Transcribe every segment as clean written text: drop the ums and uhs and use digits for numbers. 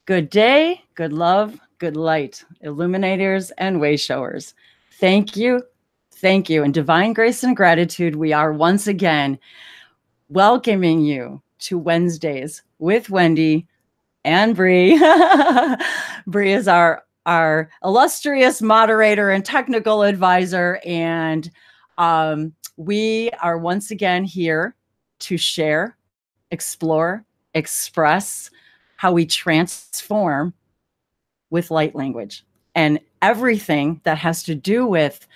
Good day, good love, good light, illuminators and way showers. Thank you. Thank you. In divine grace and gratitude, we are once again welcoming you to Wednesdays with Wendy and Bree. Bree is our illustrious moderator and technical advisor. And we are once again here to share, explore, express how we transform with light language and everything that has to do with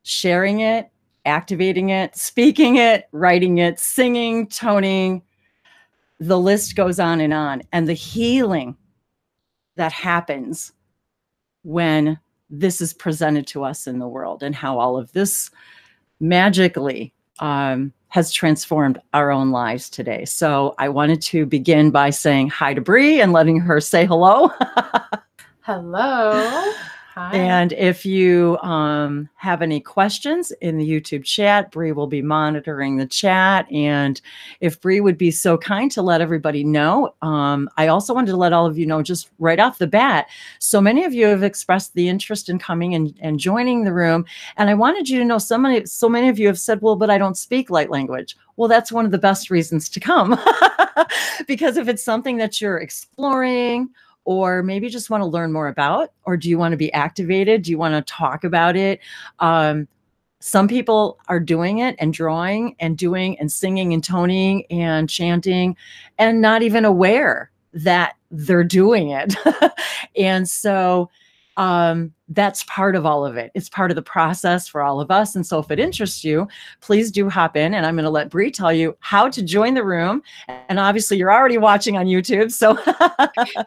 sharing it, activating it, speaking it, writing it, singing, toning. The list goes on. And the healing that happens when this is presented to us in the world, and how all of this magically has transformed our own lives today. So I wanted to begin by saying hi to Bree and letting her say hello. Hello. Hi. And if you have any questions in the YouTube chat, Bree will be monitoring the chat. And if Bree would be so kind to let everybody know, I also wanted to let all of you know just right off the bat, so many of you have expressed the interest in coming and joining the room. And I wanted you to know so many of you have said, well, but I don't speak light language. Well, that's one of the best reasons to come. Because if it's something that you're exploring, or maybe just want to learn more about, or do you want to be activated? Do you want to talk about it? Some people are doing it and drawing and doing and singing and toning and chanting and not even aware that they're doing it. And so that's part of all of it. It's part of the process for all of us. And so if it interests you, please do hop in, and I'm going to let Bree tell you how to join the room. And obviously you're already watching on YouTube. So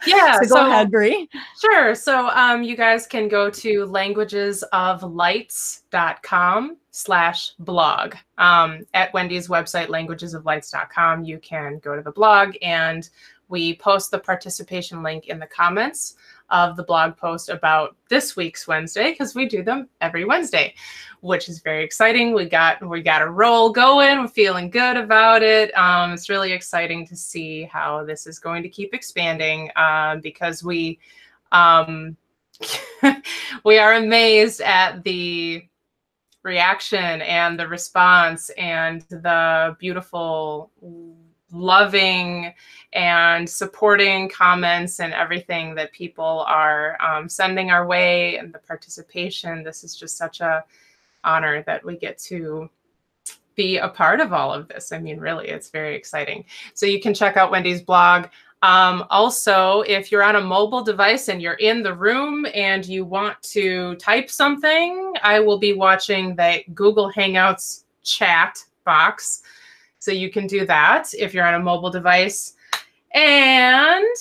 yeah, so go ahead, Bree. Sure. So you guys can go to languagesoflights.com/blog. At Wendy's website, languagesoflights.com, you can go to the blog, and we post the participation link in the comments of the blog post about this week's Wednesday, because we do them every Wednesday, which is very exciting. We got a roll going. We're feeling good about it. It's really exciting to see how this is going to keep expanding, because we we are amazed at the reaction and the response and the beautiful, loving and supporting comments and everything that people are sending our way, and the participation. This is just such a honor that we get to be a part of all of this. I mean, really, it's very exciting. So you can check out Wendy's blog. Also, if you're on a mobile device and you're in the room and you want to type something, I will be watching the Google Hangouts chat box. So you can do that if you're on a mobile device. And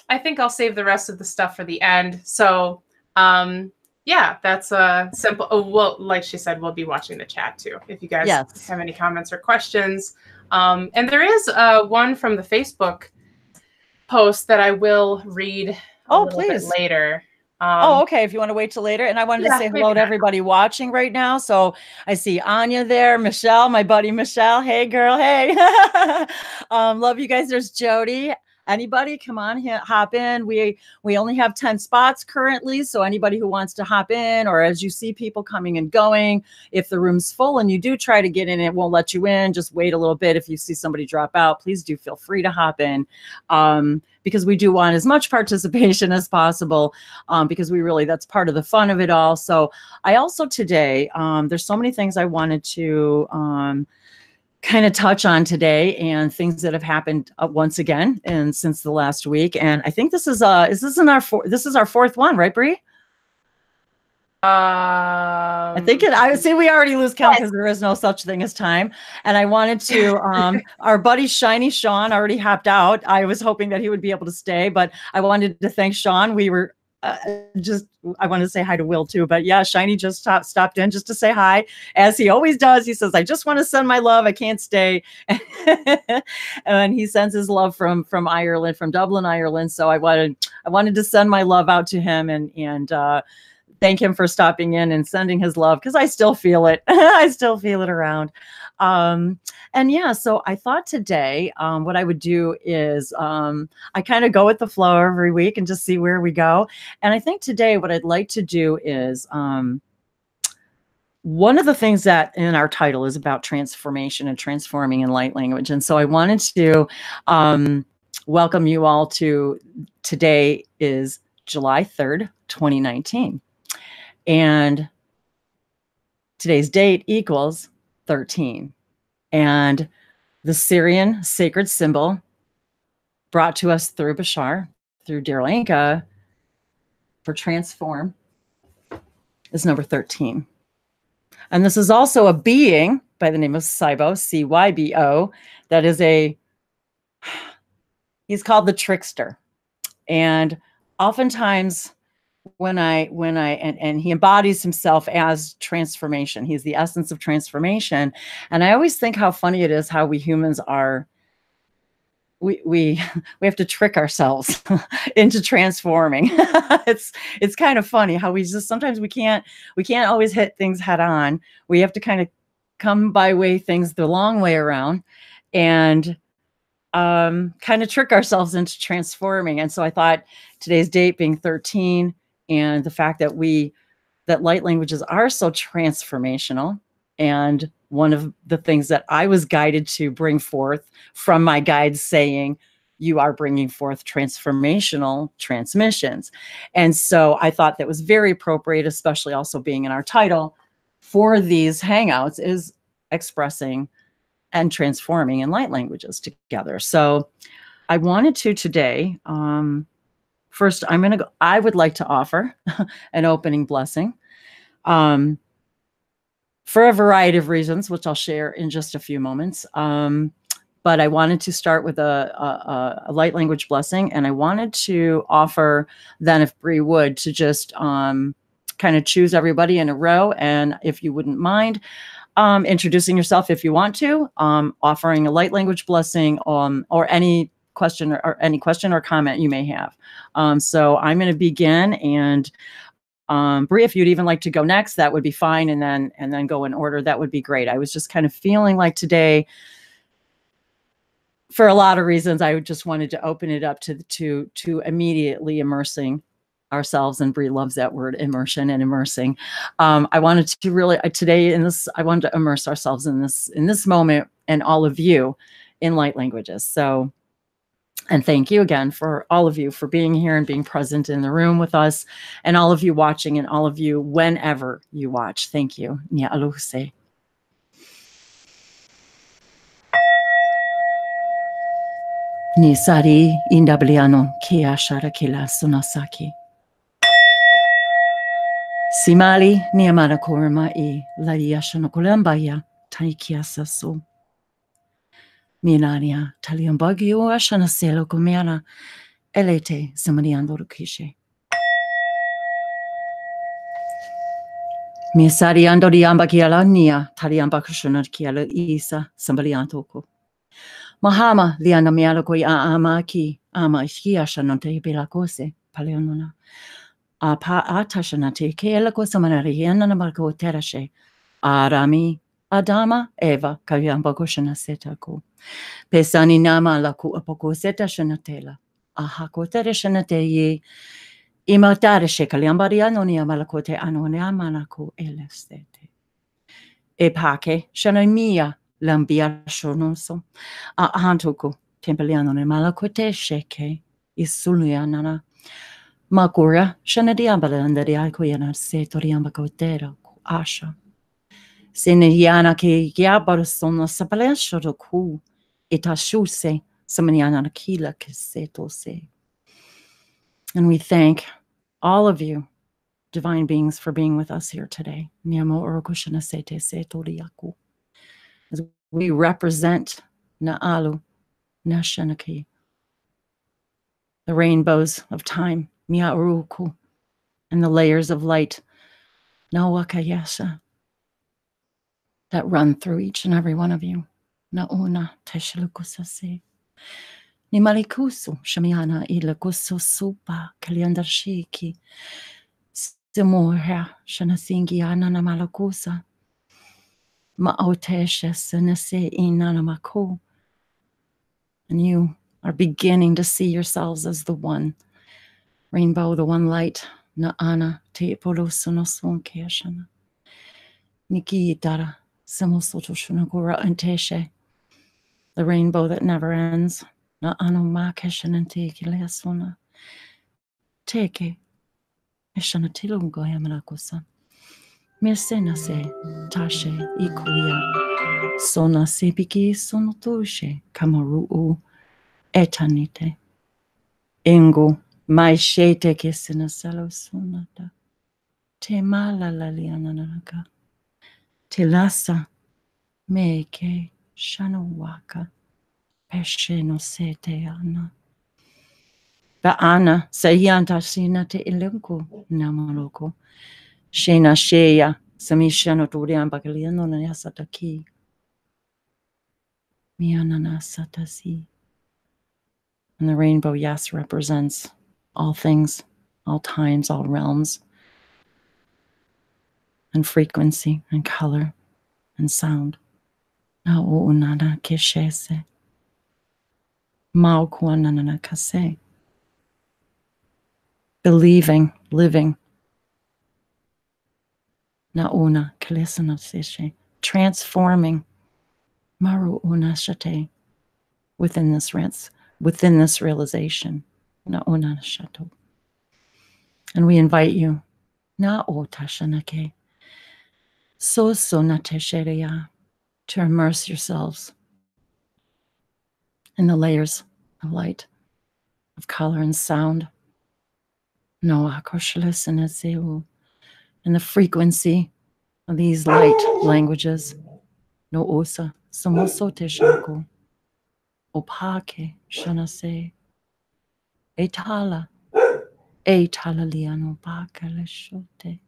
I think I'll save the rest of the stuff for the end. So yeah, that's a simple. Oh, well, like she said, we'll be watching the chat too, if you guys have any comments or questions. And there is one from the Facebook post that I will read a little bit later. Okay. If you want to wait till later. And I wanted to say hello to everybody watching right now. So I see Anya there, Michelle, my buddy Michelle. Hey, girl. Hey. Love you guys. There's Jody. Anybody, come on, hop in. We only have 10 spots currently. So anybody who wants to hop in, or as you see people coming and going, if the room's full and you do try to get in, it won't let you in. Just wait a little bit. If you see somebody drop out, please do feel free to hop in. Because we do want as much participation as possible, because that's part of the fun of it all. So I also today, there's so many things I wanted to kind of touch on today, and things that have happened once again and since the last week. And I think this is our fourth one, right, Bree? I think I see we already lose count because there is no such thing as time. And I wanted to, our buddy Shiny Sean already hopped out. I was hoping that he would be able to stay, but I wanted to thank Sean. We were I want to say hi to Will too, but yeah, Shiny just stopped in just to say hi, as he always does. He says, I just want to send my love. I can't stay. And he sends his love from Ireland, from Dublin, Ireland. So I wanted to send my love out to him, and thank him for stopping in and sending his love, because I still feel it. I still feel it around. And yeah, so I thought today what I would do is I kind of go with the flow every week and just see where we go. And I think today what I'd like to do is one of the things that in our title is about transformation and transforming in light language. And so I wanted to welcome you all to today is July 3rd, 2019. And today's date equals 13. And the Syrian sacred symbol brought to us through Bashar, through Dear for transform is number 13. And this is also a being by the name of Cybo, C-Y-B-O, that is he's called the trickster. And oftentimes and he embodies himself as transformation. He's the essence of transformation. And I always think how funny it is how we humans are, we have to trick ourselves into transforming. It's kind of funny how we just sometimes we can't always hit things head on. We have to kind of come by way things the long way around and kind of trick ourselves into transforming. And so I thought today's date being 13 and the fact that that light languages are so transformational, and one of the things that I was guided to bring forth from my guides saying, you are bringing forth transformational transmissions. And so I thought that was very appropriate, especially also being in our title for these hangouts is expressing and transforming in light languages together. So I wanted to today, first I would like to offer an opening blessing. For a variety of reasons, which I'll share in just a few moments. But I wanted to start with a light language blessing, and I wanted to offer then, if Bree would, to just kind of choose everybody in a row, and if you wouldn't mind, introducing yourself if you want to, offering a light language blessing, or any question or comment you may have. So I'm going to begin, and Bree, if you'd even like to go next, that would be fine. And then go in order. That would be great. I was just kind of feeling like today, for a lot of reasons, I just wanted to open it up to immediately immersing ourselves. And Bree loves that word, immersion and immersing. I wanted to really today I wanted to immerse ourselves in this moment and all of you in light languages. So. And thank you again for all of you for being here and being present in the room with us, and all of you watching, and all of you whenever you watch. Thank you. Nia aluse. Ni sari indabliano kia sharakila sunasaki. Simali niamana korma I lariashano kolambaya taikia sasu. Minania taliambagio ashana selo comiana elete samaniando rukishe. Misariando diambakiala nia taliambakashana kiala isa sambaliantoko. Mahama liana miala koi amaki ama ishiashanante bilakose paleonona. Pa atashanate keelako samanariana namarko terashe. Arami Adama Eva kayambakoshana setako. Pesani nama laku apoko seta shanatela. Ahakotere shanateye. Imatare shekaliambariano ni amalakote anone amanako elestete. Epake shanamia lambia shonoso. Ahantoko tempeliano ne malakote sheke. Isulianana. Makura shanadiambalanda di alkoyana setoriambakotera asha. Seniana ke giabarosono sapalesho do ku itashuse samaniana kila kesetose. And we thank all of you, divine beings, for being with us here today. Niamo orokushana sete setoriaku. As we represent Naalu Nashanaki, the rainbows of time, Miauruku, and the layers of light, Nawakayasha, that run through each and every one of you. Nauna teshalukusase. Ni malikusu shamiana ilakusu supa kaliandarshiki. Demoha shanasingi anana malakusa. Maotesha senese inana mako. And you are beginning to see yourselves as the one rainbow, the one light. Na ana te polosonoson keshana. Niki dara samosoto shunagura anteshe. The rainbow that never ends. Na ano makeshanante kilesona. Teke. Eshana tilungo yamanakusa. Mesena se tashe ikuya. Sona sepiki sonotoshe kamaru etanite. Engo mai shete kesina salo sonata. Te mala laliananaka. Te lasa meke shanawaka. Peshe no sete ana. Baana sayanta sina te ilenko namaloko. Shena sheya samishano turian bakaliano na yasataki. Mianana satasi. And the rainbow, yes, represents all things, all times, all realms, and frequency, and color, and sound. Na uunana keshese. Mau kuanana kase. Believing, living. Na una kalesana seshe. Transforming. Maru una shate. Within this realization. Na una shato. And we invite you. Na o tashanake. So nateshereya. To immerse yourselves in the layers of light, of color and sound. No akoshlis and ezeu. And the frequency of these light languages. No osa samoso teshaku. Opake shanase. Etala. Etala liano bakaleshote.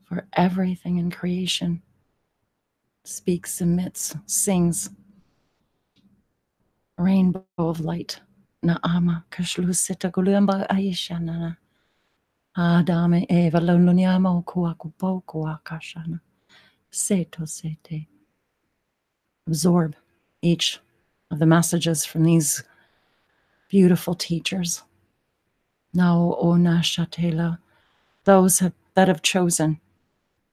For everything in creation speaks, emits, sings. Rainbow of light. Naama kashlusita gulemba aishanana. Adame Eva luniamo kuakupo kuakashana. Seto sete. Absorb each of the messages from these beautiful teachers. Now ona shatela. Those that have chosen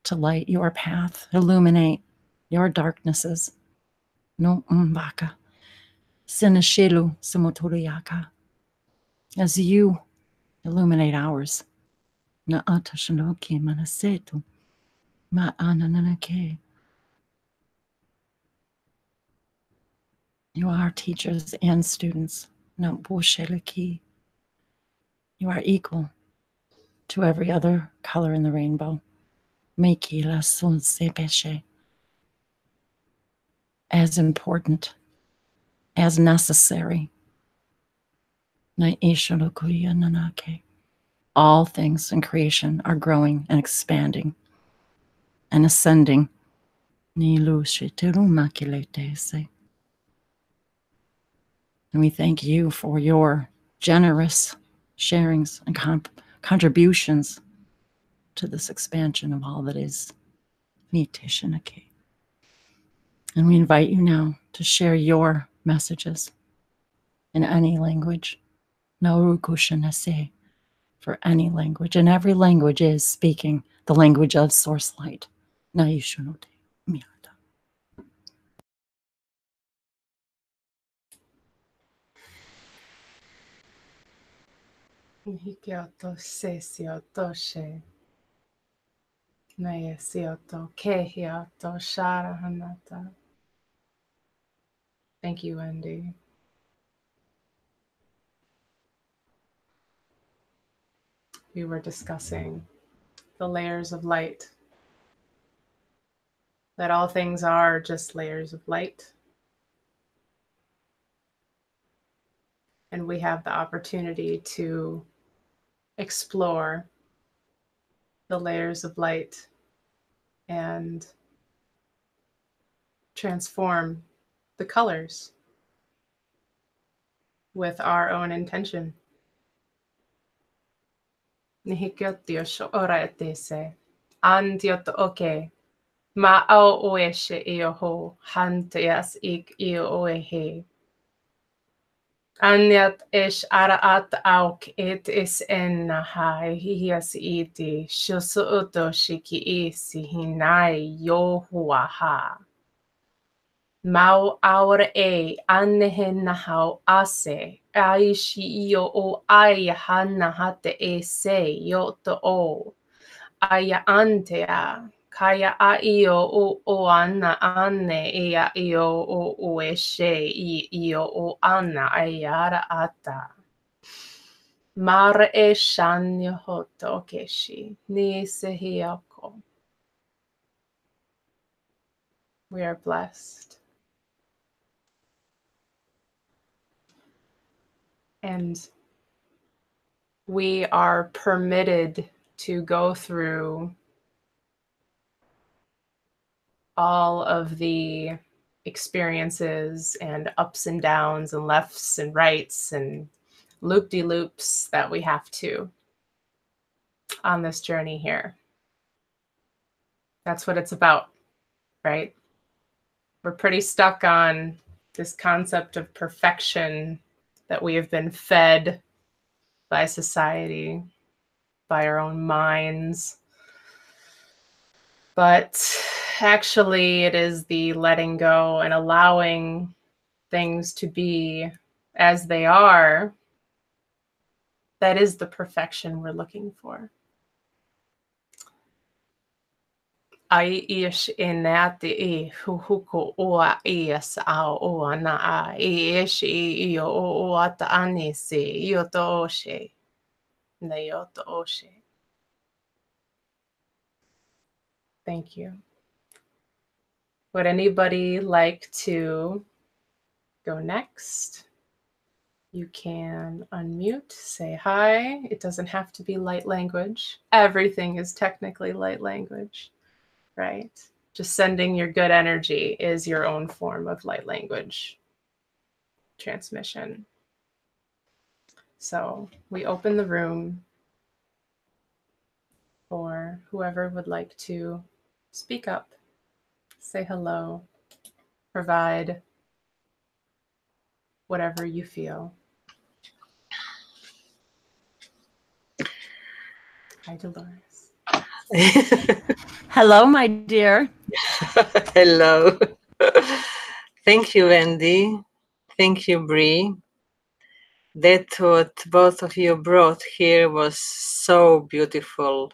to light your path, illuminate your darknesses. No mbaka. Sinashelu samotoriaka. As you illuminate ours. Na atashanoki manasetu. Ma ananake. You are teachers and students. No busheliki. You are equal to every other color in the rainbow. Meki la sun sepeshe. As important, as necessary. Na ishalokuya nanake. All things in creation are growing and expanding and ascending. Nilu shiteru makilete. And we thank you for your generous sharings and contributions to this expansion of all that is. And we invite you now to share your messages in any language. Naurukushanase, for any language. And every language is speaking the language of source light. Naishunote miyata. Hikyoto sesioto she. Nayesioto kehioto sharahanata. Thank you, Wendy. We were discussing the layers of light, that all things are just layers of light. And we have the opportunity to explore the layers of light and transform the colors with our own intention. Nihikyotio sho ora etese. Antiot oke. Ma au oeshe io ho. Hantias ik io oehe. Anyat ish araat auk it is enna hai hias iti shusuuto shiki isi hinai yohuaha. Mau aura e annehe nahau ase aishi io o aya hanna hate e se yoto o aya antea kaya a io o anna anne ea io o ueshe I io o anna ayara ata mara e shanyo hoto keshi ni sehioko. We are blessed. And we are permitted to go through all of the experiences and ups and downs and lefts and rights and loop-de-loops that we have to on this journey here. That's what it's about, right? We're pretty stuck on this concept of perfection that we have been fed by society, by our own minds. But actually, it is the letting go and allowing things to be as they are that is the perfection we're looking for. Ai ish inati I huhuko oa ias ao oa na a ish I io o ata ani se ioto oshe na ioto oshe. Thank you. Would anybody like to go next? You can unmute, say hi. It doesn't have to be light language. Everything is technically light language, right? Just sending your good energy is your own form of light language transmission. So we open the room for whoever would like to speak up, say hello, provide whatever you feel. Hi, Dolores. Hello, my dear. Hello. Thank you, Wendy. Thank you, Bree. That what both of you brought here was so beautiful,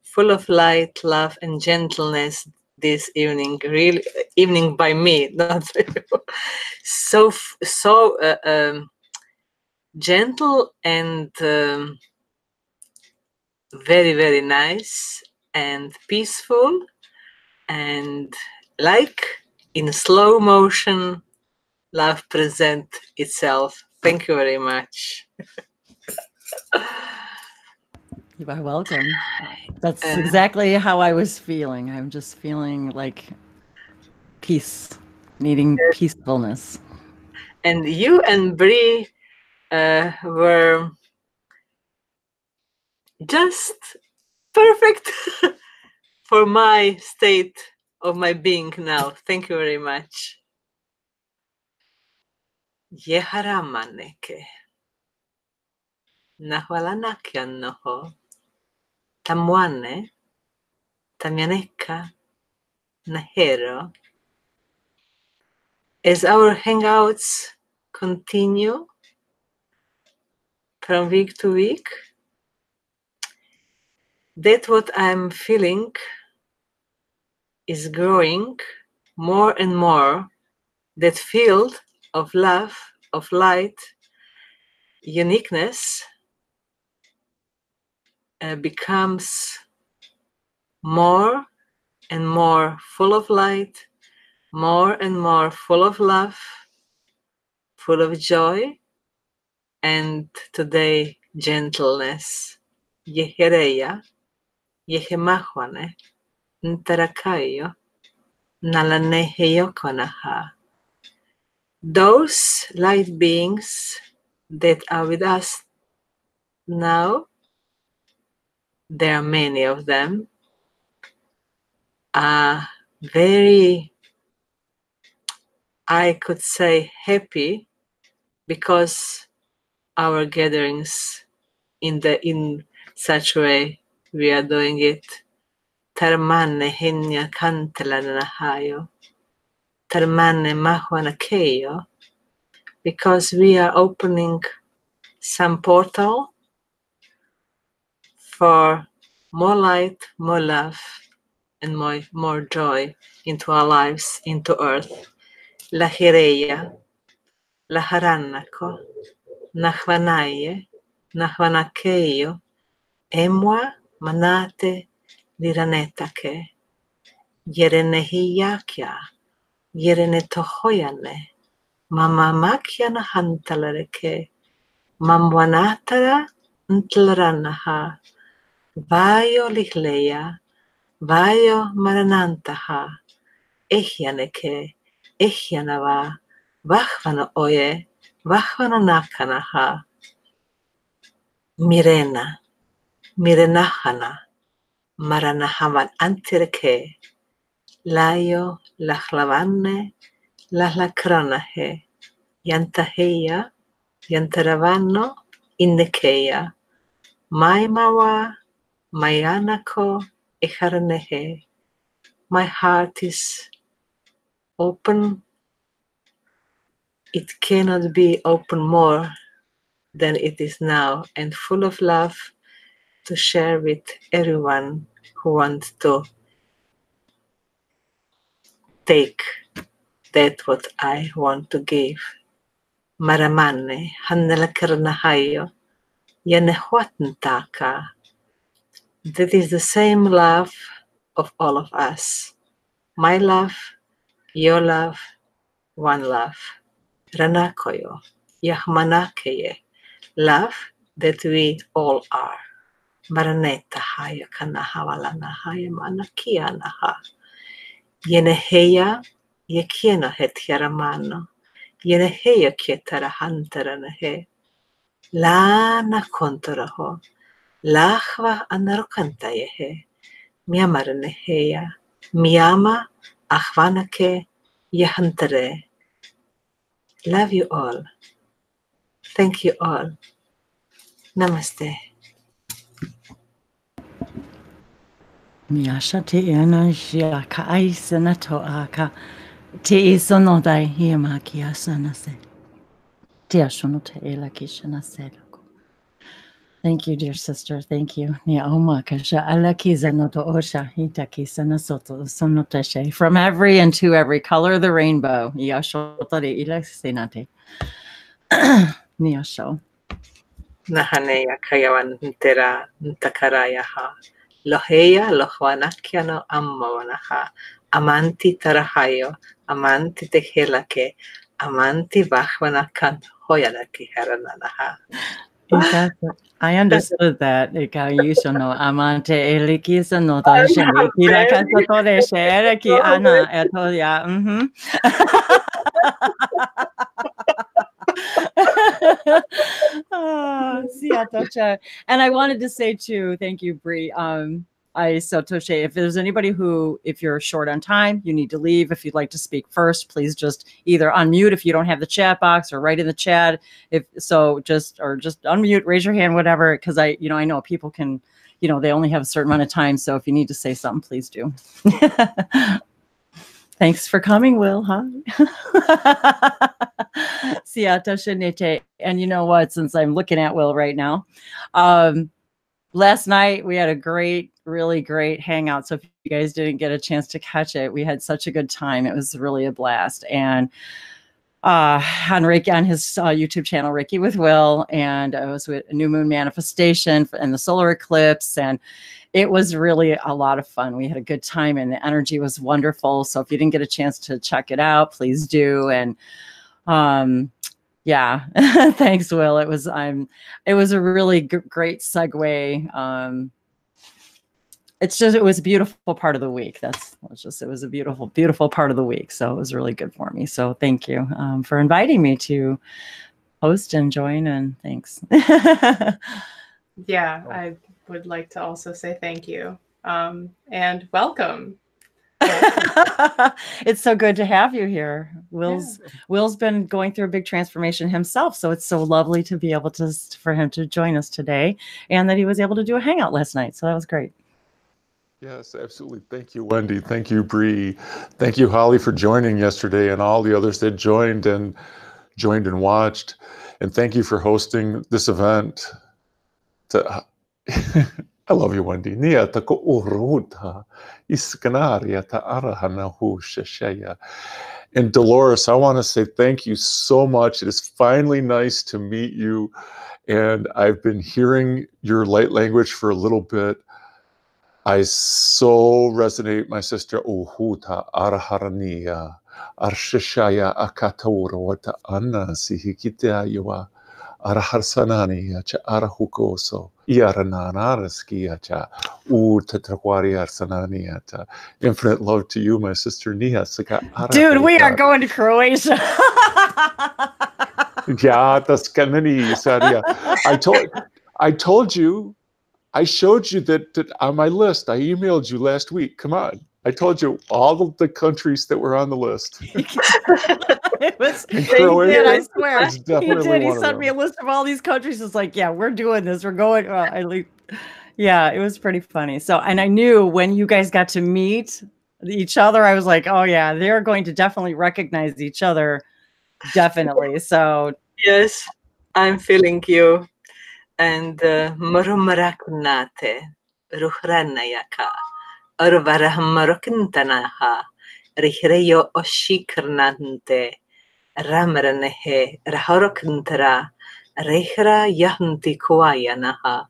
full of light, love, and gentleness this evening. Really, evening by me, not so gentle and very, very nice and peaceful, and like in slow motion, love present itself. Thank you very much. You are welcome. That's exactly how I was feeling. I'm just feeling like peace, needing peacefulness. And you and Bree were just perfect for my state of my being now. Thank you very much. Yeharamaneke. Nahwalanakyan noho. Tamwane. Tamyaneka. Nahero. As our hangouts continue from week to week, that what I'm feeling is growing more and more. That field of love, of light, uniqueness becomes more and more full of light, more and more full of love, full of joy, and today gentleness. Yehereya, yehemahwane, ntarakayo, nalaneheyokonaha. Those light beings that are with us now there are many of them, are very, I could say, happy because our gatherings in such way we are doing it. Termane hinya kantelana hayo. Termane mahwana keyo. Because we are opening some portal for more light, more love, and more joy into our lives, into earth. La hireya, la haranako, nahvanaye, nahvanakeyo, emwa manate liranetake, yerenehiyakia, yerenetohoyane, mamamakya na hantalareke, mamwanatara ntlaranaha, vayo lihleya, vayo maranantaha, ehyaneke, ehyanava, vahvana oye, vahvana nakanaha, mirena, mirenahana, maranahavan antireke, layo, lahlavane, lahlakranahe, yantaheya, yantaravano, innekeya, maimawa, mayanako, echaranehe. My heart is open. It cannot be open more than it is now, and full of love to share with everyone who wants to take that what I want to give. Maramane, Hanelakarnahayo, Yanehwatntaka. That is the same love of all of us. My love, your love, one love. Ranakoyo, Yahmanakeye, love that we all are. Maraneta haya kanahavalana haya manakianaha. Yeneheya, yekiena hetyaramano. Yeneheya kietara hantaranahe. Lana kontaraho. Lahva anarokantayehe. Miamaraneheya. Miama ahvanake yahantare. Love you all. Thank you all. Namaste. Miasha te ena shia ka aisana to aka te isono dai hiema ki asana se. Te ashono te ela ki shana se lako. Thank you, dear sister. Thank you. Nia oma kasha ala ki zano to osha hita ki sana soto sono te she. From every and to every color of the rainbow. Iashota de ila senate. Niasho. Nahaneya kayawan ntera ntakarayaha. Loheya lohwanakiano ammawanaha. Amanti tarahayo. Amanti tehelake. Amanti vahwanakan hoyanaki harananaha. I understood that. Ika no amante elikisa no toshe kira kasato de shere ki ana eto ya. And I wanted to say too, thank you, Bree. Toshe, if there's anybody who, if you're short on time, you need to leave. If you'd like to speak first, please just either unmute if you don't have the chat box or write in the chat. Just unmute, raise your hand, whatever. Cause I know people can, they only have a certain amount of time. So if you need to say something, please do. Thanks for coming, Will, huh? And you know what, since I'm looking at Will right now, last night we had a really great hangout. So if you guys didn't get a chance to catch it, we had such a good time. It was really a blast. And on his YouTube channel, Ricky with Will, and it was with New Moon Manifestation and the solar eclipse, and it was really a lot of fun. We had a good time and the energy was wonderful. So if you didn't get a chance to check it out, please do. And yeah, thanks, Will. It was a really great segue. It was a beautiful part of the week. It was a beautiful part of the week. So it was really good for me. So thank you for inviting me to host and join, and thanks. Yeah, I would like to also say thank you and welcome. It's so good to have you here. Will's been going through a big transformation himself, so it's so lovely to be able to for him to join us today, and that he was able to do a hangout last night. So that was great. Yes, absolutely. Thank you, Wendy. Thank you, Bree. Thank you, Holly, for joining yesterday, and all the others that joined and watched. And thank you for hosting this event. I love you, Wendy. Nia ta ko uruta iskanaria ta arahana hu shashaya. And Dolores, I want to say thank you so much. It is finally nice to meet you. And I've been hearing your light language for a little bit. I so resonate, my sister. Uhuta araharania arshashaya akatora wata anna sihikitea yua. Araharsanani cha arahukoso iarananaraski cha utatrakwari arsanani ta. Infinite love to you, my sister Nia. Dude, we are going to Croatia. Yeah, that's kanani saria. I told you, I showed you that on my list. I emailed you last week. Come on. I told you all of the countries that were on the list. It was, he did, I swear. He did. He sent me a list of all these countries. It's like, yeah, we're doing this. We're going. Yeah, it was pretty funny. So, and I knew when you guys got to meet each other, I was like, oh yeah, they're going to definitely recognize each other. Definitely. So yes, I'm feeling you. And Murumarakunate, Ruhranayaka, Urvarahamarakintanaha, Rihreyo Oshikarnante, Ramaranehe, Raharokintara, Rehra Yahanti Kuayanaha,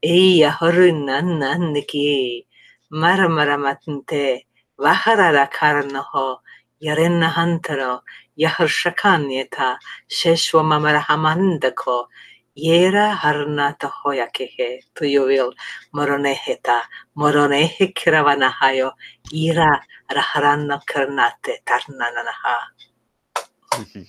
Eya Horunananiki, Maramaramatante, Vaharara Karanaho, Yarena Hantaro, Yaharshakanyeta, Sheshwa Mamarahamandako, Yera harnata hoyakehe to you will moroneheta moronehe kiravanahayo ira raharana karnate tarnanaha.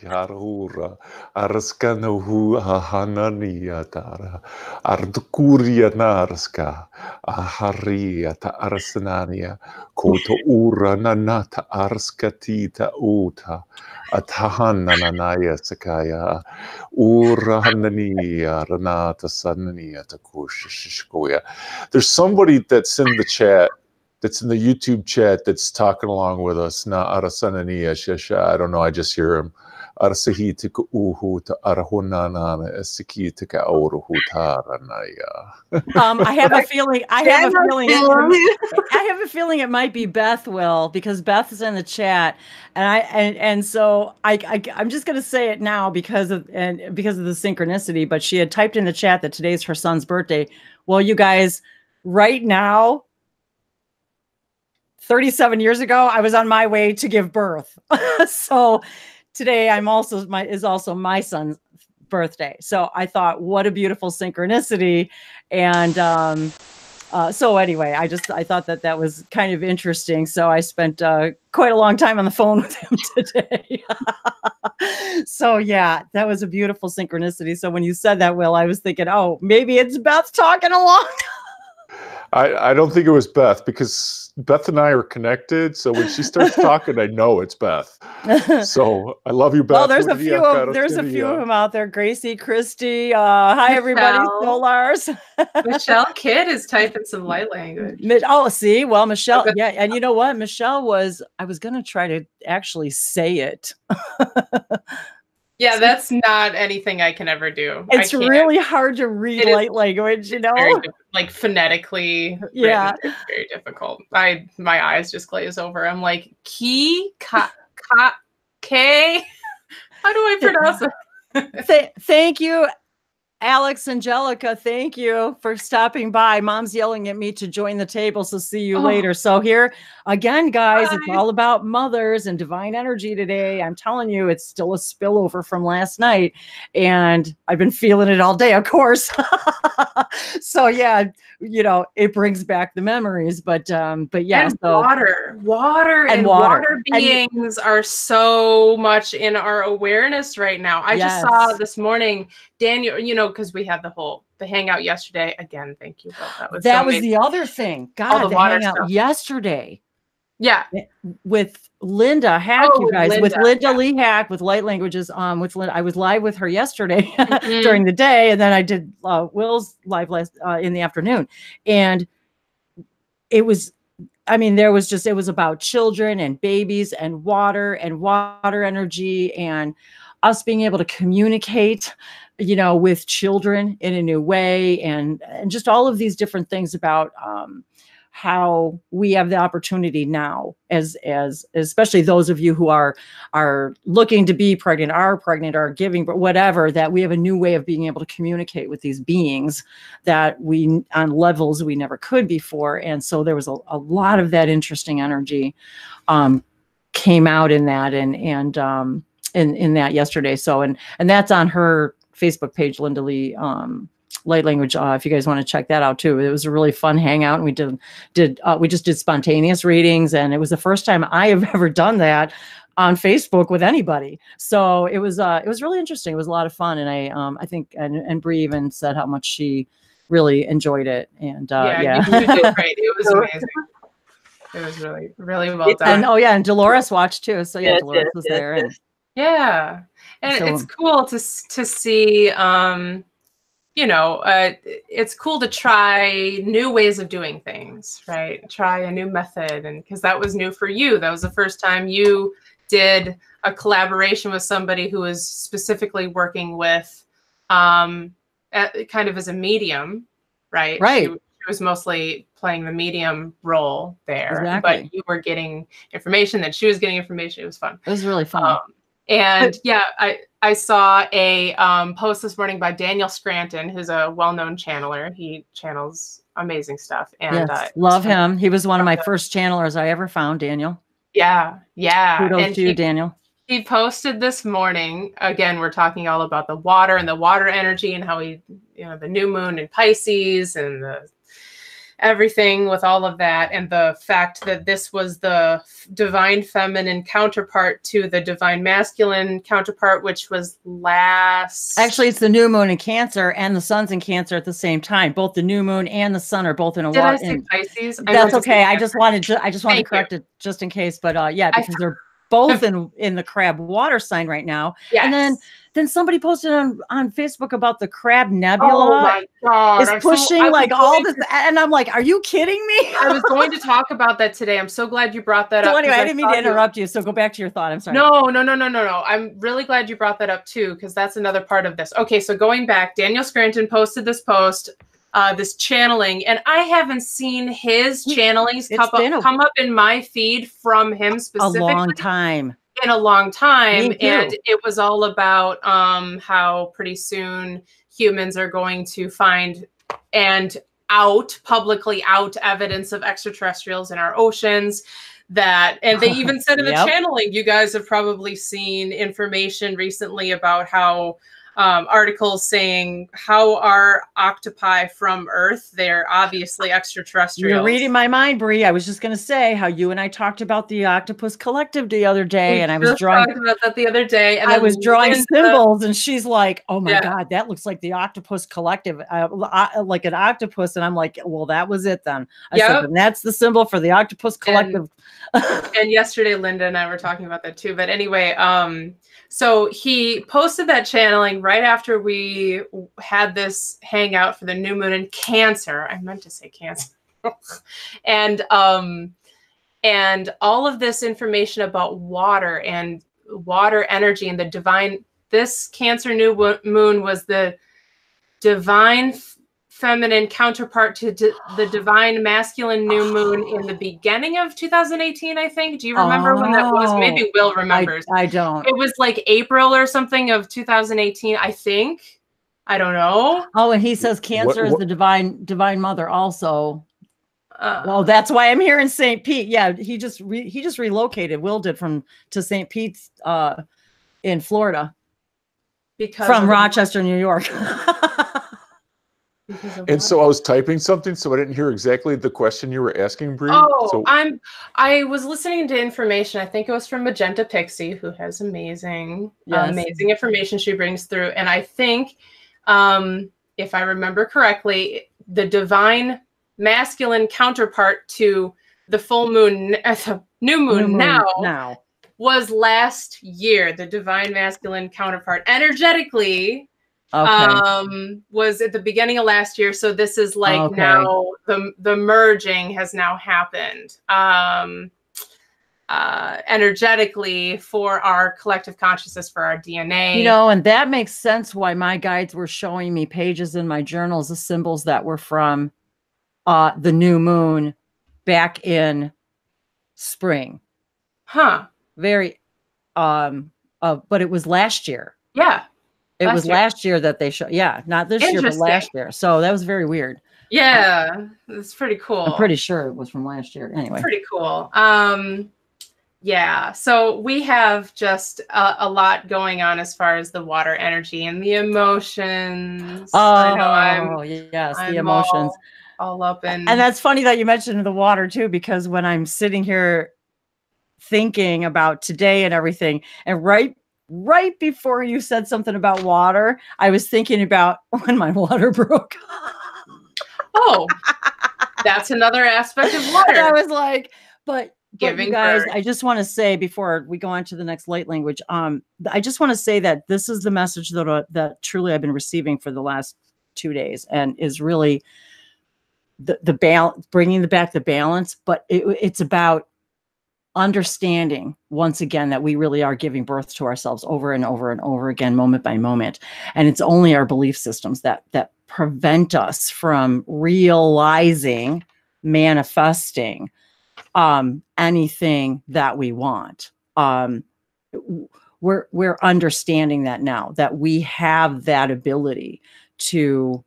Harura arskana hu hanania tara ardukuria narska aharia ta arsenania koto ura nanata arskatita uta atahana nanaya sakaya ura hanania ranata sanania takushishkoya. There's somebody that's in the chat, that's in the YouTube chat, that's talking along with us. Na arasanania shasha. I don't know. I just hear him. Arsahitika uhuta arahunana esikitika auruhutaranaya. I have a feeling. I have a feeling it might be Beth, Will, because Beth is in the chat, and so I'm just going to say it now because of the synchronicity. But she had typed in the chat that today's her son's birthday. Well, you guys, right now, 37 years ago, I was on my way to give birth. So today is also my son's birthday. So I thought, what a beautiful synchronicity. And so anyway, I thought that was kind of interesting. So I spent quite a long time on the phone with him today. So yeah, that was a beautiful synchronicity. So when you said that, Will, I was thinking, oh, maybe it's Beth talking along. I don't think it was Beth, because Beth and I are connected. So when she starts talking, I know it's Beth. So I love you, Beth. Well, there's a few of them out there. Gracie, Christy. Hi, everybody. Solars. Michelle Kidd is typing some light language. Oh, see? Well, Michelle. Yeah. And you know what? Michelle I was going to try to actually say it. Yeah, that's not anything I can ever do. It's really hard to read light language, you know? Like phonetically, yeah, it's very difficult. My eyes just glaze over. I'm like, K. How do I pronounce it? Thank you, Alex, Angelica. Thank you for stopping by. Mom's yelling at me to join the table, so see you later. So here again, guys, it's all about mothers and divine energy today. I'm telling you, it's still a spillover from last night, and I've been feeling it all day, of course. So yeah, you know, it brings back the memories, but yeah. And water beings are so much in our awareness right now. I just saw this morning, Daniel, so because we had the hangout yesterday. Again, thank you, Bill. That was amazing. the other thing. God, the hangout yesterday. Yeah. With Linda Hack, you guys, Linda, with Linda Lee Hack, with Light Languages, with Linda, I was live with her yesterday during the day, and then I did Will's live in the afternoon, and it was, I mean, it was about children and babies and water energy and us being able to communicate, you know, with children in a new way, and just all of these different things about how we have the opportunity now, as especially those of you who are looking to be pregnant, are pregnant, or giving, but whatever, that we have a new way of being able to communicate with these beings that we, on levels we never could before. And so there was a lot of that interesting energy came out in that, and in that yesterday. So and that's on her Facebook page, Linda Lee Light Language, if you guys want to check that out too. It was a really fun hangout, and we just did spontaneous readings, and it was the first time I have ever done that on Facebook with anybody. So it was really interesting. It was a lot of fun, and I think and Bree even said how much she really enjoyed it. And you did great. It was amazing. It was really, really well done. And and Dolores watched too. So Dolores was there. And yeah, and so, it's cool to see. You know, it's cool to try new ways of doing things, right? Try a new method. And because that was new for you. That was the first time you did a collaboration with somebody who was specifically working with kind of as a medium, right? Right. She was mostly playing the medium role there. Exactly. But you were getting information, then she was getting information. It was fun. It was really fun. And yeah, I saw a post this morning by Daniel Scranton, who's a well-known channeler. He channels amazing stuff. And love him. He was one of my first channelers I ever found, Daniel. Yeah. Kudos to you, Daniel. He posted this morning. Again, we're talking all about the water and the water energy and how the new moon in Pisces and the everything with all of that, and the fact that this was the divine feminine counterpart to the divine masculine counterpart, which was last. Actually, it's the new moon in Cancer and the sun's in Cancer at the same time. Both the new moon and the sun are both in a. Did I say Pisces? That's okay. I just wanted to correct it just in case, but because they're both in the crab water sign right now. Yes. And then somebody posted on Facebook about the crab nebula. Oh my God. Is pushing all this. And I'm like, are you kidding me? I was going to talk about that today. I'm so glad you brought that up. So anyway, I didn't mean to interrupt you. So go back to your thought. I'm sorry. No. I'm really glad you brought that up too, because that's another part of this. Okay, so going back, Daniel Scranton posted this post, this channeling, and I haven't seen his channelings come up in my feed from him specifically. In a long time. And it was all about how pretty soon humans are going to find and publicly out evidence of extraterrestrials in our oceans. And they even said in the channeling, you guys have probably seen information recently about how articles saying how are octopi from Earth? They're obviously extraterrestrials. You're reading my mind, Bree. I was just going to say how you and I talked about the Octopus Collective the other day, and I was drawing about that the other day, and I was drawing symbols, and she's like, "Oh my God, that looks like the Octopus Collective, like an octopus." And I'm like, "Well, that was it then." I said, "And that's the symbol for the Octopus Collective." And yesterday, Linda and I were talking about that too. But anyway, so he posted that channeling right after we had this hangout for the new moon in Cancer. I meant to say Cancer. And all of this information about water and water energy and the divine, this Cancer new moon was the divine feminine counterpart to the divine masculine new moon in the beginning of 2018, I think. Do you remember when that was? Maybe Will remembers. I don't. It was like April or something of 2018, I think. I don't know. Oh, and he says Cancer is the divine mother also. Well, that's why I'm here in St. Pete. Yeah, he just relocated. Will did to St. Pete's in Florida. From Rochester, New York. And so I was typing something, so I didn't hear exactly the question you were asking, Bree. I was listening to information. I think it was from Magenta Pixie, who has amazing information she brings through. And I think if I remember correctly, the divine masculine counterpart to the full moon, new moon now was last year. The divine masculine counterpart energetically was at the beginning of last year. So this is like now the merging has now happened. Energetically for our collective consciousness, for our DNA. You know, and that makes sense why my guides were showing me pages in my journals of symbols that were from the new moon back in spring. Huh. Very, but it was last year. Yeah. It was last year that they showed. Yeah, not this year, but last year. So that was very weird. Yeah, it's pretty cool. I'm pretty sure it was from last year. Anyway. Pretty cool. Yeah, so we have just a lot going on as far as the water energy and the emotions. The emotions. All up in. And that's funny that you mentioned the water too, because when I'm sitting here thinking about today and everything, and right before you said something about water, I was thinking about when my water broke. Oh, that's another aspect of water. I was like, but giving you guys, birth. I just want to say before we go on to the next light language, I just want to say that this is the message that truly I've been receiving for the last 2 days, and is really the balance, bringing back the balance. But it's about understanding once again that we really are giving birth to ourselves over and over and over again, moment by moment, and it's only our belief systems that prevent us from realizing, manifesting anything that we want. We're understanding that now, that we have that ability to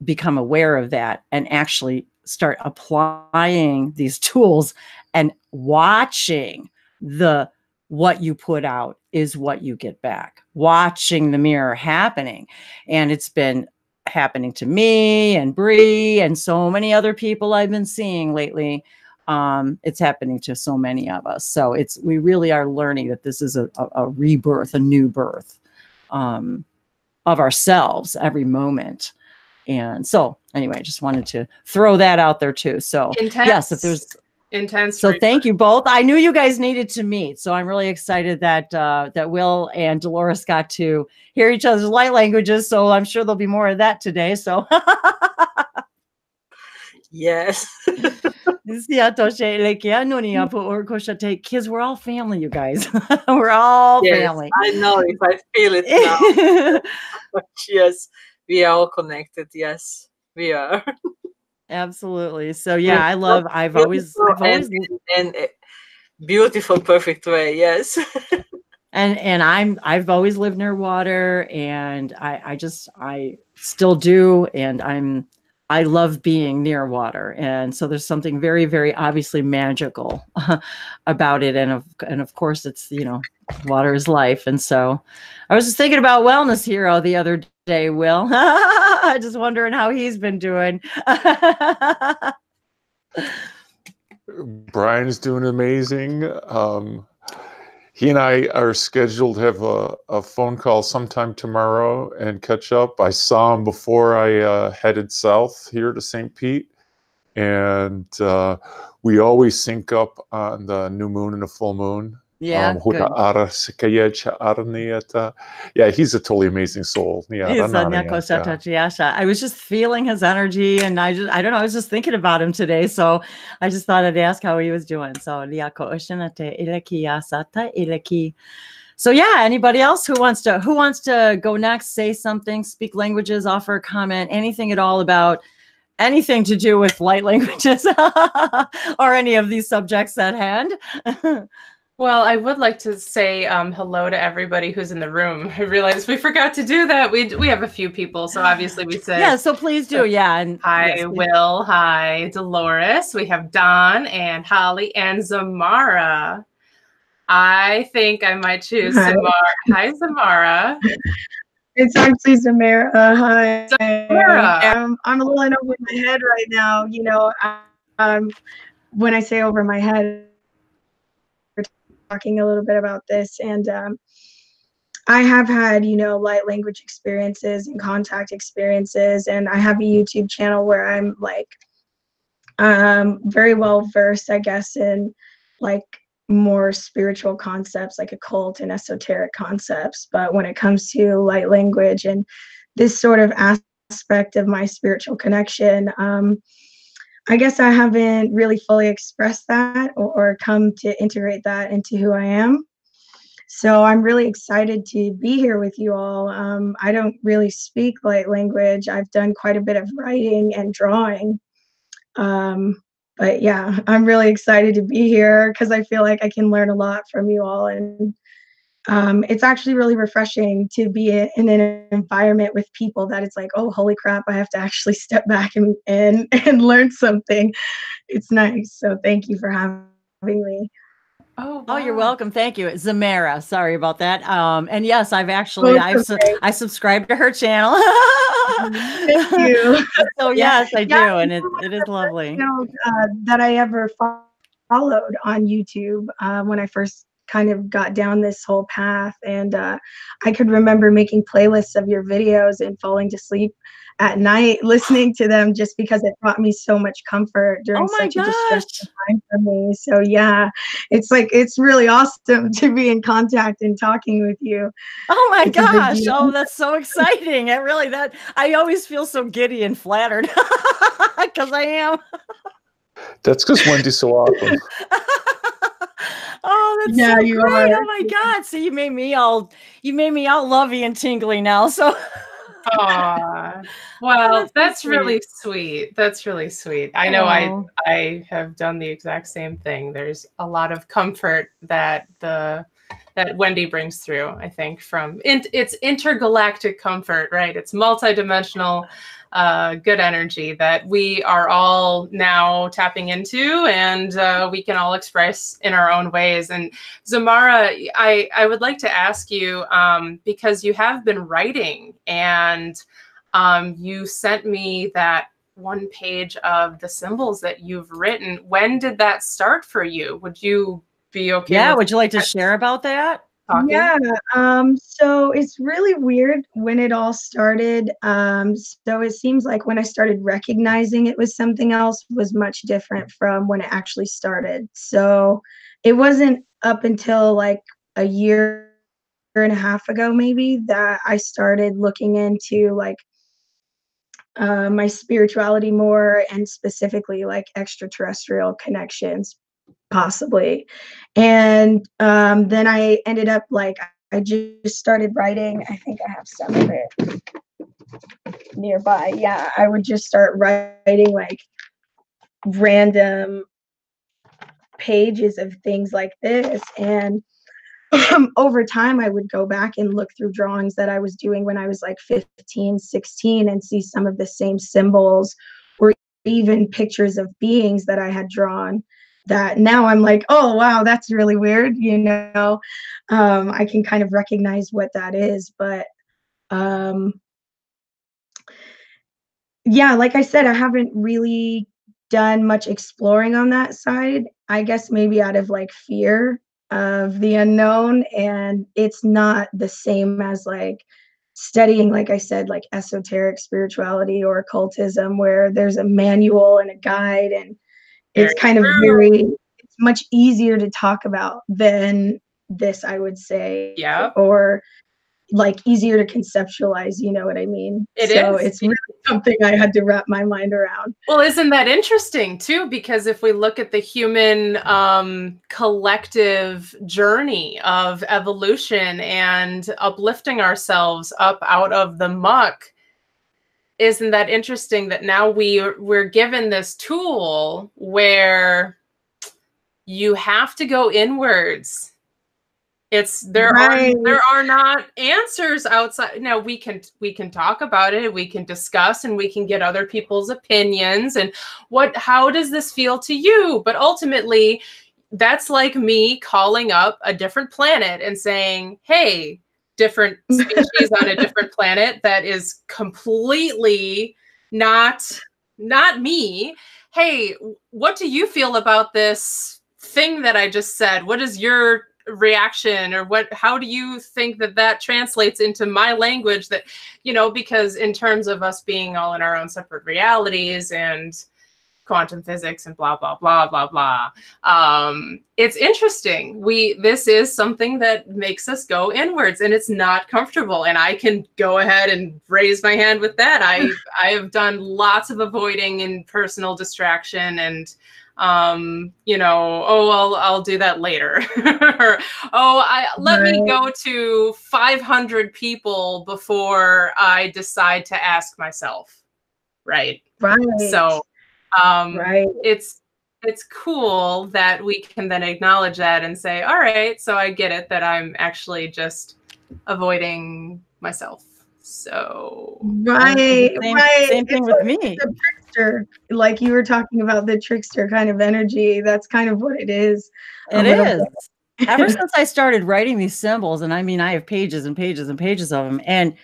become aware of that and actually start applying these tools and watching what you put out is what you get back, watching the mirror happening. And it's been happening to me and Bree and so many other people I've been seeing lately. It's happening to so many of us. So we really are learning that this is a rebirth, a new birth of ourselves every moment. And so anyway, I just wanted to throw that out there too. So yes, if there's intense. So thank you both. I knew you guys needed to meet. So I'm really excited that Will and Dolores got to hear each other's light languages. So I'm sure there'll be more of that today. So yes. Kids, we're all family, you guys. We're all family. I know if I feel it now. Yes, we are all connected. Yes, we are. Absolutely. So yeah, I've always and beautiful, perfect way. Yes. And I've always lived near water, and I still do, and I love being near water. And so there's something very, very obviously magical about it. And of course it's, water is life. And so I was just thinking about Wellness Hero the other day, Will. Just wondering how he's been doing. Brian's doing amazing. He and I are scheduled to have a phone call sometime tomorrow and catch up. I saw him before I headed south here to St. Pete. And we always sync up on the new moon and the full moon. Yeah, yeah, he's a totally amazing soul. I was just feeling his energy, and I don't know, I was just thinking about him today, so I just thought I'd ask how he was doing. So yeah, anybody else who wants to go next, say something, speak languages, offer a comment, anything at all about anything to do with light languages or any of these subjects at hand. Well, I would like to say hello to everybody who's in the room. I realized we forgot to do that. We have a few people, so obviously we said. Yeah, so please do. Yeah. And hi, yes, Will. Hi, Dolores. We have Don and Holly and Zamara. I think I might choose Zamara. Hi, Zamara. It's actually Zamara. Hi. Zamara. I'm a little in over my head right now. When I say over my head, talking a little bit about this, and I have had, you know, light language experiences and contact experiences, and I have a YouTube channel where I'm like very well versed, I guess, in like more spiritual concepts like occult and esoteric concepts. But when it comes to light language and this sort of aspect of my spiritual connection, I guess I haven't really fully expressed that or come to integrate that into who I am. So I'm really excited to be here with you all. I don't really speak light language. I've done quite a bit of writing and drawing. But yeah, I'm really excited to be here because I feel like I can learn a lot from you all. And it's actually really refreshing to be in an environment with people that it's like, oh, holy crap, I have to actually step back and learn something. It's nice. So thank you for having me. Oh, Oh, you're wow. welcome. Thank you. Zamara. Sorry about that. And yes, I've actually, Oh, it's okay. I subscribed to her channel. Thank you. So Yeah. yes, I do. Yeah, And you know, it is lovely. channels, that I ever followed on YouTube when I first kind of got down this whole path. And I could remember making playlists of your videos and falling to sleep at night listening to them just because it brought me so much comfort during Oh my such a gosh. distressful time for me. So yeah, it's like, it's really awesome to be in contact and talking with you. Oh my It's a big gosh. deal. Oh, that's so exciting. It really, that I always feel so giddy and flattered because I am. That's because Wendy's so awesome. Oh, that's Yeah, so you great. are. Oh my God. So you made me all lovey and tingly now. So Aw. Well, so that's sweet. really sweet. That's really sweet. I know Oh. I have done the exact same thing. There's a lot of comfort that Wendy brings through, I think, from it's intergalactic comfort, right? It's multidimensional, good energy that we are all now tapping into, and we can all express in our own ways. And Zamara, I would like to ask you, because you have been writing, and you sent me that one page of the symbols that you've written. When did that start for you? Would you be okay? Yeah, with would you like to share about that? talking? Yeah, so it's really weird when it all started. So it seems like when I started recognizing it was something else was much different from when it actually started. So it wasn't up until like a year and a half ago, maybe, that I started looking into like my spirituality more, and specifically like extraterrestrial connections, possibly. And then I ended up like, I just started writing. I think I have some of it nearby. Yeah, I would just start writing like random pages of things like this. And over time, I would go back and look through drawings that I was doing when I was like 15, 16, and see some of the same symbols, or even pictures of beings that I had drawn that now I'm like, oh, wow, that's really weird. You know, I can kind of recognize what that is. But yeah, like I said, I haven't really done much exploring on that side. I guess maybe out of like fear of the unknown. And it's not the same as like studying, like I said, like esoteric spirituality or occultism, where there's a manual and a guide, and Very it's kind of true. it's much easier to talk about than this, I would say. Yeah. Or like easier to conceptualize, you know what I mean? It So is. it's really something I had to wrap my mind around. Well, isn't that interesting too? Because if we look at the human collective journey of evolution and uplifting ourselves up out of the muck, isn't that interesting that now we're given this tool where you have to go inwards. There are not answers outside. Now we can talk about it, we can discuss, and we can get other people's opinions and how does this feel to you? But ultimately, that's like me calling up a different planet and saying, hey, different species on a different planet that is completely not me. Hey, what do you feel about this thing that I just said? What is your reaction, or how do you think that translates into my language? That, because in terms of us being all in our own separate realities and quantum physics and blah, blah, blah, blah, blah. It's interesting. This is something that makes us go inwards, and it's not comfortable. And I can go ahead and raise my hand with that. I have done lots of avoiding and personal distraction, and I'll do that later. Let me go to 500 people before I decide to ask myself. Right. So it's cool that we can then acknowledge that and say, all right, so I get it that I'm actually just avoiding myself. So same thing with me. The trickster, like you were talking about, the trickster kind of energy. That's kind of what it is. It is. Ever since I started writing these symbols, and I mean, I have pages and pages and pages of them, and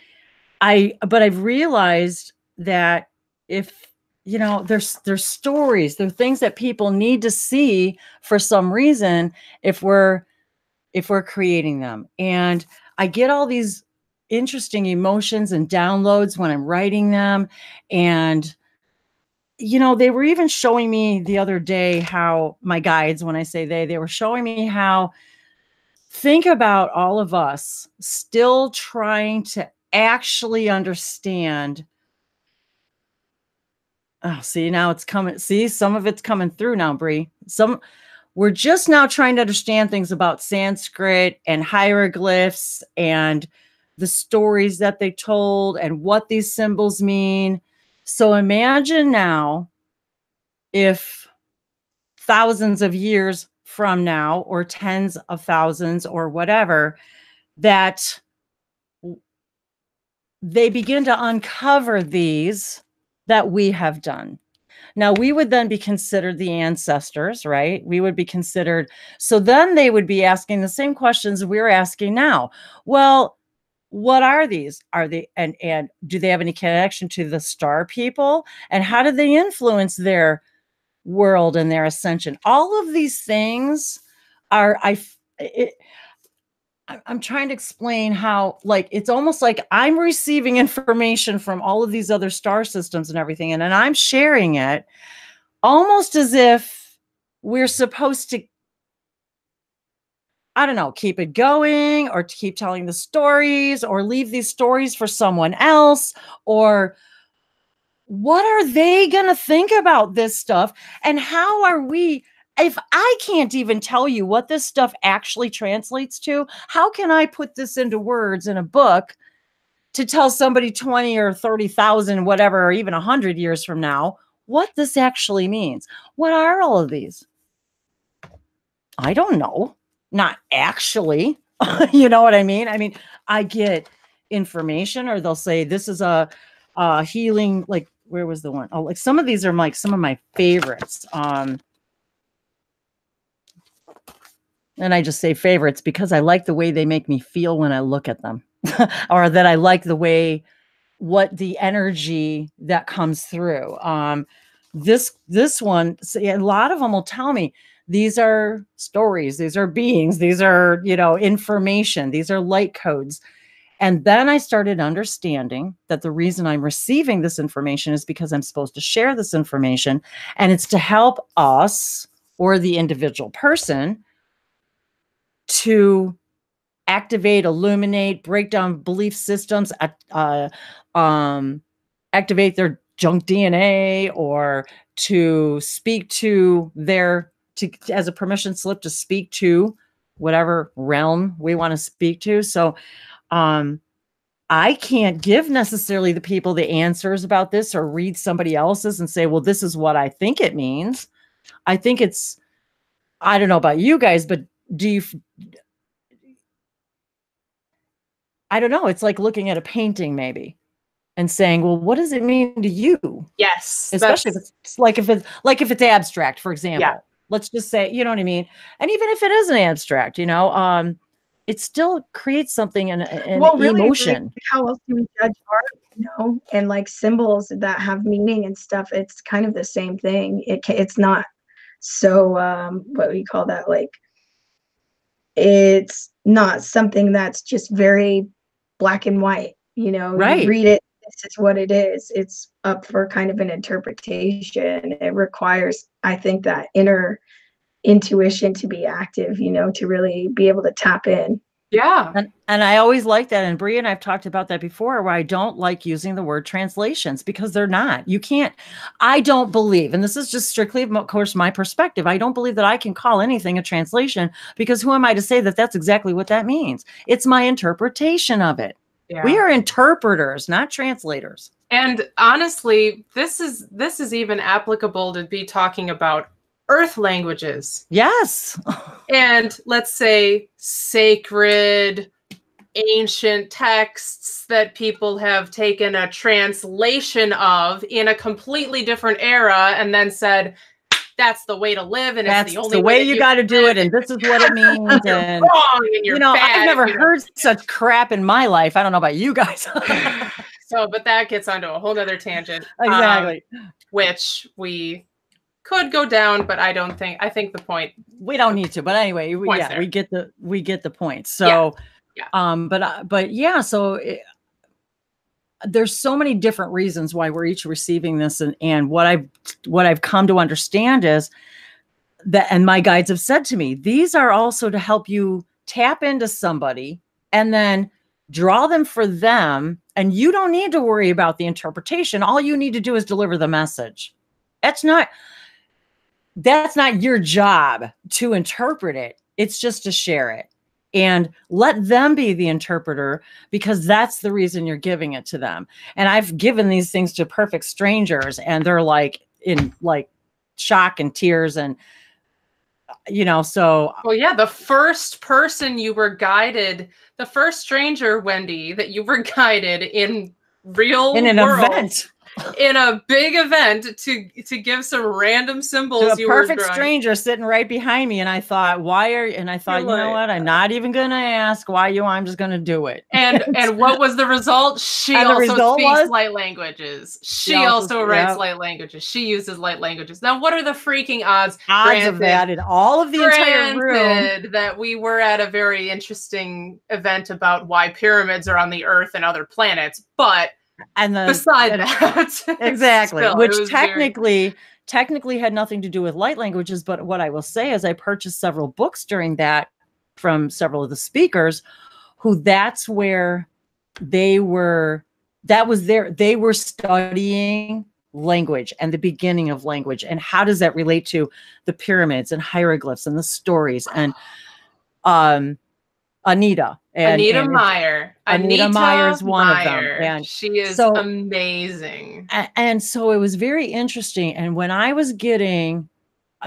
but I've realized that if there's stories, there are things that people need to see for some reason if we're creating them. And I get all these interesting emotions and downloads when I'm writing them. And they were even showing me the other day how my guides, when I say they were showing me how, think about all of us still trying to actually understand. Oh, see, now it's coming. See, some of it's coming through now, Bree. We're just now trying to understand things about Sanskrit and hieroglyphs and the stories that they told and what these symbols mean. So imagine now if thousands of years from now, or tens of thousands or whatever, that they begin to uncover these that we have done. Now, we would then be considered the ancestors, right? We would be considered. So then they would be asking the same questions we're asking now. Well, what are these? Are they, and do they have any connection to the star people? And how do they influence their world and their ascension? All of these things are, I'm trying to explain how, like, it's almost like I'm receiving information from all of these other star systems and everything, and I'm sharing it almost as if we're supposed to, I don't know, keep it going, or to keep telling the stories, or leave these stories for someone else, or what are they going to think about this stuff? And how are we, if I can't even tell you what this stuff actually translates to, how can I put this into words in a book to tell somebody 20 or 30,000, whatever, or even 100 years from now, what this actually means? What are all of these? I don't know. Not actually. You know what I mean? I mean, I get information, or they'll say this is a healing, like, where was the one? Oh, like some of these are like some of my favorites. And I just say favorites because I like the way they make me feel when I look at them, or that I like the way, what the energy that comes through. This one, see, a lot of them will tell me these are stories, these are beings, these are, information, these are light codes. And then I started understanding that the reason I'm receiving this information is because I'm supposed to share this information, and it's to help us, or the individual person, to activate, illuminate, break down belief systems, activate their junk DNA, or to speak to as a permission slip to speak to whatever realm we want to speak to. So I can't give necessarily the people the answers about this, or read somebody else's and say, well, this is what I think it means. I think it's, I don't know about you guys, but I don't know. It's like looking at a painting maybe and saying, well, what does it mean to you? Yes. Especially if it's abstract, for example. Yeah. Let's just say, you know what I mean? And even if it is an abstract, it still creates something in really, emotion. Like, how else do we judge art, and like symbols that have meaning and stuff? It's kind of the same thing. It's not so, what do you call that? Like, it's not something that's just very black and white. You know, you Right. read it, this is what it is. It's up for kind of an interpretation. It requires, I think, that inner intuition to be active, you know, to really be able to tap in. Yeah. And I always like that. And Bree and I've talked about that before, where I don't like using the word translations because they're not. You can't, I don't believe, and this is just strictly, of course, my perspective. I don't believe that I can call anything a translation, because who am I to say that that's exactly what that means? It's my interpretation of it. Yeah. We are interpreters, not translators. And honestly, this is even applicable to be talking about earth languages. Yes. And let's say sacred, ancient texts that people have taken a translation of in a completely different era and then said, that's the way to live, and that's it's the only way you got to do it, and this is what it means. And wrong, and you're bad, I've never heard such crap in my life. I don't know about you guys. So, but that gets onto a whole nother tangent. Exactly. Which we could go down, but I think the point, we don't need to, but anyway, we get the point. So but yeah, so there's so many different reasons why we're each receiving this, and what I've come to understand is that, and my guides have said to me, these are also to help you tap into somebody and then draw them for them, and you don't need to worry about the interpretation. All you need to do is deliver the message. That's not your job to interpret it. It's just to share it and let them be the interpreter, because that's the reason you're giving it to them. And I've given these things to perfect strangers, and they're like in like shock and tears, and so. Well, yeah, the first person you were guided, the first stranger, Wendy, that you were guided in real in an world, event, in a big event, to give some random symbols. To a perfect stranger sitting right behind me, and I thought, you know what? I'm not even gonna ask why you. I'm just gonna do it. And what was the result? She also speaks light languages. She also writes light languages. She uses light languages. Now, what are the freaking odds? Of that in all of the entire room? That we were at a very interesting event about why pyramids are on the Earth and other planets, but. Beside that, exactly, still, which technically had nothing to do with light languages. But what I will say is, I purchased several books during that from several of the speakers, who that's where they were. They were studying language and the beginning of language, and how does that relate to the pyramids and hieroglyphs and the stories, and Anita. Anita Meyer. Anita Meyer is one of them. And she is amazing. And so it was very interesting. And when I was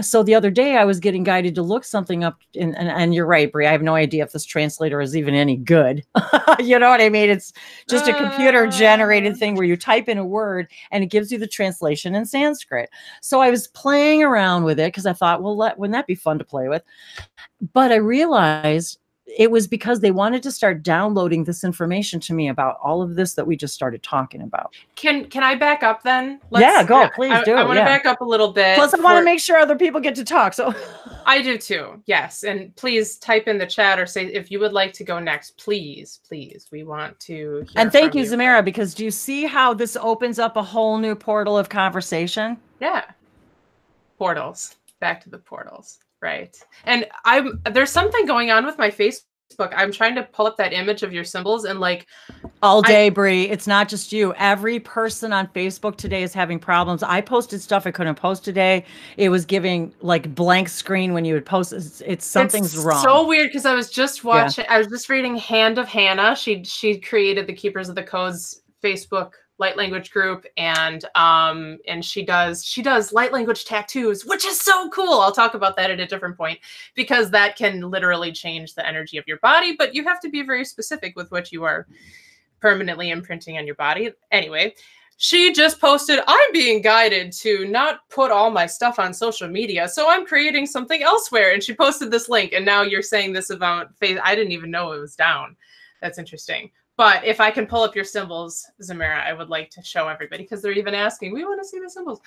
so the other day I was getting guided to look something up, and you're right, Bree, I have no idea if this translator is even any good. You know what I mean? It's just a computer generated thing where you type in a word and it gives you the translation in Sanskrit. So I was playing around with it because I thought, well, wouldn't that be fun to play with? But I realized it was because they wanted to start downloading this information to me about all of this that we just started talking about. Can I back up then? Please do. I want to back up a little bit. Plus, I want to make sure other people get to talk. So I do too. Yes. And please type in the chat or say if you would like to go next. Please. We want to hear and thank you, Zamira, because do you see how this opens up a whole new portal of conversation? Yeah. Portals. Back to the portals. Right. And there's something going on with my Facebook. I'm trying to pull up that image of your symbols, and like all day, Bree, it's not just you. Every person on Facebook today is having problems. I posted stuff I couldn't post today. It was giving like blank screen when you would post. It's something's wrong. So weird, because I was just watching. Yeah. I was just reading Hand of Hannah. She created the Keepers of the Codes Facebook light language group, and she does light language tattoos, which is so cool. I'll talk about that at a different point, because that can literally change the energy of your body, but you have to be very specific with what you are permanently imprinting on your body. Anyway, she just posted, I'm being guided to not put all my stuff on social media, so I'm creating something elsewhere. And she posted this link, and now you're saying this about face. I didn't even know it was down. That's interesting. But if I can pull up your symbols, Zamira, I would like to show everybody, because they're even asking, we want to see the symbols.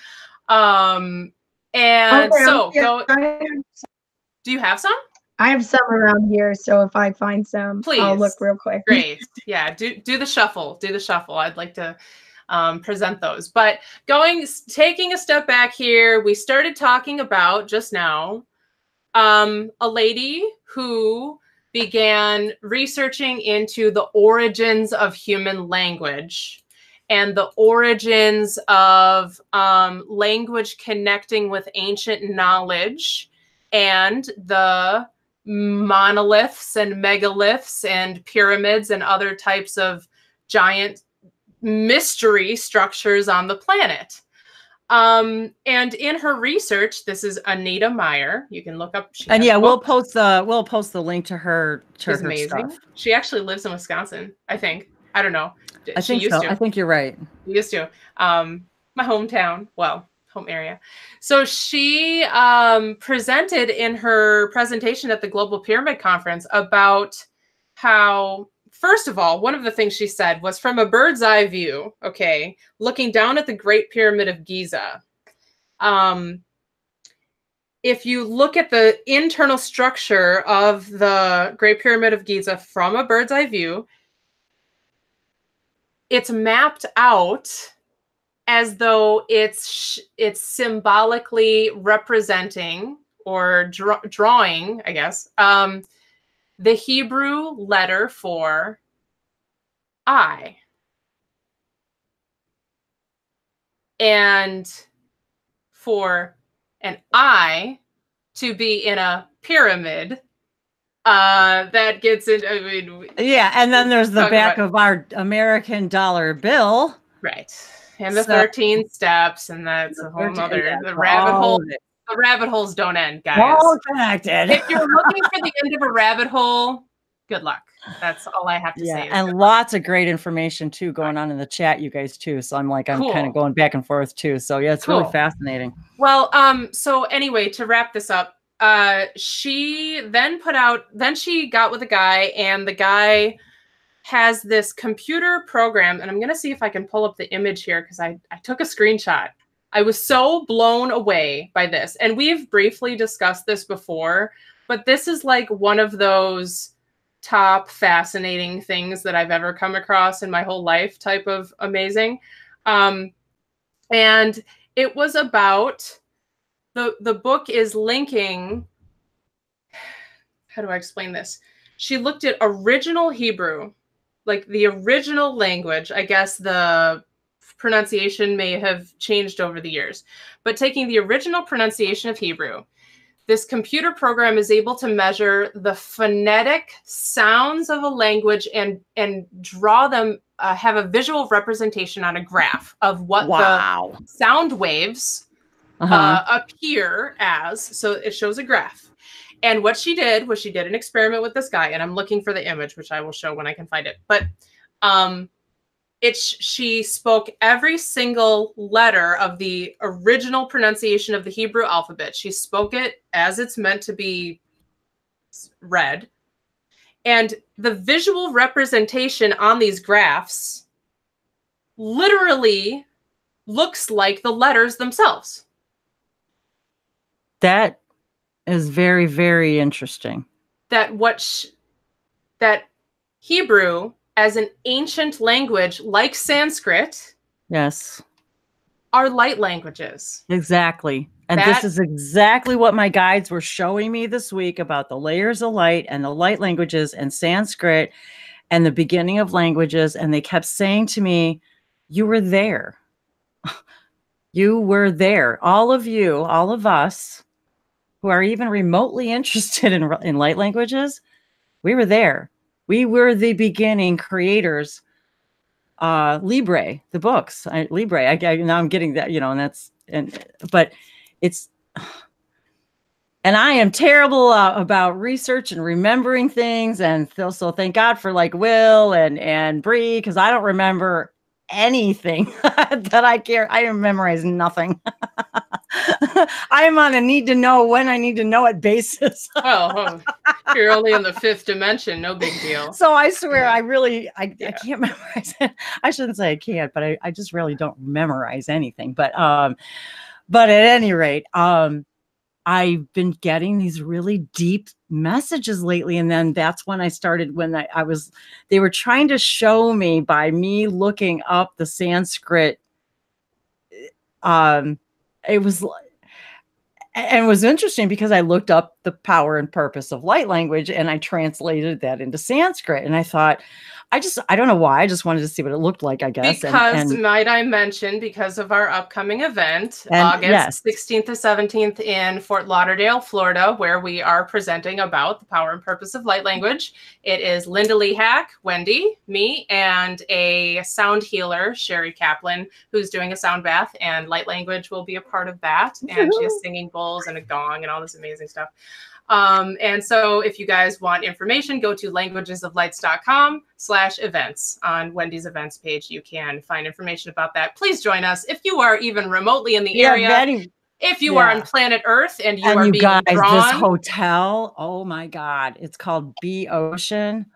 Do you have some? I have some around here, so if I find some, Please. I'll look real quick. Great. Yeah, do the shuffle. Do the shuffle. I'd like to present those. But taking a step back here, we started talking about just now a lady who began researching into the origins of human language and the origins of language connecting with ancient knowledge and the monoliths and megaliths and pyramids and other types of giant mystery structures on the planet. And in her research, this is Anita Meyer. You can look up. And yeah, we'll post the link to her amazing stuff. She actually lives in Wisconsin, I think. I don't know. I think so. I think you're right. She used to. My hometown. Well, home area. So she presented in her presentation at the Global Pyramid Conference about how, first of all, one of the things she said was from a bird's eye view, okay, looking down at the Great Pyramid of Giza. If you look at the internal structure of the Great Pyramid of Giza from a bird's eye view, it's mapped out as though it's symbolically representing or drawing, I guess, the Hebrew letter for I. And for an I to be in a pyramid, that gets into, I mean, yeah, and then there's the back of our American dollar bill. Right. And the 13 steps, and that's a whole other, the rabbit hole. The rabbit holes don't end, guys. All connected. If you're looking for the end of a rabbit hole, good luck. That's all I have to say. And lots of great information too going on in the chat, you guys too. So I'm kind of going back and forth too. So yeah, it's really fascinating. Well, so anyway, to wrap this up, she then she got with a guy, and the guy has this computer program, and I'm going to see if I can pull up the image here because I took a screenshot. I was so blown away by this. And we've briefly discussed this before, but this is like one of those top fascinating things that I've ever come across in my whole life type of amazing. And it was about, the book is linking, how do I explain this? She looked at original Hebrew, like the original language. I guess the pronunciation may have changed over the years, but taking the original pronunciation of Hebrew, this computer program is able to measure the phonetic sounds of a language and draw them, have a visual representation on a graph of what the sound waves appear as. So it shows a graph. And what she did was she did an experiment with this guy, and I'm looking for the image, which I will show when I can find it. But she spoke every single letter of the original pronunciation of the Hebrew alphabet. She spoke it as it's meant to be read. And the visual representation on these graphs literally looks like the letters themselves. That is very, very interesting. That that Hebrew as an ancient language like Sanskrit, yes, are light languages. Exactly. And this is exactly what my guides were showing me this week about the layers of light and the light languages and Sanskrit and the beginning of languages. And they kept saying to me, you were there. You were there. All of you, all of us who are even remotely interested in light languages, we were there. We were the beginning creators. Libre, the books, Libre. Now I'm getting that, but it's, and I am terrible about research and remembering things. And so thank God for like Will and Bree, because I don't remember anything that I care. I memorize nothing. I am on a need to know when I need to know it basis. Well, you're only in the 5th dimension, no big deal. So I swear, I can't memorize it. I shouldn't say I can't, but I just really don't memorize anything. But at any rate, I've been getting these really deep messages lately. And then that's when I started, when they were trying to show me by me looking up the Sanskrit. It was, and it was interesting because I looked up the power and purpose of light language and I translated that into Sanskrit. And I thought, I don't know why. I just wanted to see what it looked like, I guess. Because, might I mention, because of our upcoming event, August 16th to 17th in Fort Lauderdale, Florida, where we are presenting about the power and purpose of light language. It is Linda Lee Hack, Wendy, me, and a sound healer, Sherry Kaplan, who's doing a sound bath, and light language will be a part of that. And she has singing bowls and a gong and all this amazing stuff. And so if you guys want information, go to languagesoflights.com/events. On Wendy's events page, you can find information about that. Please join us if you are even remotely in the area. If you are on planet Earth and you are being drawn. This hotel, oh my God, it's called B Ocean.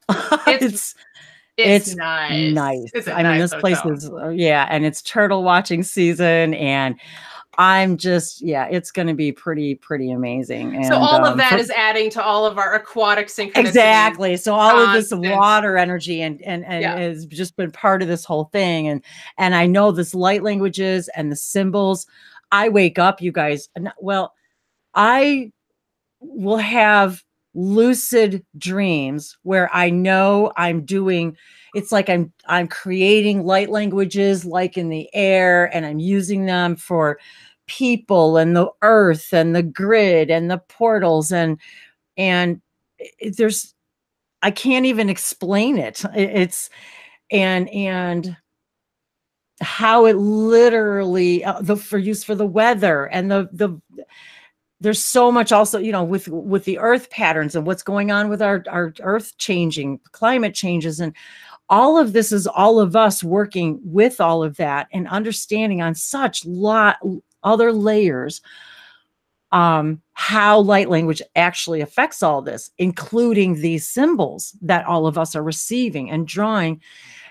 It's nice. It's this place is, and it's turtle watching season, and I'm just, it's going to be pretty amazing. And so all of that is adding to all of our aquatic synchronicity. Exactly. So all of this water energy and has just been part of this whole thing. And I know this light languages and the symbols. I wake up, you guys. Well, I will have lucid dreams where I know I'm doing, it's like I'm creating light languages like in the air, and I'm using them for people and the earth and the grid and the portals, and there's, I can't even explain it. It's and how it literally for use for the weather and the there's so much also, with the earth patterns and what's going on with our earth changing, climate changes, and all of this is all of us working with all of that and understanding on such other layers how light language actually affects all this, including these symbols that all of us are receiving and drawing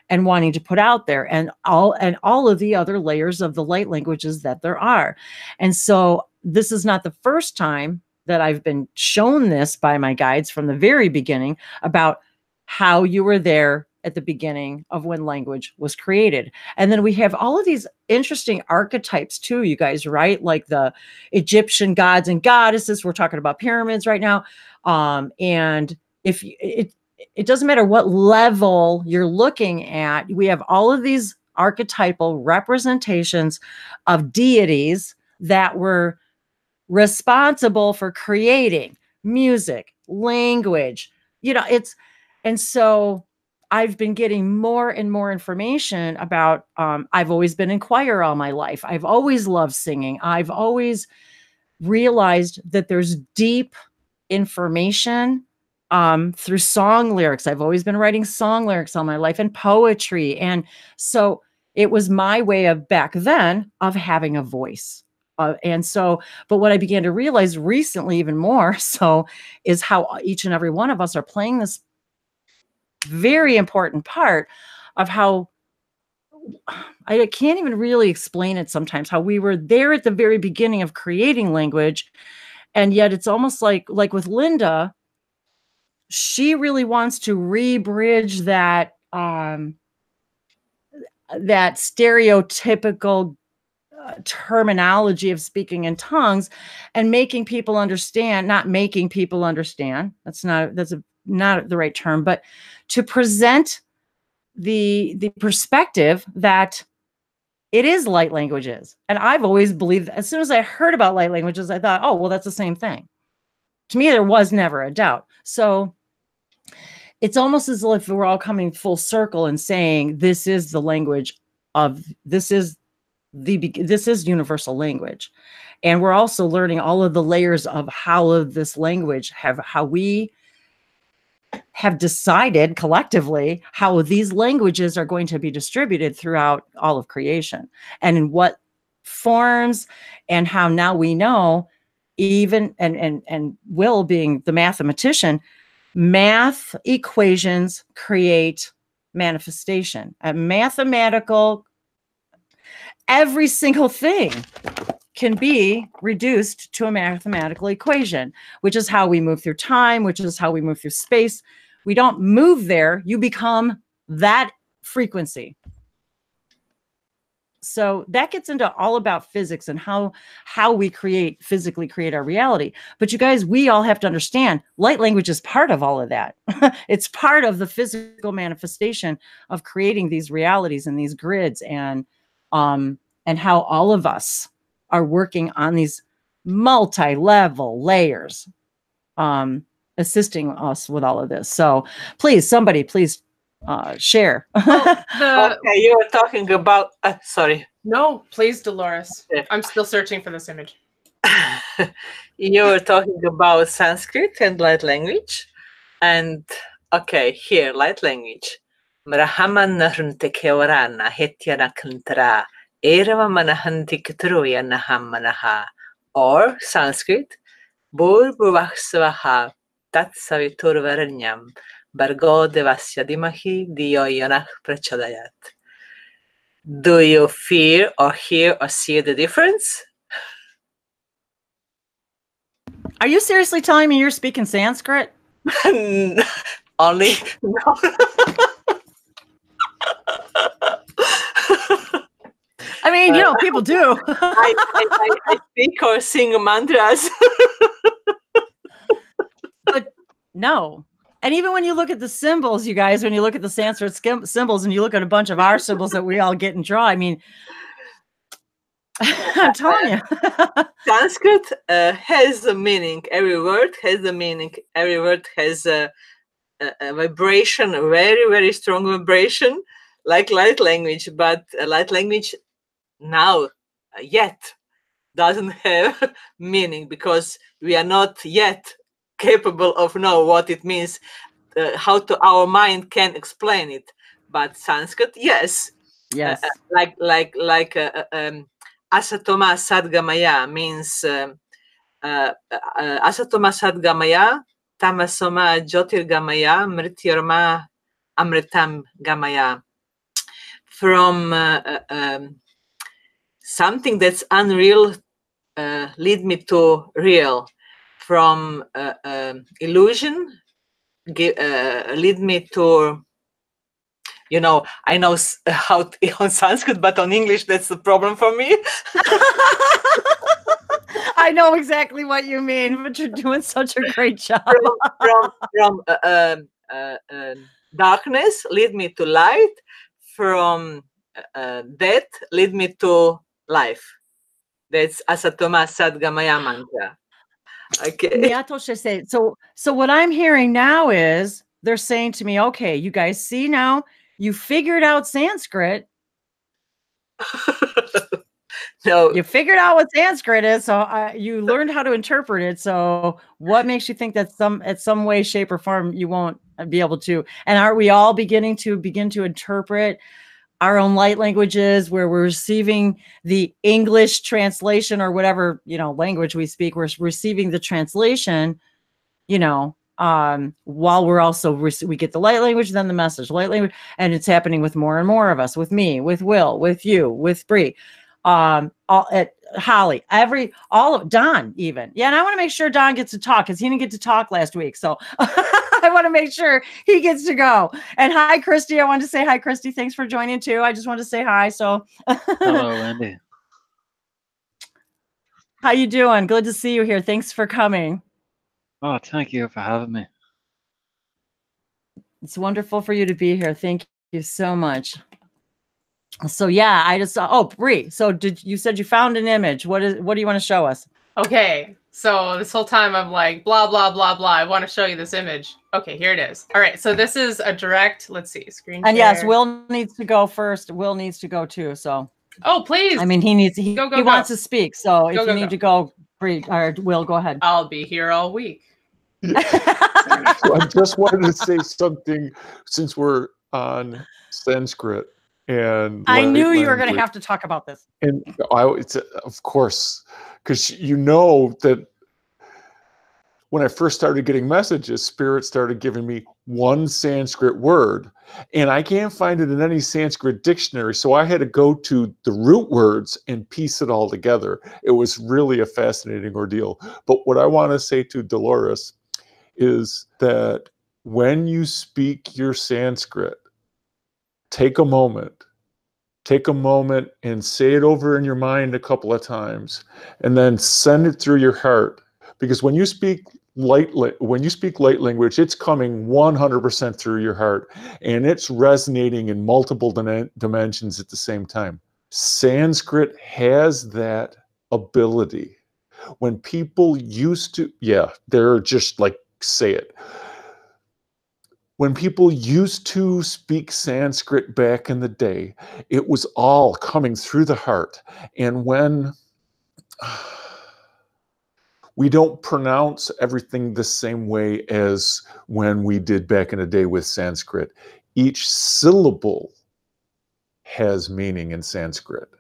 and wanting to put out there, and all of the other layers of the light languages that there are. And so this is not the first time that I've been shown this by my guides from the very beginning about how you were there at the beginning of when language was created. And then we have all of these interesting archetypes too, you guys, right? Like the Egyptian gods and goddesses. We're talking about pyramids right now. And if it doesn't matter what level you're looking at, we have all of these archetypal representations of deities that were responsible for creating music, language, and so I've been getting more and more information about, I've always been in choir all my life. I've always loved singing. I've always realized that there's deep information through song lyrics. I've always been writing song lyrics all my life and poetry. And so it was my way of back then of having a voice. But what I began to realize recently, even more so, is how each and every one of us are playing this very important part of how I can't even really explain it sometimes, how we were there at the very beginning of creating language. And yet it's almost like with Linda, she really wants to re-bridge that, that stereotypical terminology of speaking in tongues and making people understand, not making people understand. That's not the right term, but to present the perspective that it is light languages. And I've always believed, as soon as I heard about light languages, I thought, oh, well, that's the same thing. To me, there was never a doubt. So it's almost as if we're all coming full circle and saying, this is the language of, this is universal language. And we're also learning all of the layers of how of this language how we have decided collectively how these languages are going to be distributed throughout all of creation, and in what forms, and how now we know, even and Will being the mathematician, math equations create manifestation. A mathematical, every single thing can be reduced to a mathematical equation, which is how we move through time, which is how we move through space. We don't move there. You become that frequency. So that gets into all about physics and how we physically create our reality. But you guys, we all have to understand light language is part of all of that. It's part of the physical manifestation of creating these realities and these grids, and how all of us are working on these multi-level layers, assisting us with all of this. So please, somebody, please share. Okay, you were talking about, sorry. No, please, Dolores. Yeah. I'm still searching for this image. You were talking about Sanskrit and light language. And okay, here, light language. Marahaman naruntekewarana hetyana kantra erava manahanti katruya nahamanaha. Or Sanskrit, Bur Bhuvahsvaha Tat Saviturvaranyam Bargo Devasya Dimahi Diyo Yanah Prachodayat. Do you feel or hear or see the difference? Are you seriously telling me you're speaking Sanskrit? Only no. I mean, you know, people do. I speak or sing mantras. But no. And even when you look at the symbols, you guys, when you look at the Sanskrit symbols and you look at a bunch of our symbols that we all get and draw, I mean, I'm telling you. Sanskrit has a meaning. Every word has a meaning. Every word has a vibration, a very, very strong vibration, like light language. But light language now yet doesn't have meaning, because we are not yet capable of know what it means, how our mind can explain it. But Sanskrit, yes. Yes. Asatoma Sadgamaya means Asatoma Sadgamaya, Tamasoma Jyotirgamaya, Mrityarma Amritam Gamaya. From something that's unreal lead me to real. From illusion lead me to, you know, I know how on Sanskrit, but on English, that's the problem for me. I know exactly what you mean, but you're doing such a great job. From darkness lead me to light. From death lead me to life. That's Asatoma Sadgamaya mantra. Okay. So what I'm hearing now is they're saying to me, okay, you guys see now, you figured out Sanskrit. No. You figured out what Sanskrit is, so you learned how to interpret it. So what makes you think that at some way, shape, or form you won't be able to? And are we all begin to interpret our own light languages, where we're receiving the English translation or whatever, you know, language we speak, we're receiving the translation, you know, while we're also, we get the light language, then the message, light language. And it's happening with more and more of us, with me, with Will, with you, with Bree, all at Holly, all of Don even. Yeah. And I want to make sure Don gets to talk, because he didn't get to talk last week. So I want to make sure he gets to go. And hi, Christy. I wanted to say hi, Christy. Thanks for joining too. I just wanted to say hi. So hello, Wendy. How you doing? Good to see you here. Thanks for coming. Oh, thank you for having me. It's wonderful for you to be here. Thank you so much. So yeah, I just saw, Bree. So you said you found an image. What do you want to show us? Okay, so this whole time I'm like, blah, blah, blah, blah. I want to show you this image. Okay, here it is. All right, so this is a direct, let's see, screen share. And yes, Will needs to go first. Will needs to go too, so. Oh, please. I mean, he wants to speak. So if you need to go, Bree, or Will, go ahead. I'll be here all week. So I just wanted to say something, since we're on Sanskrit. And I knew you were going to have to talk about this. And it's of course, because you know that when I first started getting messages, Spirit started giving me one Sanskrit word, and I can't find it in any Sanskrit dictionary, so I had to go to the root words and piece it all together. It was really a fascinating ordeal. But what I want to say to Dolores is that when you speak your Sanskrit, take a moment. Take a moment and say it over in your mind a couple of times, and then send it through your heart. Because when you speak light language, it's coming 100% through your heart, and it's resonating in multiple dimensions at the same time. Sanskrit has that ability. When people used to, they're just like, say it. When people used to speak Sanskrit back in the day, it was all coming through the heart. And when we don't pronounce everything the same way as when we did back in the day with Sanskrit, each syllable has meaning in Sanskrit.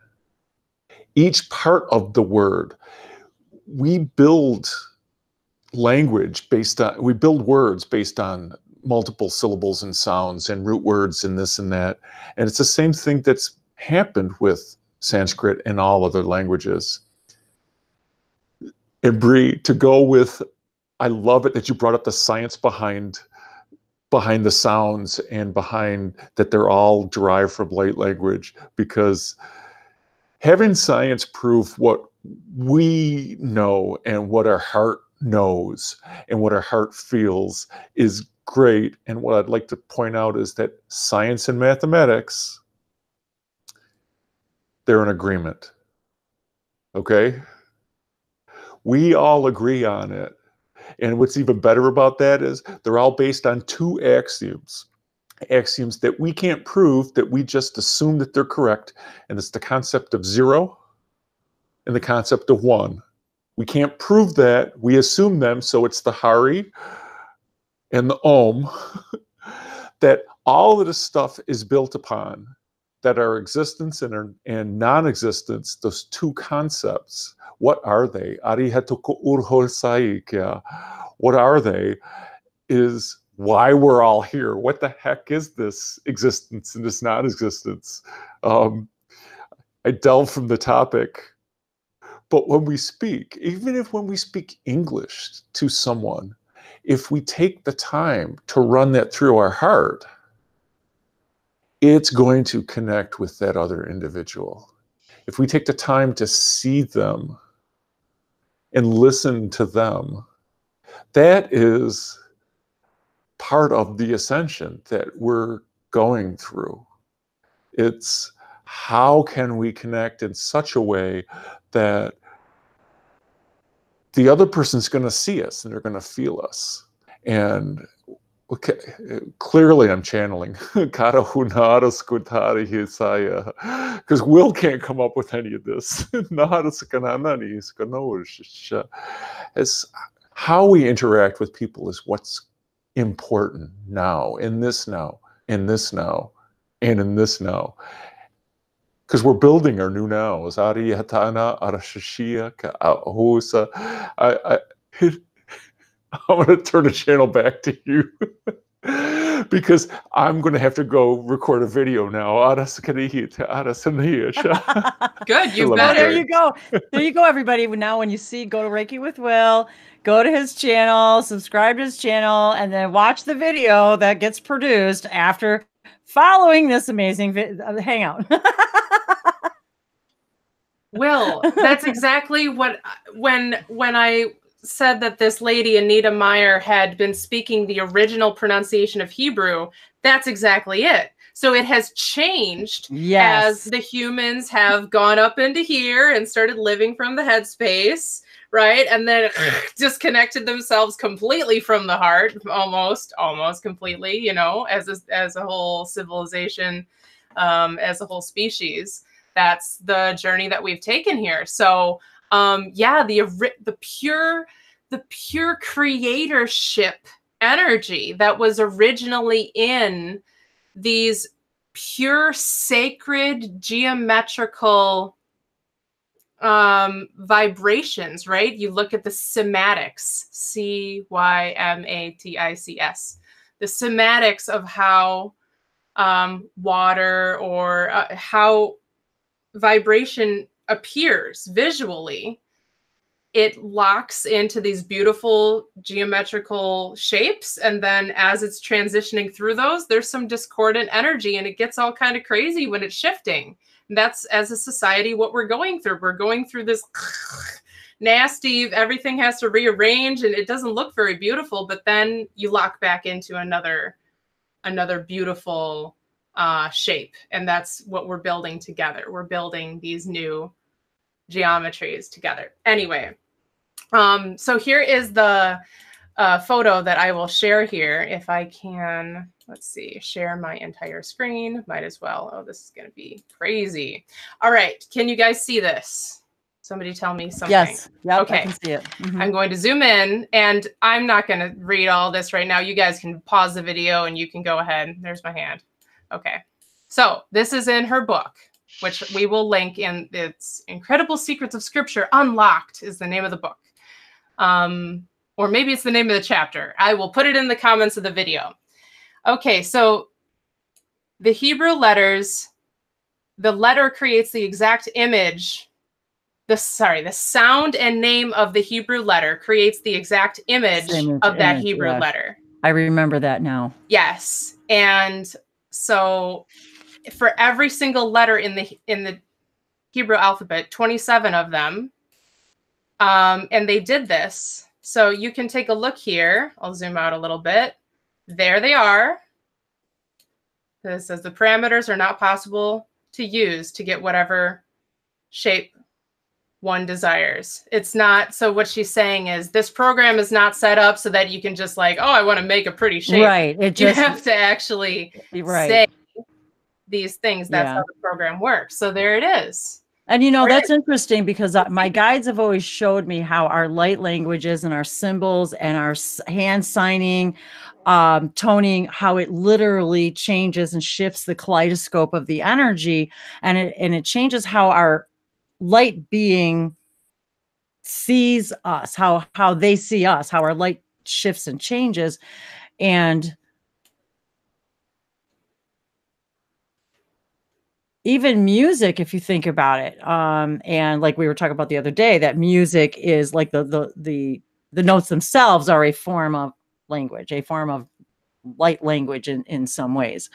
Each part of the word, we build words based on multiple syllables and sounds and root words and this and that. And it's the same thing that's happened with Sanskrit and all other languages. And Bree, to go with, I love it that you brought up the science behind the sounds and behind that they're all derived from light language, because having science prove what we know and what our heart knows and what our heart feels is great. And what I'd like to point out is that science and mathematics, they're in agreement. Okay? We all agree on it. And what's even better about that is they're all based on two axioms that we can't prove, that we just assume that they're correct. And it's the concept of 0 and the concept of 1. We can't prove that, we assume them, so it's the Hari and the Om that all of this stuff is built upon, that our existence and non-existence, those two concepts, what are they? What are they? Is why we're all here. What the heck is this existence and this non-existence? I delve from the topic. But when we speak, even when we speak English to someone, if we take the time to run that through our heart, it's going to connect with that other individual. If we take the time to see them and listen to them, that is part of the ascension that we're going through. It's how can we connect in such a way that the other person's going to see us and they're going to feel us. And okay, clearly I'm channeling because Will can't come up with any of this. It's how we interact with people is what's important now, in this now, in this now, and in this now. Because we're building our new nows. I'm going to turn the channel back to you because I'm going to have to go record a video now. Good, you better. There you go. There you go, everybody. Now when you see Go to Reiki with Will, go to his channel, subscribe to his channel, and then watch the video that gets produced after following this amazing hangout. Will, that's exactly what, when I said that this lady, Anita Meyer, had been speaking the original pronunciation of Hebrew, that's exactly it. So it has changed as the humans have gone up into here and started living from the headspace, right? And then disconnected themselves completely from the heart, almost completely, you know, as a whole civilization, as a whole species. That's the journey that we've taken here. So, the pure creatorship energy that was originally in these pure sacred geometrical vibrations, right? You look at the cymatics, cymatics, the cymatics of how water or how vibration appears visually. It locks into these beautiful geometrical shapes. And then as it's transitioning through those, there's some discordant energy and it gets all kind of crazy when it's shifting. And that's, as a society, what we're going through. We're going through this nasty, everything has to rearrange and it doesn't look very beautiful, but then you lock back into another beautiful shape. And that's what we're building together. We're building these new geometries together. Anyway, so here is the photo that I will share here. If I can, let's see, share my entire screen. Might as well. Oh, this is going to be crazy. All right. Can you guys see this? Somebody tell me something. Yes. Yep, okay. I can see it. Mm-hmm. I'm going to zoom in and I'm not going to read all this right now. You guys can pause the video and you can go ahead. There's my hand. Okay. So this is in her book, which we will link in. It's Incredible Secrets of Scripture Unlocked is the name of the book. Or maybe it's the name of the chapter. I will put it in the comments of the video. Okay, so the Hebrew letters, the letter creates the exact image. The sound and name of the Hebrew letter creates the exact image of that Hebrew letter. I remember that now. Yes. And so for every single letter in the Hebrew alphabet, 27 of them, and they did this. So you can take a look here. I'll zoom out a little bit. There they are. This says the parameters are not possible to use to get whatever shape one desires. It's not. So what she's saying is this program is not set up so that you can just like, oh, I want to make a pretty shape. Right. You have to actually say these things. That's how the program works. So there it is. And, you know, that's interesting because my guides have always showed me how our light languages and our symbols and our hand signing, toning, how it literally changes and shifts the kaleidoscope of the energy. And it changes how our light being sees us, how they see us, how our light shifts and changes. And even music, if you think about it, and like we were talking about the other day, that music is like the notes themselves are a form of language, a form of light language in some ways.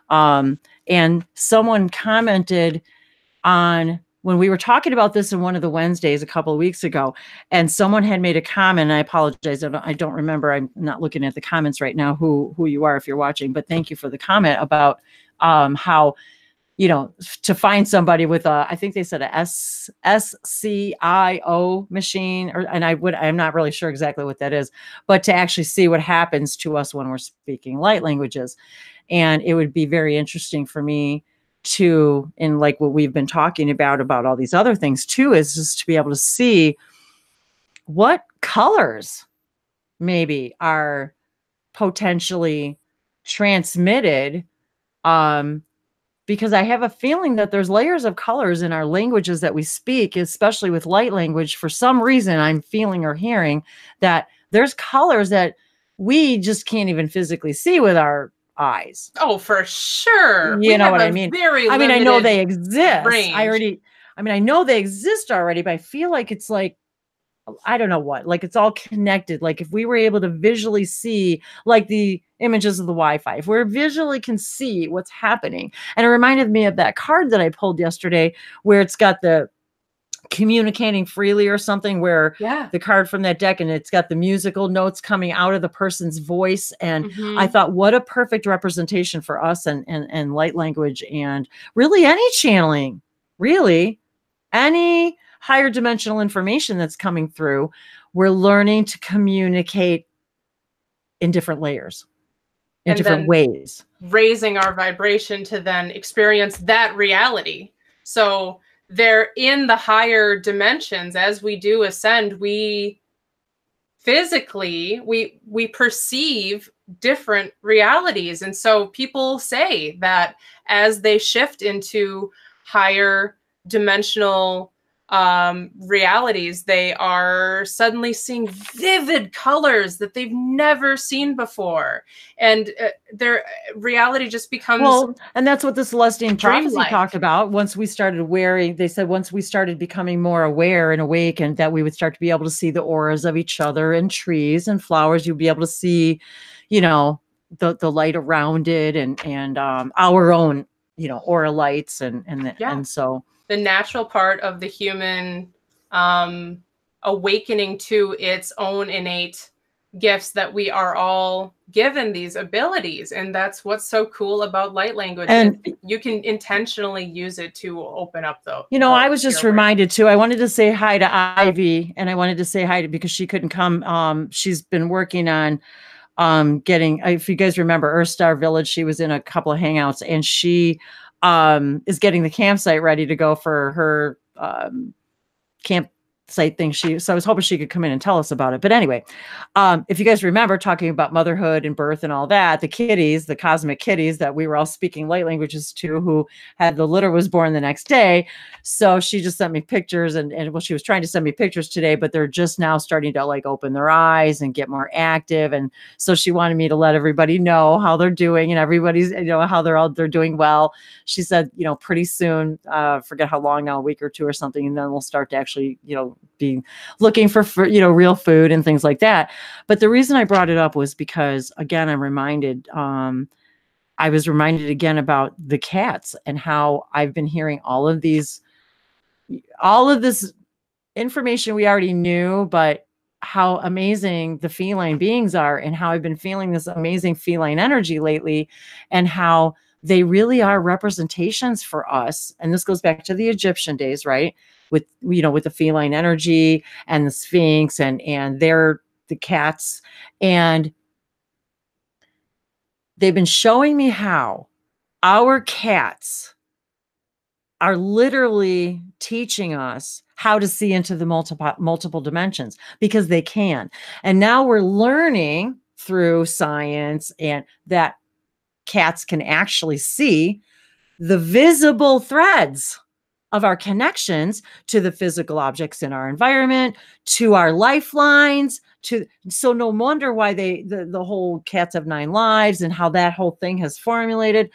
And someone commented on when we were talking about this in one of the Wednesdays a couple of weeks ago, and someone had made a comment, and I apologize, I don't remember, I'm not looking at the comments right now who you are if you're watching, but thank you for the comment about how, you know, to find somebody with a, I think they said a SCIO machine, and I'm not really sure exactly what that is, but to actually see what happens to us when we're speaking light languages. And it would be very interesting for me to, in like what we've been talking about all these other things too, is just to be able to see what colors maybe are potentially transmitted, because I have a feeling that there's layers of colors in our languages that we speak, especially with light language. For some reason, I'm feeling or hearing that there's colors that we just can't even physically see with our eyes. Oh, for sure. You know what I mean? I mean, I know they exist. Range. I know they exist already, but I feel like it's like, I don't know what, like it's all connected. Like if we were able to visually see like the images of the Wi-Fi, if we visually can see what's happening. And it reminded me of that card that I pulled yesterday where it's got the communicating freely or something, where the card from that deck, and it's got the musical notes coming out of the person's voice. And I thought, what a perfect representation for us and light language, and really any channeling, really any higher dimensional information that's coming through. We're learning to communicate in different layers, in different ways, raising our vibration to then experience that reality. So they're in the higher dimensions. As we do ascend, we physically, we perceive different realities. And so people say that as they shift into higher dimensional realities. They are suddenly seeing vivid colors that they've never seen before, and their reality just becomes, well, and that's what the Celestine prophecy dreamlike. talked about. Once we started wearing, they said once we started becoming more aware and awake, and that we would start to be able to see the auras of each other and trees and flowers, you'd be able to see, you know, the light around it, and our own, you know, aura lights, and so the natural part of the human awakening to its own innate gifts, that we are all given these abilities. And that's what's so cool about light language. And you can intentionally use it to open up, though. You know, I was just reminded too, I wanted to say hi to Ivy, and I wanted to say hi to, because she couldn't come. She's been working on getting, if you guys remember Earth Star Village, she was in a couple of hangouts, and she is getting the campsite ready to go for her campsite thing. So I was hoping she could come in and tell us about it. But anyway, if you guys remember talking about motherhood and birth and all that, the kitties, the cosmic kitties that we were all speaking light languages to, who had the litter was born the next day. So she just sent me pictures, and well, she was trying to send me pictures today, but they're just now starting to like open their eyes and get more active. And so she wanted me to let everybody know how they're doing, and everybody's, you know, how they're doing well. She said, you know, pretty soon, forget how long now, a week or two or something, and then we'll start to actually, you know, be looking for, you know, real food and things like that. But the reason I brought it up was because, again, I'm reminded, I was reminded again about the cats, and how I've been hearing all of this information we already knew, but how amazing the feline beings are, and how I've been feeling this amazing feline energy lately, and how they really are representations for us. And this goes back to the Egyptian days, right? With, you know, with the feline energy and the Sphinx, and they're the cats. And they've been showing me how our cats are literally teaching us how to see into the multiple dimensions, because they can. And now we're learning through science, and that cats can actually see the visible threads of our connections to the physical objects in our environment, to our lifelines, so no wonder why the whole cats have 9 lives, and how that whole thing has formulated.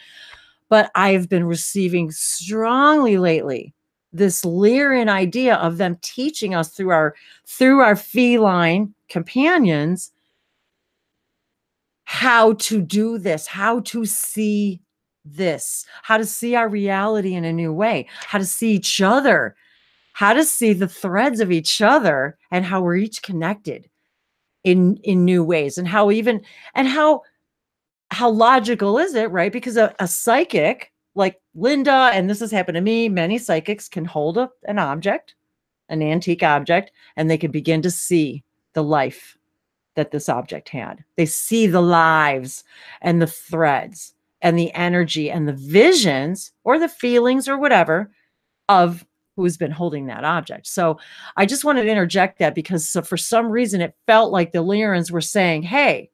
But I've been receiving strongly lately this Lyran idea of them teaching us through our feline companions how to do this, how to see this, how to see our reality in a new way, how to see each other, how to see the threads of each other, and how we're each connected in new ways, and how logical is it, right? Because a psychic like Linda, and this has happened to me, many psychics can hold up an object, an antique object, and they can begin to see the life that this object had. They see the lives and the threads and the energy and the visions or the feelings or whatever of who's been holding that object. So I just wanted to interject that, because for some reason it felt like the Lyrans were saying, hey,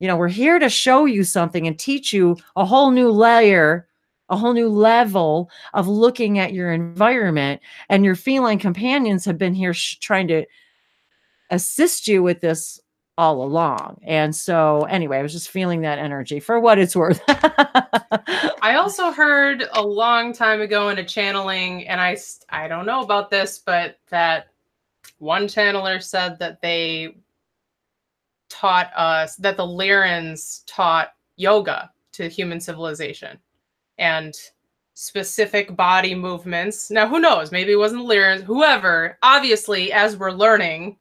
you know, we're here to show you something and teach you a whole new layer, a whole new level of looking at your environment. And your feline companions have been here trying to assist you with this all along. And so anyway, I was just feeling that energy for what it's worth. I also heard a long time ago in a channeling, and I don't know about this, but that one channeler said that they taught us, that the Lyrans taught yoga to human civilization and specific body movements. Now, who knows? Maybe it wasn't the Lyrans, whoever. Obviously, as we're learning,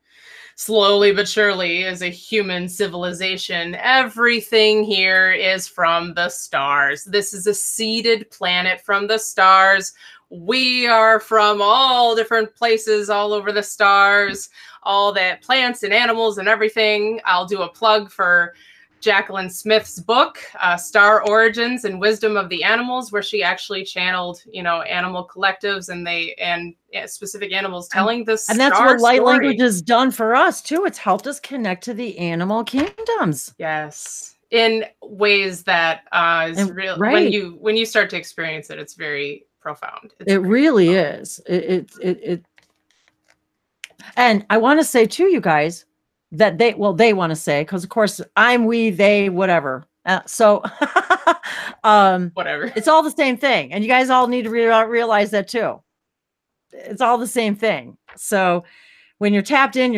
slowly but surely, as a human civilization, everything here is from the stars. This is a seeded planet from the stars. We are from all different places all over the stars, all the plants and animals and everything. I'll do a plug for Jacquelin Smith's book, Star Origins and Wisdom of the Animals, where she actually channeled, you know, animal collectives and specific animals telling this. And that's what light language has done for us too. It's helped us connect to the animal kingdoms. Yes, in ways that is real. Right. When you start to experience it, it's very profound. It really is. And I want to say to you guys that they want to say, because of course I'm, we, they, whatever. Whatever. It's all the same thing. And you guys all need to realize that too. It's all the same thing. So when you're tapped in,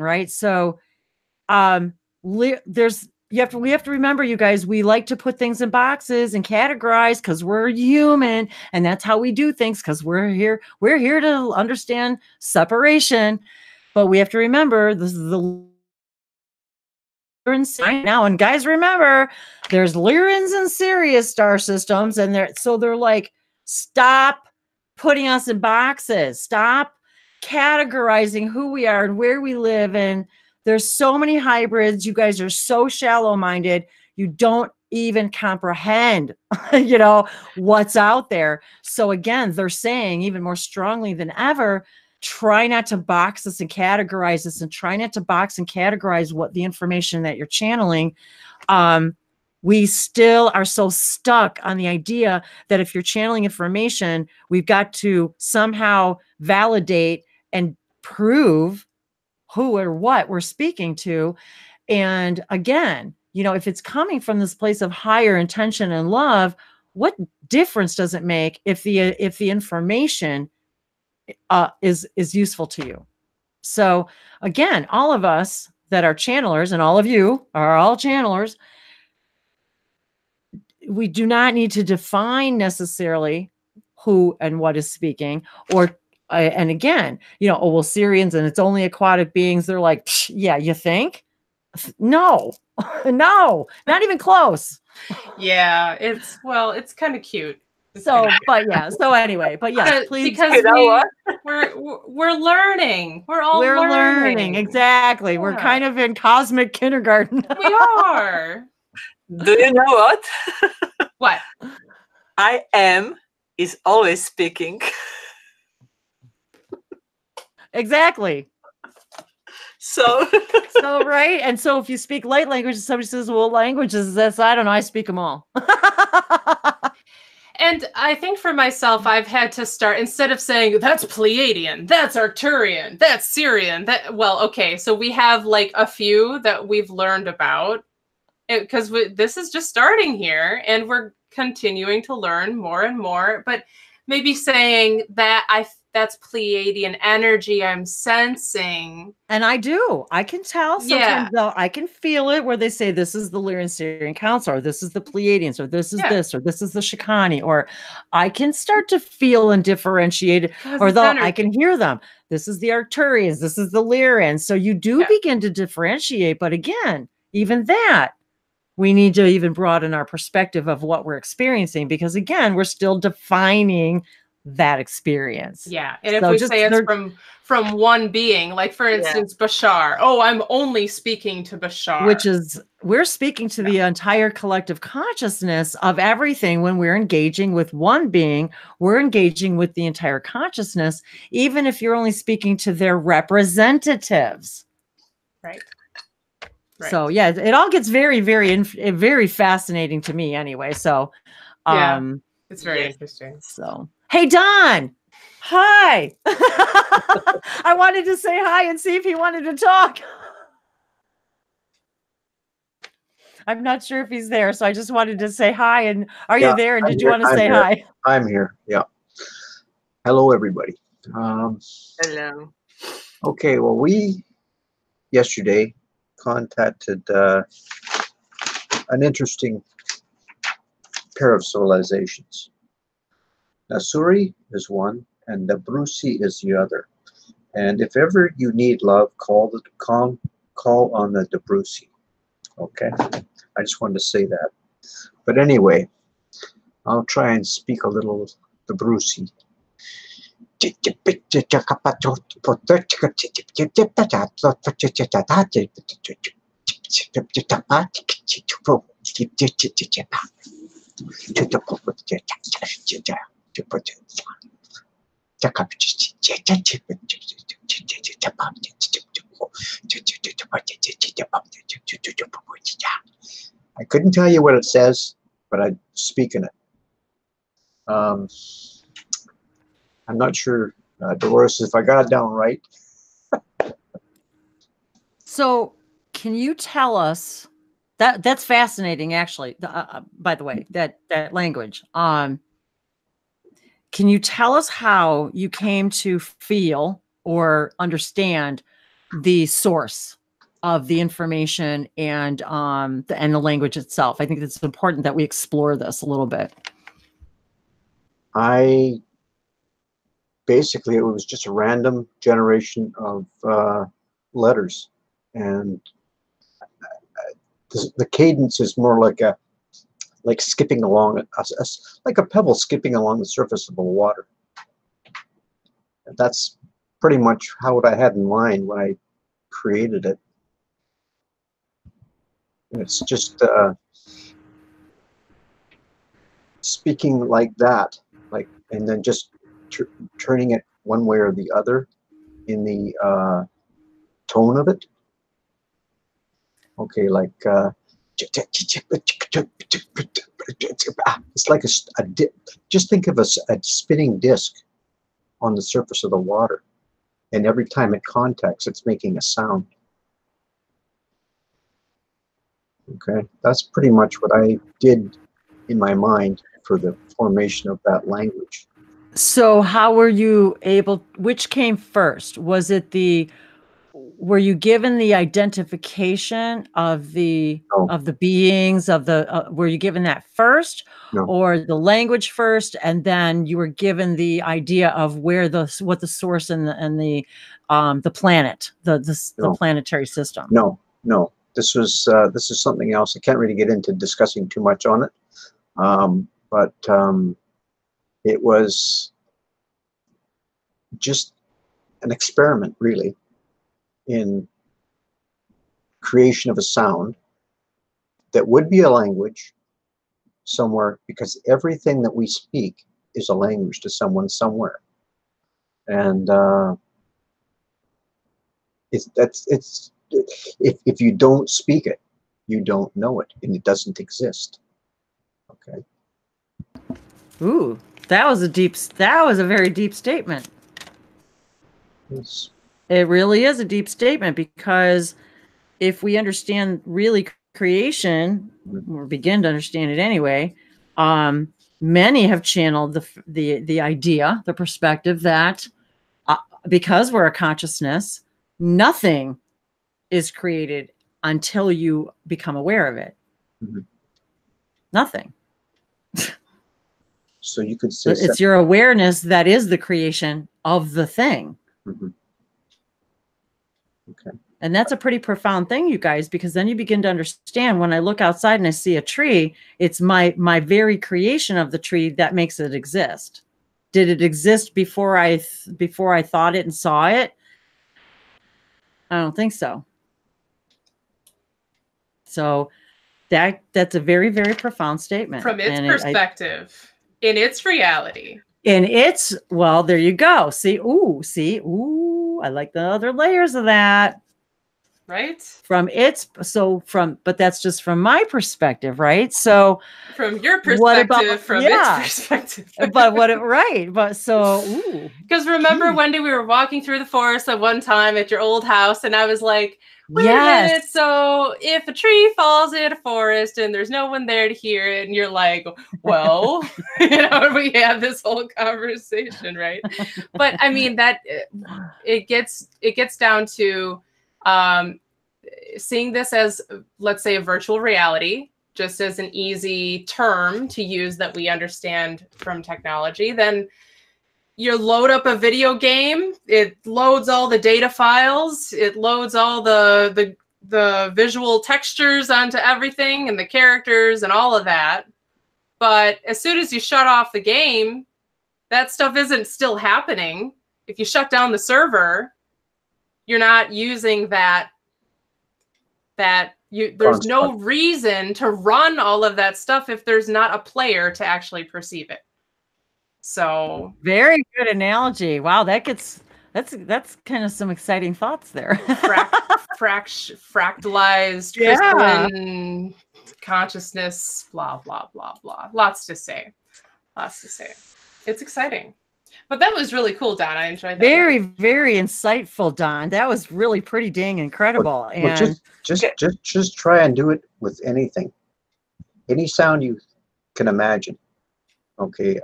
right? So we have to remember, you guys, we like to put things in boxes and categorize because we're human, and that's how we do things, because we're here to understand separation. But we have to remember, this is the now, and guys, remember, there's Lyrans and Sirius star systems, and they're like, stop putting us in boxes, stop categorizing who we are and where we live. And there's so many hybrids. You guys are so shallow minded, you don't even comprehend what's out there. So again, they're saying even more strongly than ever, try not to box us and categorize us, and try not to box and categorize what the information that you're channeling. We still are so stuck on the idea that if you're channeling information, we've got to somehow validate and prove who or what we're speaking to. And again, if it's coming from this place of higher intention and love, what difference does it make if the information is useful to you? So again, all of us that are channelers, and all of you are all channelers, we do not need to define necessarily who and what is speaking, or and again, Syrians and it's only aquatic beings. They're like, yeah, you think? No, no, not even close. Yeah, it's kind of cute. Anyway, please. Because we're learning. We're all learning. Exactly. Yeah. We're kind of in cosmic kindergarten. We are. Do you know what? What? I am is always speaking. Exactly. So right. And so if you speak light language, somebody says, well, languages, I don't know, I speak them all. And I think for myself, I've had to start, instead of saying, that's Pleiadian, that's Arcturian, that's Syrian, okay, so we have like a few that we've learned about, because this is just starting here, and we're continuing to learn more and more, but maybe saying that that's Pleiadian energy I'm sensing. And I can tell sometimes, though, I can feel it where they say this is the Lyran Syrian Council, or this is the Pleiadians, or this is this, or this is the Shikani, or I can start to feel and differentiate it, or though I can hear them. This is the Arcturians, this is the Lyran. So you do begin to differentiate. But again, even that, we need to even broaden our perspective of what we're experiencing, because again, we're still defining that experience. Yeah. And if we say it's from one being, like for instance, Bashar, I'm only speaking to Bashar. Which is, we're speaking to the entire collective consciousness of everything. When we're engaging with one being, we're engaging with the entire consciousness, even if you're only speaking to their representatives. Right. So yeah, it all gets very, very, very fascinating to me anyway. So it's very interesting. So hey, Don. Hi. I wanted to say hi and see if he wanted to talk. I'm not sure if he's there, so I just wanted to say hi. And are you there? And did you want to say hi? I'm here. Yeah. Hello, everybody. hello. Okay. Well, we yesterday contacted an interesting pair of civilizations. Nasuri is one, and the Brucey is the other. And if ever you need love, call on the Brucey. Okay, I just wanted to say that. But anyway, I'll try and speak a little the Brucey. I couldn't tell you what it says, but I'm speaking it. I'm not sure, Dolores, if I got it down right. So can you tell us that's fascinating, actually, by the way, that language. Can you tell us how you came to feel or understand the source of the information and the language itself? I think it's important that we explore this a little bit. Basically, it was just a random generation of letters, and the cadence is more like skipping along, like a pebble skipping along the surface of the water. And that's pretty much what I had in mind when I created it. And it's just speaking like that, and then just turning it one way or the other in the tone of it. Okay, like it's like a just think of a spinning disc on the surface of the water, and every time it contacts, it's making a sound. Okay, that's pretty much what I did in my mind for the formation of that language. So how were you able, which came first? Was it were you given the identification of the beings of the were you given that first? No. Or the language first, and then you were given the idea of where what the source and the planet, the planetary system? No. This is something else. I can't really get into discussing too much on it, but it was just an experiment, really, in creation of a sound that would be a language somewhere, because everything that we speak is a language to someone somewhere, and if you don't speak it, you don't know it, and it doesn't exist. Okay. Ooh, that was a very deep statement. Yes. It really is a deep statement, because if we understand really creation, or begin to understand it anyway, many have channeled the idea, the perspective that because we're a consciousness, nothing is created until you become aware of it. Mm-hmm. Nothing. So you could say it's your awareness that is the creation of the thing. Mm-hmm. Okay. And that's a pretty profound thing, you guys, because then you begin to understand, when I look outside and I see a tree, it's my very creation of the tree that makes it exist. Did it exist before I thought it and saw it? I don't think so. So that's a very, very profound statement. From its perspective, in its reality. Well, there you go. See, I like the other layers of that. Right? But that's just from my perspective, right? So from your perspective, its perspective. Because remember, Wendy, we were walking through the forest at one time at your old house, and I was like, wait a minute, so if a tree falls in a forest and there's no one there to hear it, and you're like, well, we have this whole conversation, right? But I mean, that it gets down to seeing this as, let's say, a virtual reality, just as an easy term to use that we understand from technology. Then you load up a video game, it loads all the data files, it loads all the visual textures onto everything and the characters and all of that. But as soon as you shut off the game, that stuff isn't still happening. If you shut down the server, you're not using there's no reason to run all of that stuff if there's not a player to actually perceive it. So very good analogy. Wow, that's kind of some exciting thoughts there. Fractalized crystalline consciousness, blah blah blah blah. Lots to say. It's exciting. But that was really cool, Don. I enjoyed that. Very, very insightful, Don. That was really pretty dang incredible. Well, And just try and do it with anything, any sound you can imagine. Okay,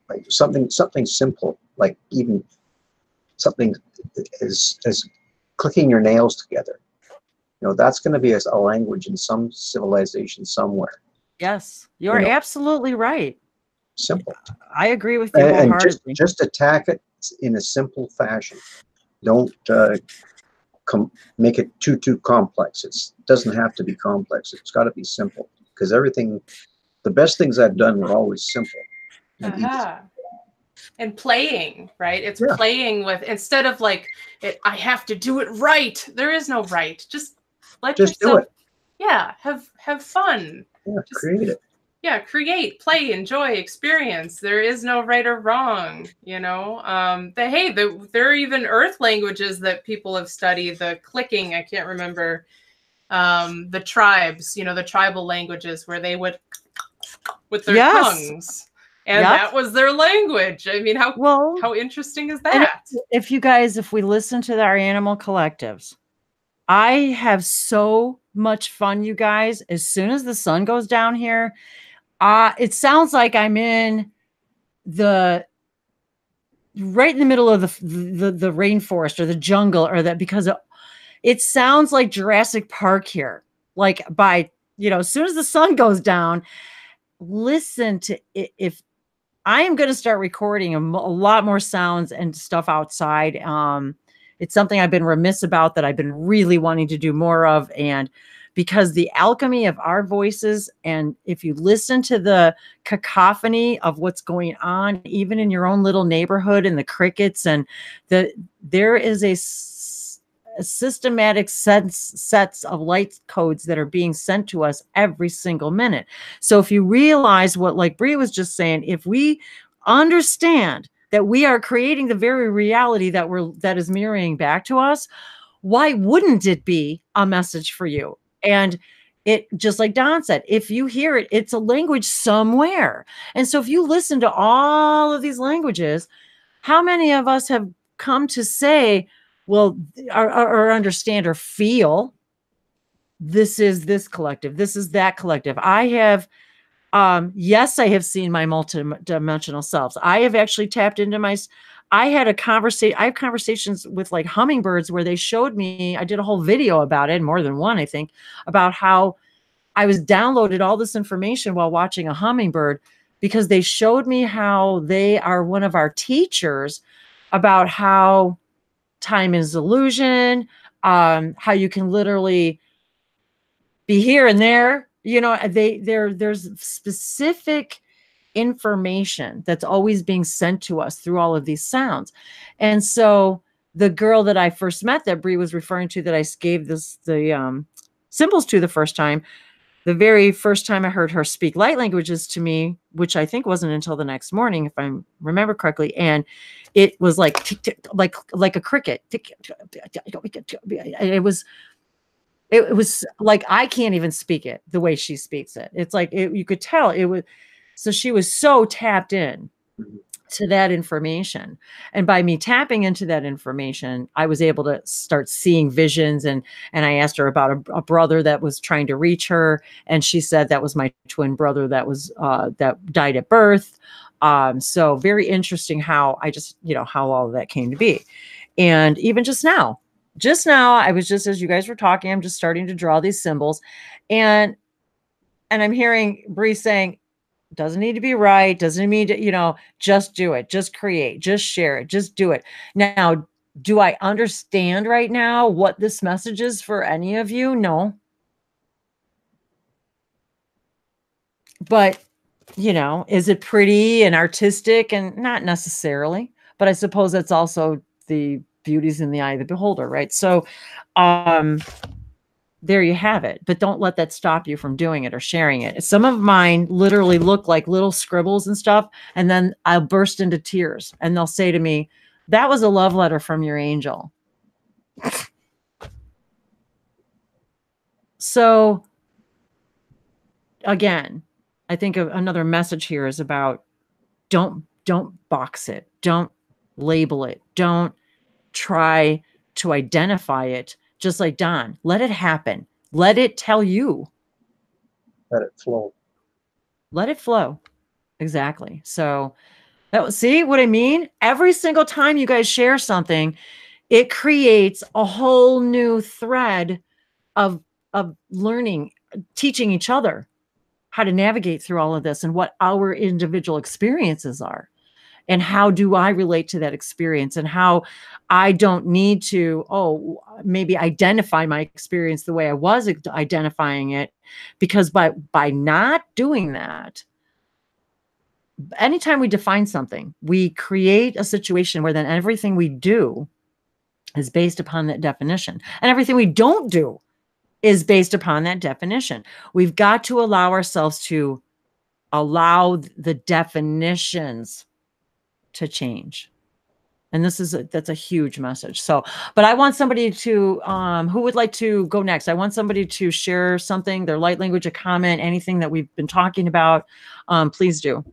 like something simple, like even something as clicking your nails together. You know, that's going to be a language in some civilization somewhere. yes, you're absolutely right. Simple. I agree with you And wholeheartedly. just attack it in a simple fashion. Don't make it too complex. It doesn't have to be complex. It's got to be simple, because everything, the best things I've done were always simple and easy. And playing, right? It's playing with, instead of like, I have to do it right. There is no right. Just let yourself do it. Yeah, have fun. Yeah, create it. Yeah, create, play, enjoy, experience. There is no right or wrong, you know. There are even earth languages that people have studied. The clicking, I can't remember. The tribes, you know, the tribal languages where they would with their tongues. And that was their language. I mean, how interesting is that? If we listen to our animal collectives, I have so much fun, you guys. As soon as the sun goes down here, it sounds like I'm in right in the middle of the rainforest or the jungle, or that, because it sounds like Jurassic Park here. Like as soon as the sun goes down, listen to it. If I am going to start recording a lot more sounds and stuff outside. It's something I've been remiss about, that I've been really wanting to do more of. And because the alchemy of our voices, and if you listen to the cacophony of what's going on, even in your own little neighborhood, and the crickets, and there is a systematic sets of light codes that are being sent to us every single minute. So if you realize what, like Bree was just saying, if we understand that we are creating the very reality that is mirroring back to us, why wouldn't it be a message for you? And it, just like Don said, if you hear it, it's a language somewhere. And so if you listen to all of these languages, how many of us have come to say, well, or understand or feel, this is this collective, this is that collective? I have, yes, I have seen my multidimensional selves. I have actually tapped into I have conversations with like hummingbirds where they showed me, I did a whole video about it, more than one, I think, about how I was downloaded all this information while watching a hummingbird, because they showed me how they are one of our teachers, about how time is illusion, how you can literally be here and there. There's specific information that's always being sent to us through all of these sounds. And so the girl that I first met, that Bree was referring to, that I gave the symbols to the first time, the very first time I heard her speak light languages to me, which I think wasn't until the next morning, if I remember correctly, and it was like tick, tick, like a cricket. It was like, I can't even speak it the way she speaks it. It's like you could tell it was. So she was so tapped in to that information. And by me tapping into that information, I was able to start seeing visions. And I asked her about a brother that was trying to reach her. And she said that was my twin brother that was, that died at birth. So very interesting how how all of that came to be. And even just now, I was just, as you guys were talking, I'm just starting to draw these symbols, and I'm hearing Bree saying, doesn't need to be right. Doesn't need to, just do it. Just create, just share it, just do it. Now, do I understand right now what this message is for any of you? No. But, is it pretty and artistic? And not necessarily, but I suppose that's also the beauty's in the eye of the beholder, right? So, there you have it. But don't let that stop you from doing it or sharing it. Some of mine literally look like little scribbles and stuff. And then I'll burst into tears, and they'll say to me, that was a love letter from your angel. So again, I think another message here is about, don't don't box it. Don't label it. Don't try to identify it. Just like Don, let it happen. Let it tell you. Let it flow. Let it flow. Exactly. So see what I mean? Every single time you guys share something, it creates a whole new thread of learning, teaching each other how to navigate through all of this and what our individual experiences are. And how do I relate to that experience, and how I don't need to, maybe identify my experience the way I was identifying it, because by not doing that, anytime we define something, we create a situation where then everything we do is based upon that definition, and everything we don't do is based upon that definition. We've got to allow ourselves to allow the definitions to change. And that's a huge message. So, but I want somebody to, who would like to go next? I want somebody to share something, their light language, a comment, anything that we've been talking about. Please do.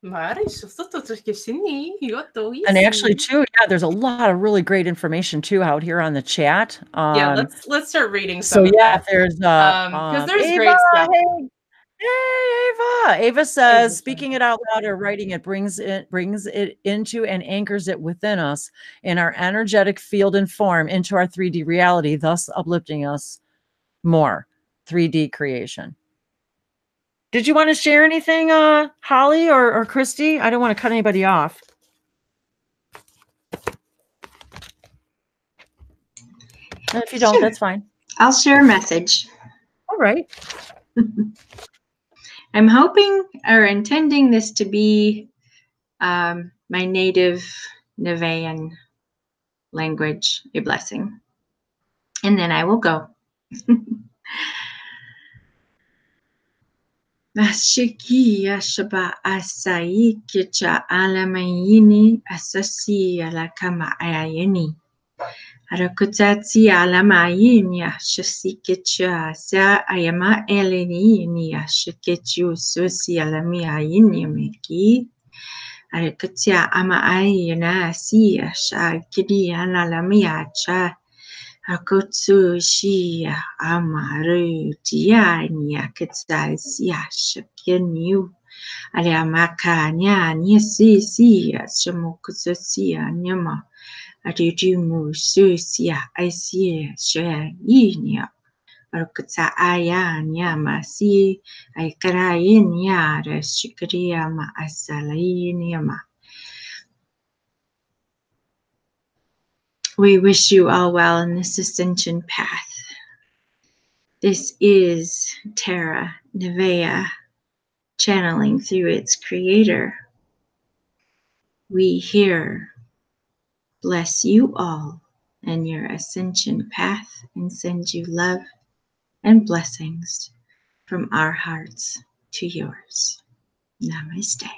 And actually too, yeah, there's a lot of really great information too out here on the chat. Yeah, let's start reading some of yeah, that. there's because there's Ava, great stuff. Hey, Ava. Ava says, speaking it out loud or writing it brings it into and anchors it within us in our energetic field and form into our 3D reality, thus uplifting us more. 3D creation. Did you want to share anything, Holly or Christy? I don't want to cut anybody off. And if you don't, that's fine. I'll share a message. All right. I'm hoping or intending this to be my native Nevaeh language, a blessing. And then I will go. Ashiki ashaba asai kicha alamayini asasi alakama ayini. Arakutati alamayini ashasikicha sa ayama eleni ashikechu susi alami ayini meki. Arakatia ama ayina si asha kidi analamia cha. Akotsu shia amaru tiania ketsasia shakenu aliamaka nya si shamokusia nyama adidimu susia aisia sha yinia arkatsa aya nyama si aikarayinia rashikria ma asalayinia. We wish you all well in this ascension path. This is Terra Nevaeh channeling through its creator. We here bless you all in your ascension path and send you love and blessings from our hearts to yours. Namaste.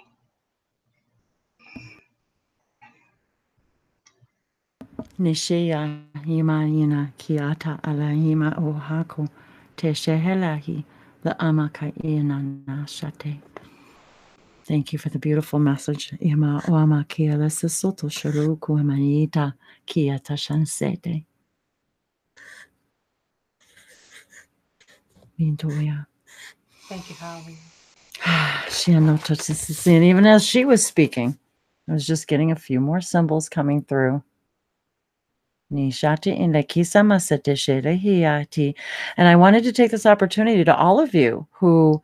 Nisheya himayina kiata alahima ohako te shehelahi the amakaina nashate. Thank you for the beautiful message. Ima oama kia lesa soto sharuku amanita kia tashansete. Mintoya. Thank you, Holly. And even as she was speaking, I was just getting a few more symbols coming through. And I wanted to take this opportunity to all of you who,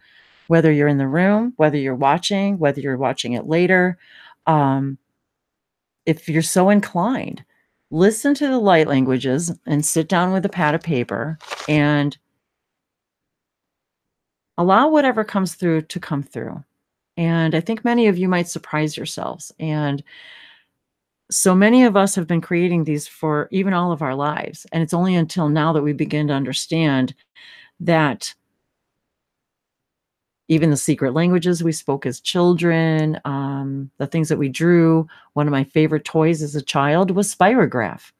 whether you're in the room, whether you're watching it later, if you're so inclined, listen to the light languages and sit down with a pad of paper and allow whatever comes through to come through. And I think many of you might surprise yourselves. And so many of us have been creating these for even all of our lives. And it's only until now that we begin to understand that even the secret languages we spoke as children, the things that we drew. One of my favorite toys as a child was Spirograph.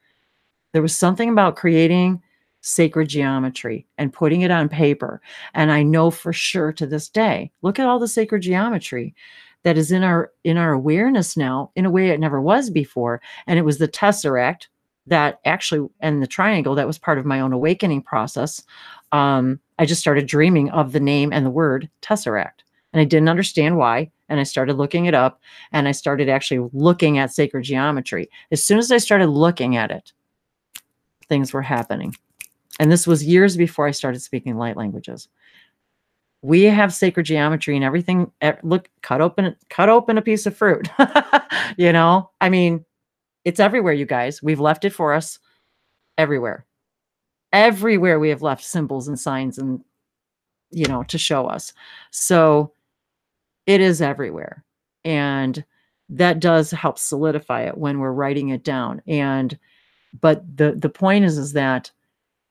There was something about creating sacred geometry and putting it on paper. And I know for sure to this day, look at all the sacred geometry that is in our awareness now in a way it never was before. And it was the tesseract that actually, and the triangle, that was part of my own awakening process. I just started dreaming of the name and the word tesseract, and I didn't understand why. And I started looking it up, and I started actually looking at sacred geometry. As soon as I started looking at it, things were happening. And this was years before I started speaking light languages. We have sacred geometry and everything. Look, cut open a piece of fruit. You know, I mean, it's everywhere, you guys. We've left it for us everywhere. Everywhere we have left symbols and signs and, you know, to show us. So it is everywhere. And that does help solidify it when we're writing it down. But the point is that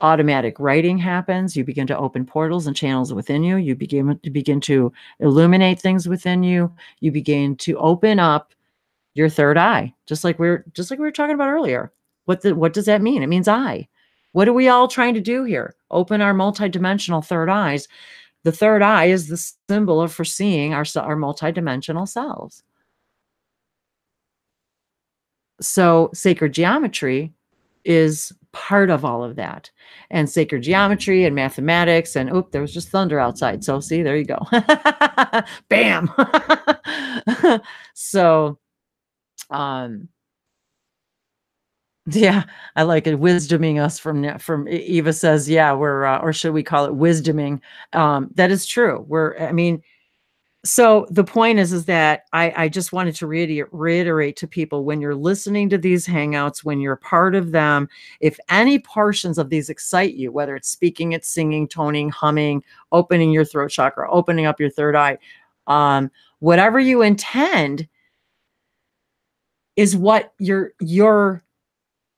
automatic writing happens. You begin to open portals and channels within you. You begin to illuminate things within you. You begin to open up your third eye, just like we were talking about earlier. What does that mean? It means eye. What are we all trying to do here? Open our multidimensional third eyes. The third eye is the symbol of foreseeing our multidimensional selves. So sacred geometry is part of all of that. And sacred geometry and mathematics and, there was just thunder outside. So see, there you go. Bam. So, yeah, I like it. Wisdoming us from Eva says, yeah, we're, or should we call it wisdoming? That is true. So the point is that I just wanted to reiterate to people, when you're listening to these Hangouts, when you're part of them, if any portions of these excite you, whether it's speaking, it's singing, toning, humming, opening your throat chakra, opening up your third eye, whatever you intend is what you're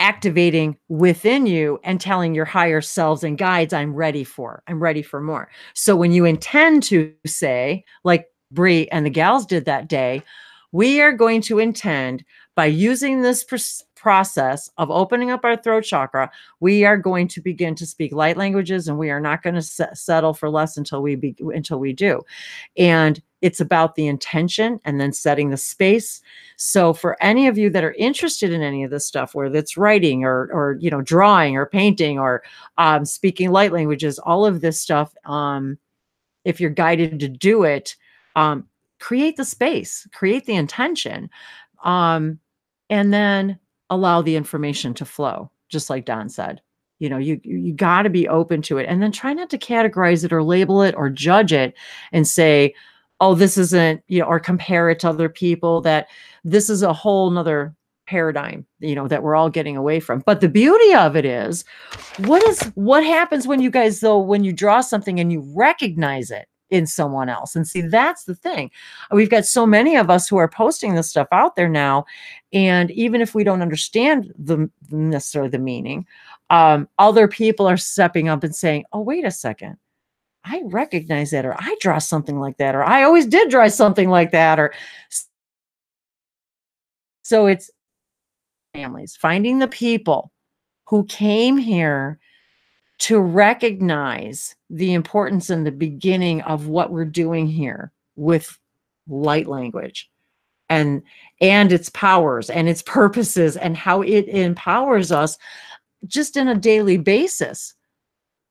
activating within you and telling your higher selves and guides, I'm ready for more. So when you intend to say, like Bree and the gals did that day, we are going to intend, by using this process of opening up our throat chakra, we are going to begin to speak light languages, and we are not going to settle for less until we do. And it's about the intention and then setting the space. So for any of you that are interested in any of this stuff, whether it's writing or you know, drawing or painting or speaking light languages, all of this stuff, if you're guided to do it, create the space, create the intention, and then allow the information to flow, just like Don said. You know, you got to be open to it, and then try not to categorize it or label it or judge it and say, oh, this isn't, you know, or compare it to other people, that this is a whole nother paradigm, you know, that we're all getting away from. But the beauty of it is, what happens when you guys, though, when you draw something and you recognize it in someone else? And see, that's the thing. We've got so many of us who are posting this stuff out there now. And even if we don't understand necessarily the meaning, other people are stepping up and saying, oh, wait a second, I recognize that, or I draw something like that, or I always did draw something like that. Or so it's families, finding the people who came here to recognize the importance in the beginning of what we're doing here with light language and its powers and its purposes and how it empowers us just in a daily basis,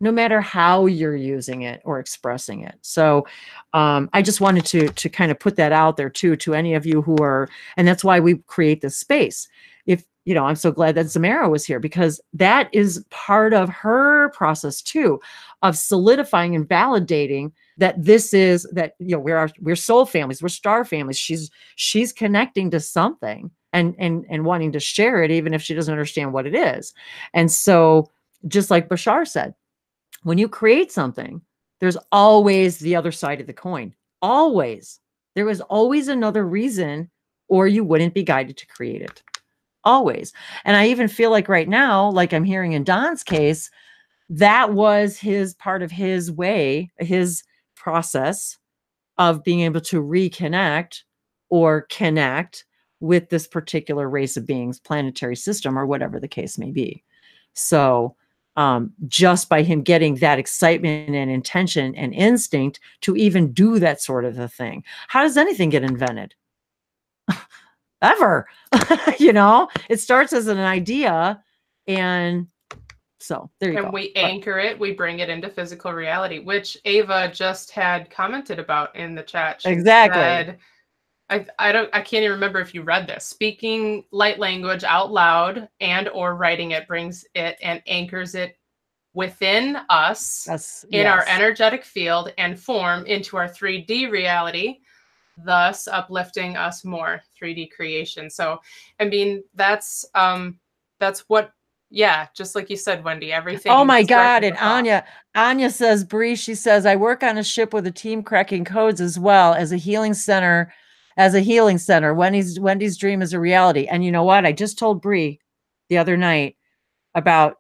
no matter how you're using it or expressing it. So I just wanted to kind of put that out there too, to any of you who are, and that's why we create this space. If, you know, I'm so glad that Zamara was here, because that is part of her process too, of solidifying and validating that this is, that, you know, we're soul families, we're star families. She's connecting to something and wanting to share it, even if she doesn't understand what it is. And so, just like Bashar said, when you create something, there's always the other side of the coin. Always. There was always another reason, or you wouldn't be guided to create it. Always. And I even feel like right now, like I'm hearing in Don's case, that was his part of his way, his process of being able to reconnect or connect with this particular race of beings, planetary system, or whatever the case may be. So, just by him getting that excitement and intention and instinct to even do that sort of a thing. How does anything get invented? Ever. You know, it starts as an idea, and so there you go. And we anchor it, we bring it into physical reality, which Ava just had commented about in the chat. She Exactly. said, I can't even remember if you read this. Speaking light language out loud and or writing it brings it and anchors it within us in our energetic field and form into our 3D reality, thus uplifting us more. 3D creation. So, I mean, that's what, yeah, just like you said, Wendy, everything. Oh my God. And Anya says, Bree, she says, I work on a ship with a team cracking codes as well as a healing center. Wendy's dream is a reality. And you know what? I just told Bree the other night about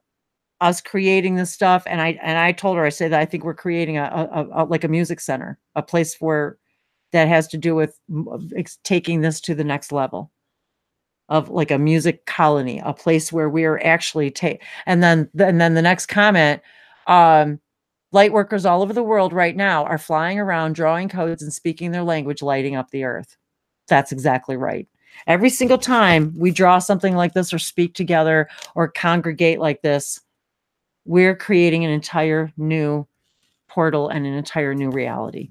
us creating this stuff. And I told her, I say that I think we're creating a like a music center, a place where that has to do with taking this to the next level of like a music colony, a place where we are actually and then the next comment, light workers all over the world right now are flying around, drawing codes and speaking their language, lighting up the earth. That's exactly right. Every single time we draw something like this or speak together or congregate like this, we're creating an entire new portal and an entire new reality.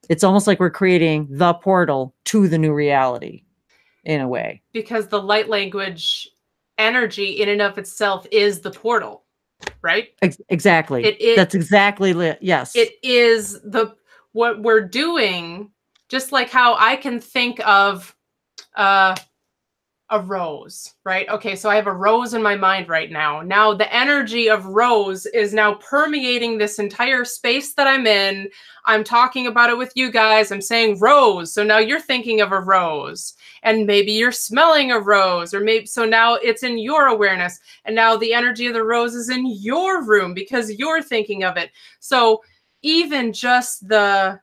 It's almost like we're creating the portal to the new reality in a way. Because the light language energy in and of itself is the portal, right? Exactly. That's exactly it. Yes. It is what we're doing, just like how I can think of a rose, right? Okay, so I have a rose in my mind right now. Now the energy of rose is now permeating this entire space that I'm in. I'm talking about it with you guys. I'm saying rose. So now you're thinking of a rose and maybe you're smelling a rose, or maybe, so now it's in your awareness. And now the energy of the rose is in your room because you're thinking of it. So even just the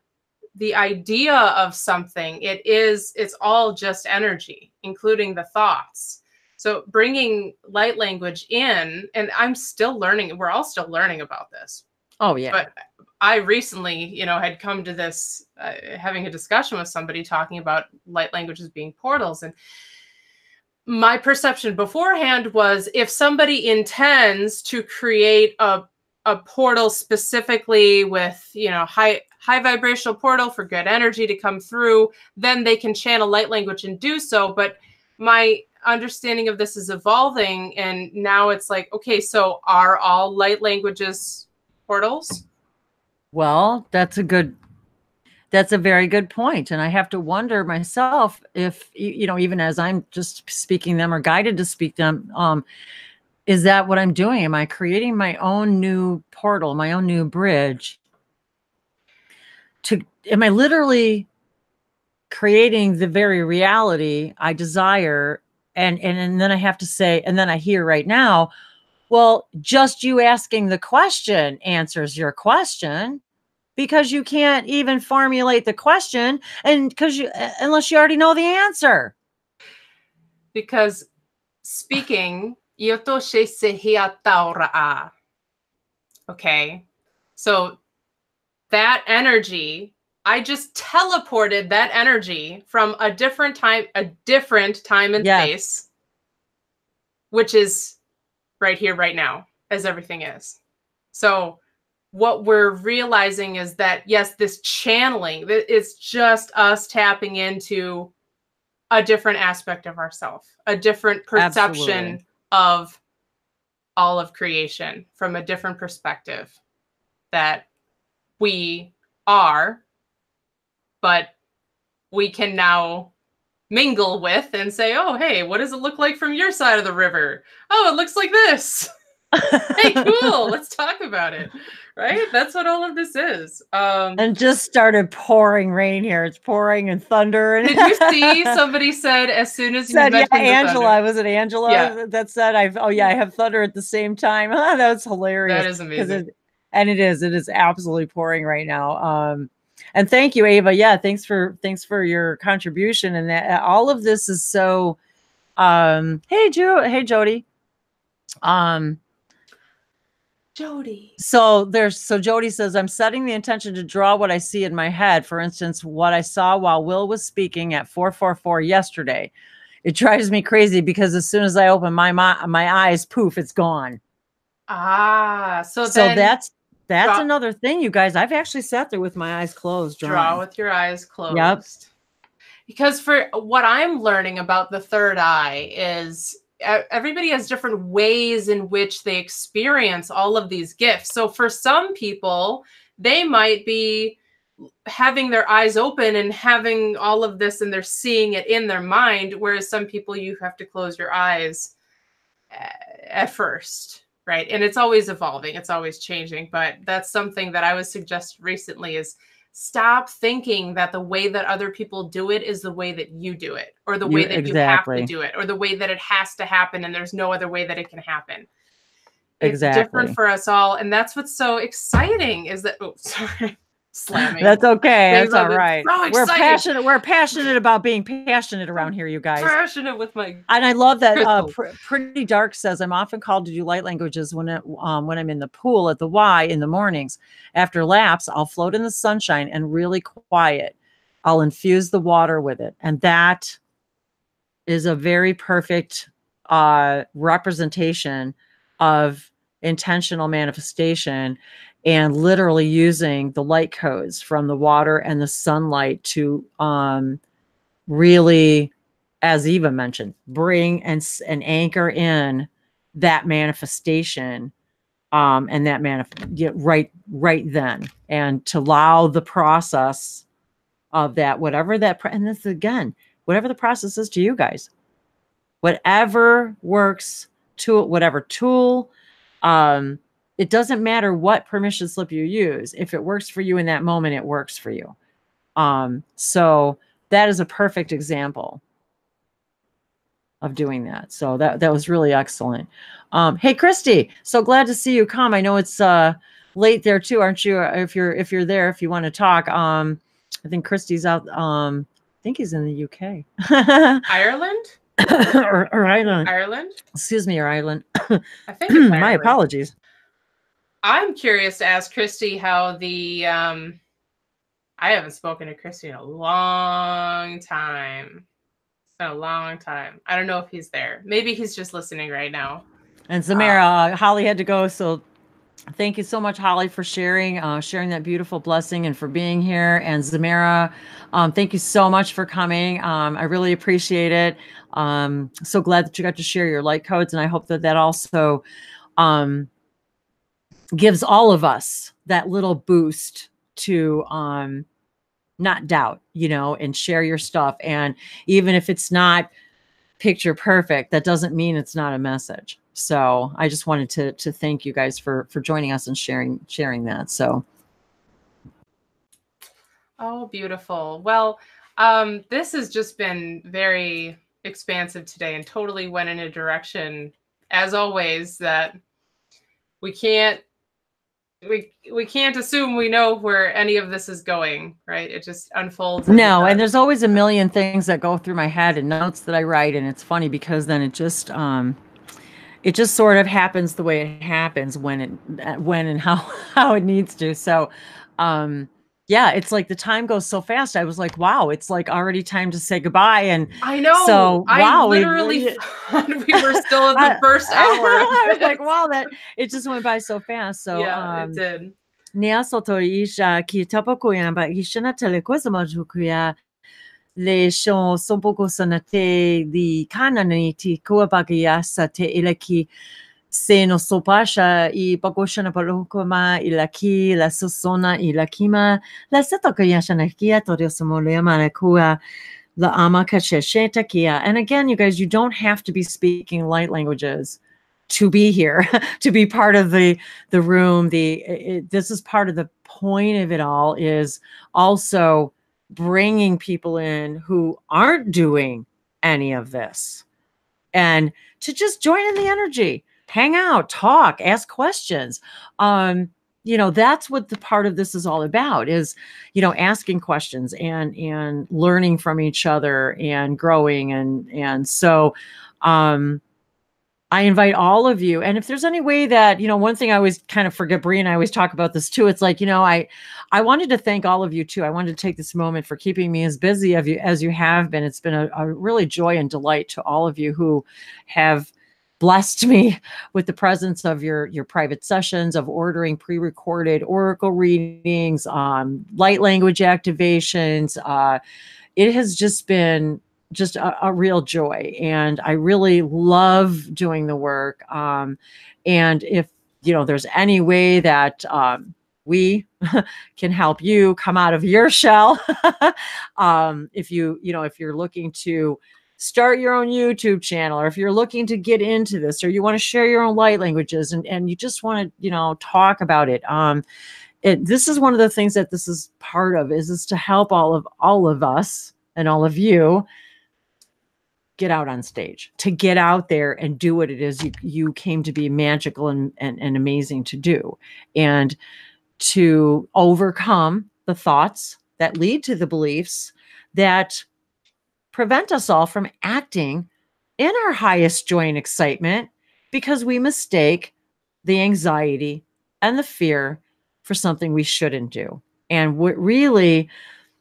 idea of something, it's all just energy, including the thoughts. So bringing light language in, and I'm still learning, we're all still learning about this. Oh yeah. But I recently, had come to this, having a discussion with somebody talking about light languages being portals. And my perception beforehand was, if somebody intends to create a portal specifically with, high vibrational portal for good energy to come through, then they can channel light language and do so. But my understanding of this is evolving. And now it's like, okay, so are all light languages portals? Well, that's a very good point. And I have to wonder myself if, even as I'm just speaking them or guided to speak them, is that what I'm doing? Am I creating my own new portal, my own new bridge? Am I literally creating the very reality I desire? And then I have to say, and then I hear right now, well, just you asking the question answers your question, because you can't even formulate the question unless you already know the answer. Because speaking, okay, so that energy, I just teleported that energy from a different time and space, which is right here, right now, as everything is. So what we're realizing is that, yes, this channeling, it's just us tapping into a different aspect of ourselves, a different perception of all of creation from a different perspective that we are, but we can now mingle with and say, oh, hey, what does it look like from your side of the river? Oh, it looks like this. Hey, cool. Let's talk about it. Right? That's what all of this is. And just started pouring rain here. It's pouring and thunder. Did you see somebody said as soon as you mentioned Angela, was it Angela that said, I have thunder at the same time. That was hilarious. That is amazing. It is absolutely pouring right now. And thank you, Ava. Yeah, thanks for your contribution. And that all of this is so. Hey, Jody. Jody. So Jody says, I'm setting the intention to draw what I see in my head. For instance, what I saw while Will was speaking at 444 yesterday. It drives me crazy because as soon as I open my eyes, poof, it's gone. So that's another thing, you guys. I've actually sat there with my eyes closed. Draw with your eyes closed. Yep. Because for what I'm learning about the third eye is everybody has different ways in which they experience all of these gifts. So for some people, they might be having their eyes open and having all of this and they're seeing it in their mind. Whereas some people, you have to close your eyes at first, right? And it's always evolving. It's always changing. But that's something that I was suggested recently is stop thinking that the way that other people do it is the way that you do it, or the way that you have to do it, or the way that it has to happen and there's no other way that it can happen. It's different for us all. And that's what's so exciting is that, oh, sorry, slamming. That's okay. That's all right. So We're passionate about being passionate around here, you guys. Passionate with my. And I love that. Pretty Dark says, I'm often called to do light languages when I'm in the pool at the Y in the mornings. After laps, I'll float in the sunshine and really quiet. I'll infuse the water with it. And that is a very perfect representation of intentional manifestation and literally using the light codes from the water and the sunlight to really, as Eva mentioned, bring and anchor in that manifestation and that right then, and to allow the process of that, whatever that, and this again, whatever the process is to you guys, whatever works to whatever tool, it doesn't matter what permission slip you use. If it works for you in that moment, it works for you. So that is a perfect example of doing that. So that was really excellent. Hey, Christy, so glad to see you come. I know it's late there too, aren't you? If you're there, if you want to talk. I think Christy's out. I think he's in the UK. Ireland? or Ireland. Ireland? Excuse me, or Ireland. I think it's my apologies. I'm curious to ask Christy how the I haven't spoken to Christy in a long time. It's been a long time. I don't know if he's there. Maybe he's just listening right now. And Zamira, Holly had to go, so thank you so much, Holly, for sharing that beautiful blessing and for being here. And Zamira, thank you so much for coming. I really appreciate it. So glad that you got to share your light codes, and I hope that also gives all of us that little boost to not doubt, and share your stuff. And even if it's not picture perfect, that doesn't mean it's not a message. So I just wanted to thank you guys for joining us and sharing that. So. Oh, beautiful. Well, this has just been very expansive today and totally went in a direction, as always, that we can't assume we know where any of this is going, right? It just unfolds. No, and there's always a million things that go through my head and notes that I write, and it's funny because then it just sort of happens the way it happens when and how it needs to. So, yeah, it's like the time goes so fast. I was like, wow, it's like already time to say goodbye. And I know. So wow, I literally thought we were still in the first hour. I was like, wow, that it just went by so fast. So yeah, it did. Nia soto isha ki tapokuya ba ishana telekoza majukuya le shon sompoko sanate di kanani ti kuabagia sate ilaki se no sopasha I pagoshana palokoma ilaki la sosona ilakima la setokaya shanakia toriosomolia manakua la amaka sheshetakia. And again, you guys, you don't have to be speaking light languages to be here, to be part of the room. This is part of the point of it all, is also bringing people in who aren't doing any of this and to just join in the energy, hang out, talk, ask questions. That's what the part of this is all about, is, asking questions and learning from each other and growing. And so, I invite all of you. And if there's any way that, one thing I always kind of forget, Bree and I always talk about this too. It's like, I wanted to thank all of you too. I wanted to take this moment for keeping me as busy as you have been. It's been a really joy and delight to all of you who have blessed me with the presence of your private sessions, of ordering pre-recorded oracle readings, light language activations. It has just been just a real joy. And I really love doing the work. And if, there's any way that we can help you come out of your shell, if you're looking to start your own YouTube channel, or if you're looking to get into this, or you want to share your own light languages and you just want to, talk about it. This is one of the things that this is part of is to help all of us and all of you get out on stage, to get out there and do what it is you came to be magical and amazing to do, and to overcome the thoughts that lead to the beliefs that prevent us all from acting in our highest joy and excitement, because we mistake the anxiety and the fear for something we shouldn't do. And what really,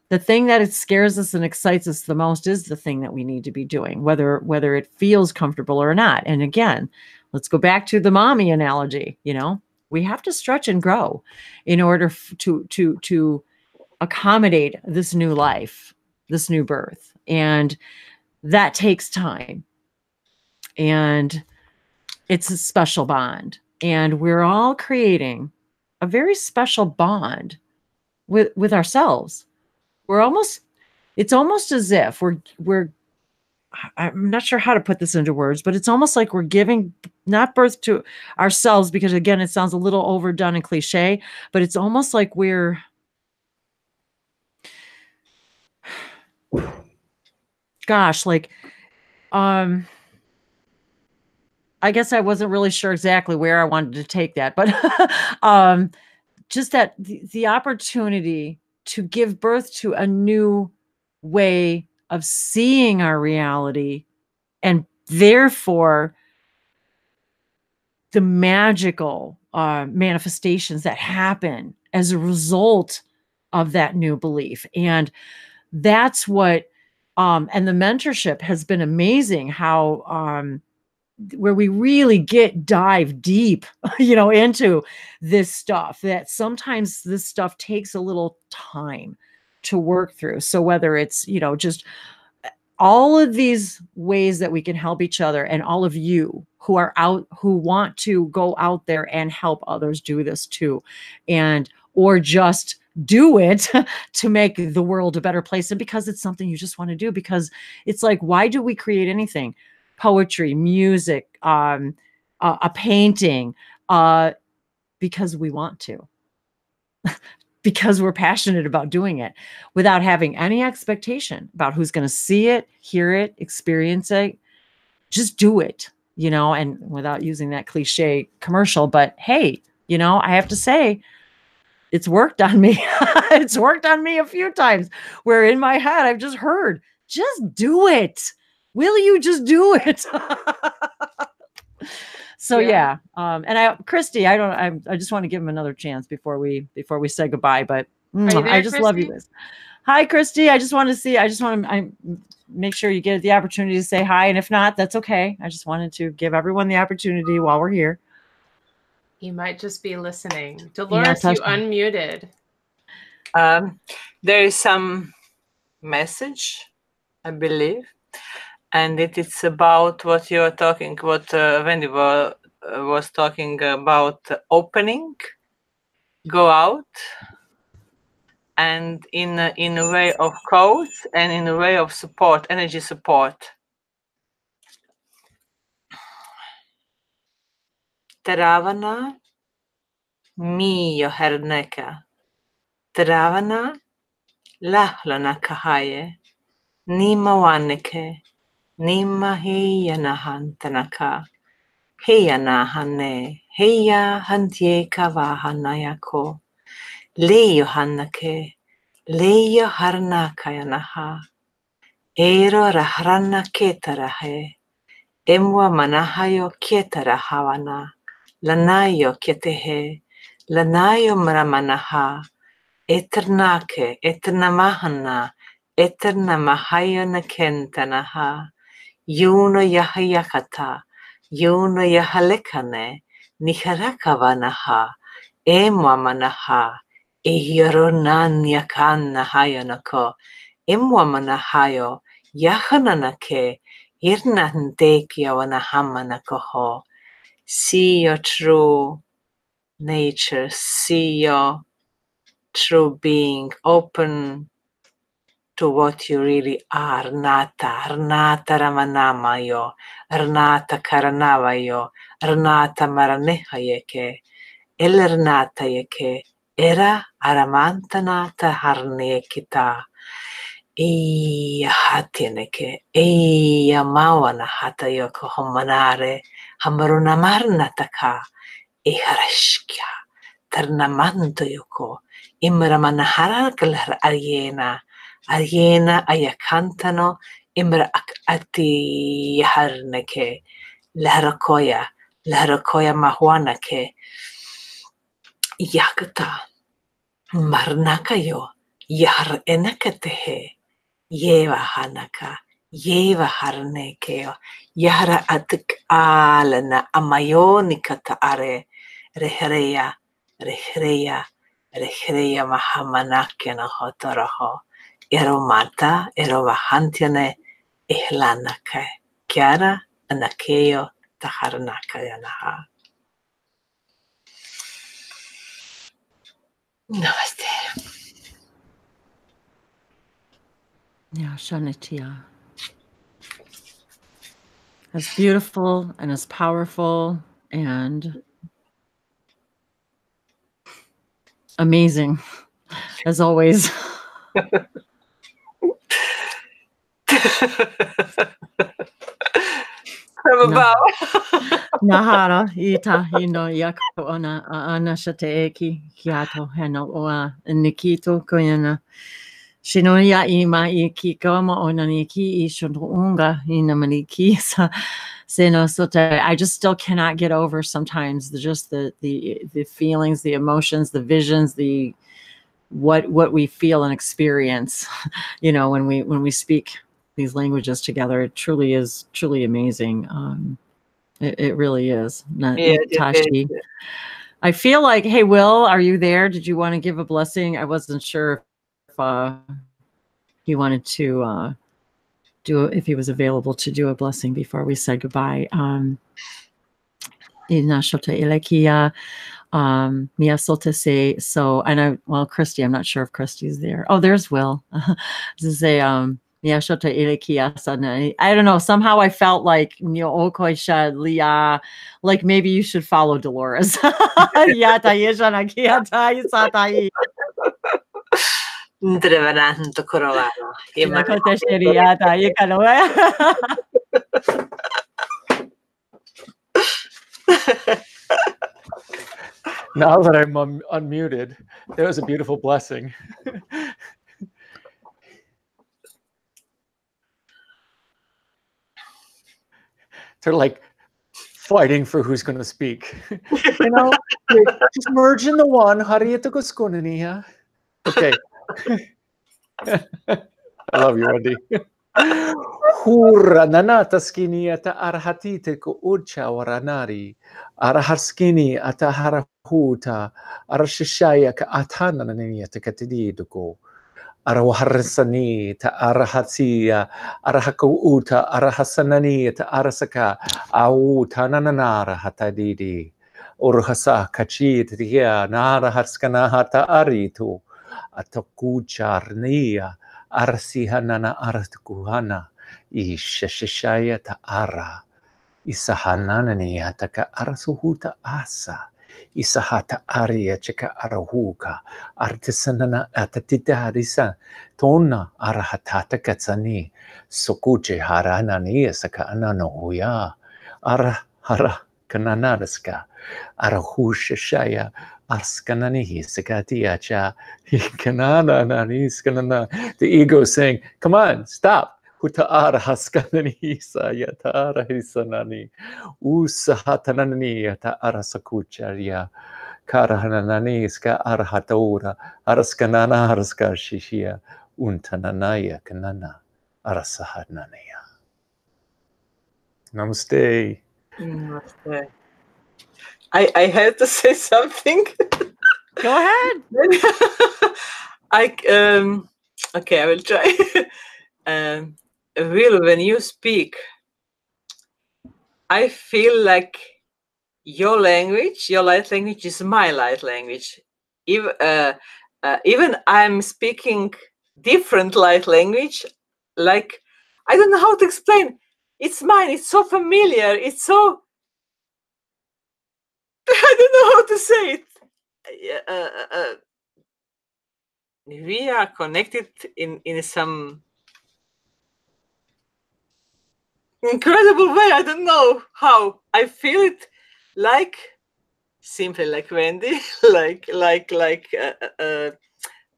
the thing that it scares us and excites us the most is the thing that we need to be doing, whether it feels comfortable or not. And again, let's go back to the mommy analogy. We have to stretch and grow in order to accommodate this new life, this new birth. And that takes time. And it's a special bond. And we're all creating a very special bond with ourselves. It's almost as if I'm not sure how to put this into words, but it's almost like we're giving not birth to ourselves, because again, it sounds a little overdone and cliche, but it's almost like we're, I guess I wasn't really sure exactly where I wanted to take that, but just that the opportunity to give birth to a new way of seeing our reality, and therefore the magical manifestations that happen as a result of that new belief. And that's what, and the mentorship has been amazing, how, where we really dive deep, into this stuff, that sometimes this stuff takes a little time to work through. So whether it's, just all of these ways that we can help each other, and all of you who are out, who want to go out there and help others do this too, or just do it to make the world a better place. And because it's something you just want to do, because it's like, why do we create anything? Poetry, music, a painting, because we want to, because we're passionate about doing it, without having any expectation about who's going to see it, hear it, experience it. Just do it, and without using that cliche commercial, but hey, I have to say, it's worked on me. It's worked on me a few times, where in my head, I've just heard, just do it. Will you just do it? So yeah. And Christy, I just want to give him another chance before we say goodbye. But I just love you guys. Hi, Christy. I just want to make sure you get the opportunity to say hi. And if not, that's okay. I just wanted to give everyone the opportunity while we're here. He might just be listening. Dolores, you unmuted. There is some message, I believe. And it's about what you're talking, what Wendy was talking about, opening, go out, and in a way of coach, and in a way of support, energy support. Teravana mio herneka, teravana lahlana kahaye, nima waneke. Nima heya nahan tanaka, heya nahane, heya hantie kavahanayako, leyo hanake, leyo harnakayanaha, ero rahrana ketarahe, Emwa manahayo kietara hawana. Lanayo kietehe. Lanayo maramanaha. Eternake, eternamahana. Eternamahayo nakentanaha. Yuno yahayakata. Yuno yahalekane. Niharakavanaha. Emwa manaha. Ehironan yakan hayanako. Emwa manahayo. Yahananake. Irnandekiawanahamanakoho. See your true nature. See your true being. Open to what you really are. Arnata ramanamayo. Arnata karanavayo. Arnata maranehayeke. Elernata yeke. Era aramantanata harnekita. Iya hatineke, iya mawana hata yoko homanare, hamaruna marna taka, iharashkya, tarnamanto yoko, imra manahara kalar ariena, ariena ayakantano, imra ati yaharneke, laharakoya mahuana ke, yakata, marnakayo, yahar enakatehe, Yeva hanaka, yeva harnekeo, yara atik alana amayonika are, rehreya, mahamanakena hotaraho, eromata, erovahantiane, ihlanake, kiara, anakeo, taharnaka yanaha. Namaste. Yeah, Shanitia. As beautiful and as powerful and amazing as always. Nahara ita hino yako ona anashate eki kiato heno oa nikito koyana. Shinoya ima iki kama ona niki ishunga ina maniki sa seno sote. I just still cannot get over sometimes the feelings, the emotions, the visions, the what we feel and experience, you know, when we speak these languages together. It truly is truly amazing. It really is. Tashi. I feel like, hey, Will, are you there? Did you want to give a blessing? I wasn't sure if he wanted to if he was available to do a blessing before we said goodbye. Inashota Elekia. Miyasote say so, and Christy, I'm not sure if Christy's there. Oh, there's Will. This is a Miyashota Ilikia. I don't know. Somehow I felt like like maybe you should follow Dolores. Now that I'm unmuted, that was a beautiful blessing. They're like fighting for who's going to speak. You know, just merge in the one. Okay. I love you, Wendy. Hura nanata skini ata arhatite ko ucha waranari. Arahaskini ata harahuta. Arashishaya ka atana nani ata katididuko. Arawaharsani ta arahatia. Arahakauta arahasanani ta arasaka. Auta nananara hatadidi. Urhasa kachit tia nara harskana hata aritu. Atakucharnia. Arsihanana artukuhana ishashaya ta ara isahanani ataka arasuhuta asa isahata aria cheka arahuka artisanana atatitarisa tona arahatata katsani sokuche haranani saka ananoya ara kananaraska arahushashaya Askanani sakatiacha. The ego saying, come on, stop. hutaara haskanani saya taara hisanani usahatanani taara sakucharia karahanani ska arhataura araskanana araskashishia untananaya kanana arasahananaya. Namaste. Namaste. I have to say something. Go ahead. Okay, I will try. Will, when you speak, I feel like your language, your light language, is my light language. Even I'm speaking different light language, like I don't know how to explain. It's mine. It's so familiar. It's so I don't know how to say it. We are connected in some incredible way. I don't know how. I feel it like simply like Wendy, like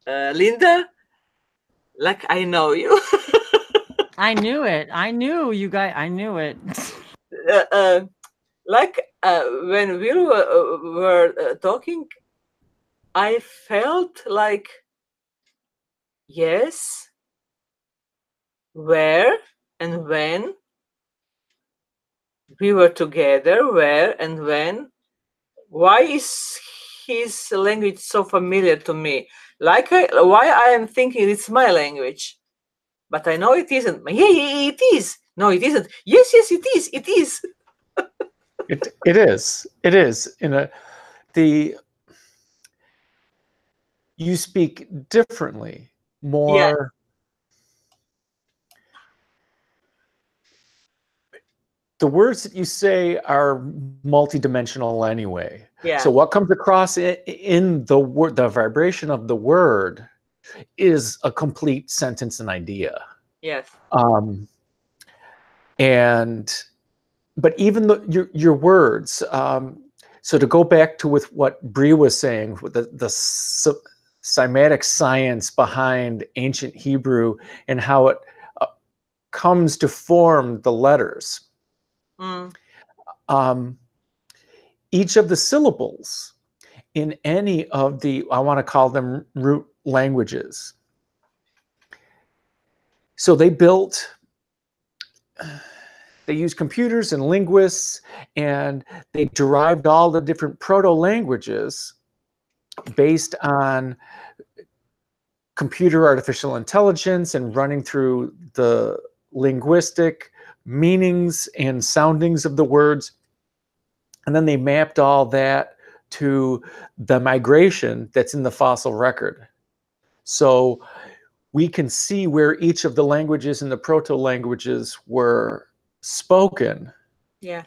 Linda, like I know you. I knew it. I knew you guys. I knew it. Like when we were talking, I felt like, yes, where and when we were together, where and when. Why is his language so familiar to me? Like why I am thinking it's my language, but I know it isn't. Yeah, it is. No, it isn't. Yes, it is. It is. It is. It is. You speak differently, more. Yeah. The words that you say are multidimensional anyway. Yeah. So what comes across in the word, the vibration of the word, is a complete sentence and idea. Yes. But even your words. So to go back to with what Bree was saying, with the cymatic science behind ancient Hebrew and how it comes to form the letters. Each of the syllables in any of the, I want to call them root languages. So they used computers and linguists, and they derived all the different proto-languages based on computer artificial intelligence and running through the linguistic meanings and soundings of the words. And then they mapped all that to the migration that's in the fossil record. So we can see where each of the languages and the proto-languages were spoken. Yeah.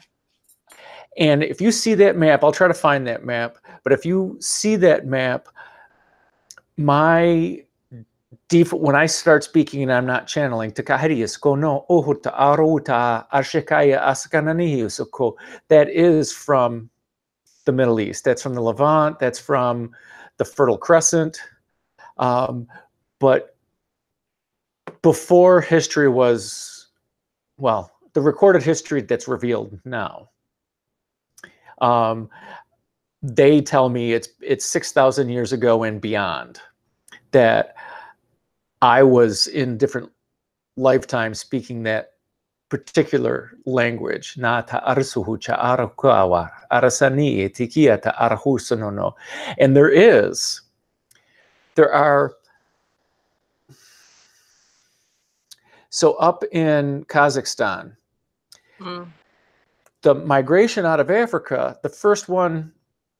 And if you see that map, I'll try to find that map, but if you see that map, my default, when I start speaking and I'm not channeling, that is from the Middle East. That's from the Levant. That's from the Fertile Crescent. But before history was, well, the recorded history that's revealed now, they tell me it's 6,000 years ago and beyond that I was in different lifetimes speaking that particular language. And there are, so up in Kazakhstan, the migration out of Africa, the first one,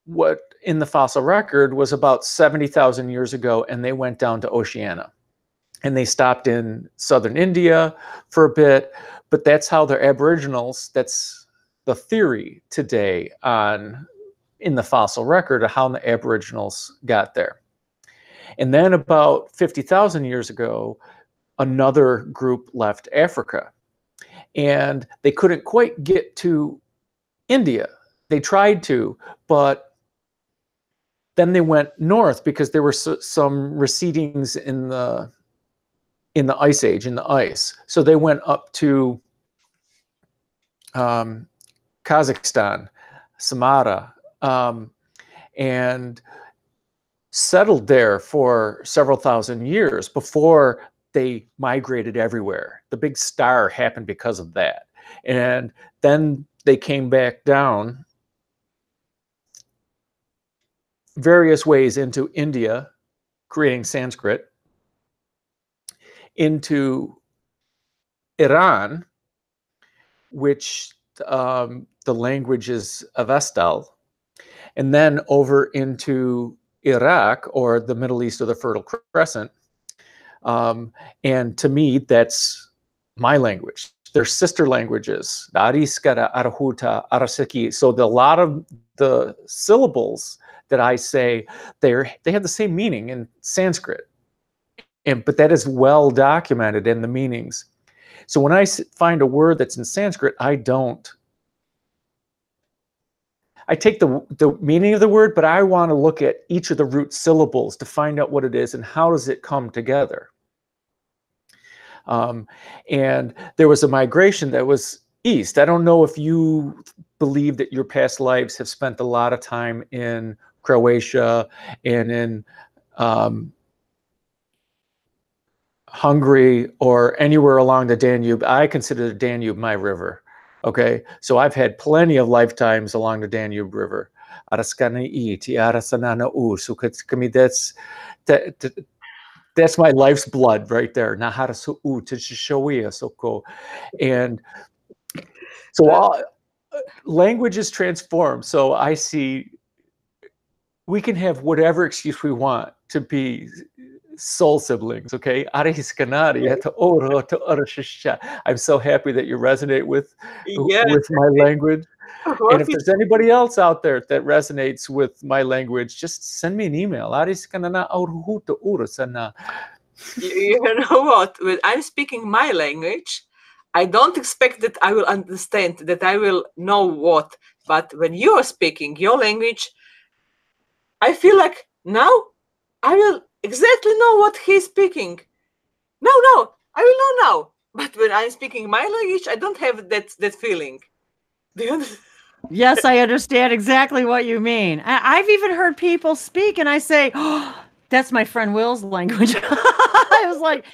what in the fossil record, was about 70,000 years ago, and they went down to Oceania. And they stopped in southern India for a bit, but that's how they're Aboriginals. That's the theory today in the fossil record of how the Aboriginals got there. And then about 50,000 years ago, another group left Africa. And they couldn't quite get to India. They tried to, but then they went north because there were some recedings in the in the Ice Age, in the ice. So they went up to Kazakhstan, Samara, and settled there for several thousand years before they migrated everywhere. The big star happened because of that. And then they came back down various ways into India, creating Sanskrit, into Iran, which the language is Avestal, and then over into Iraq, or the Middle East, or the Fertile Crescent. And to me, that's my language. They're sister languages. Ariskara, Arahuta, Arasiki. So a lot of the syllables that I say, they have the same meaning in Sanskrit. But that is well documented in the meanings. So when I find a word that's in Sanskrit, I take the meaning of the word, but I want to look at each of the root syllables to find out what it is and how does it come together. And there was a migration that was east. I don't know if you believe that your past lives have spent a lot of time in Croatia and in Hungary or anywhere along the Danube. I consider the Danube my river. Okay, so I've had plenty of lifetimes along the Danube River. That's my life's blood right there. And so language is transformed. So I see we can have whatever excuse we want to be soul siblings, okay? I'm so happy that you resonate with my language. And if there's anybody else out there that resonates with my language, just send me an email. You know what? When I'm speaking my language, I don't expect that I will understand, that I will know what. But when you are speaking your language, I feel like now I will exactly know what he's speaking. No, I will know now. But when I'm speaking my language, I don't have that feeling. Do you understand? Yes, I understand exactly what you mean. I've even heard people speak and I say, oh, that's my friend Will's language. I was like,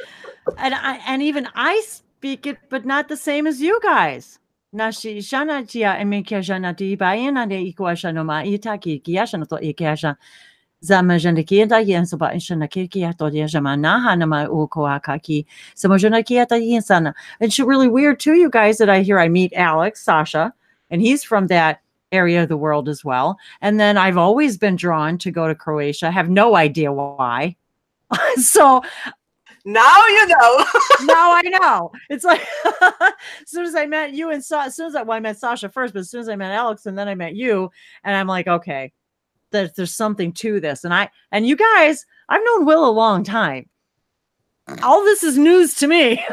and even I speak it, but not the same as you guys. Nashi shana chia emika jana di bayana de ikwashano ma itaki kiashano to ikasha. Zamajanakieta yensoba inshanakia todia jamanaha nama ukoakaki. Samajanakieta yensana. It's really weird too, you guys, that I meet Alex, Sasha, and he's from that area of the world as well. And then I've always been drawn to go to Croatia. I have no idea why. So now you know. Now I know. It's like as soon as I met you and I met Sasha first, but as soon as I met Alex and then I met you, and I'm like, okay, there's something to this. And you guys, I've known Will a long time. All this is news to me.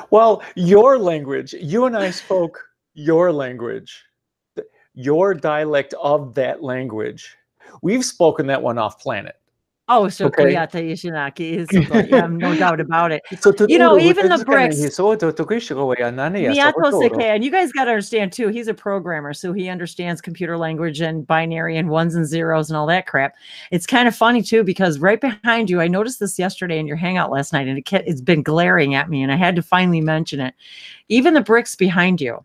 Well, your language, you and I spoke your language, your dialect of that language. We've spoken that one off planet. Oh, so okay. Yeah, no doubt about it. You know, even the bricks. And you guys got to understand too, he's a programmer, so he understands computer language and binary and ones and zeros and all that crap. It's kind of funny too, because right behind you, I noticed this yesterday in your hangout last night, and it's been glaring at me, and I had to finally mention it. Even the bricks behind you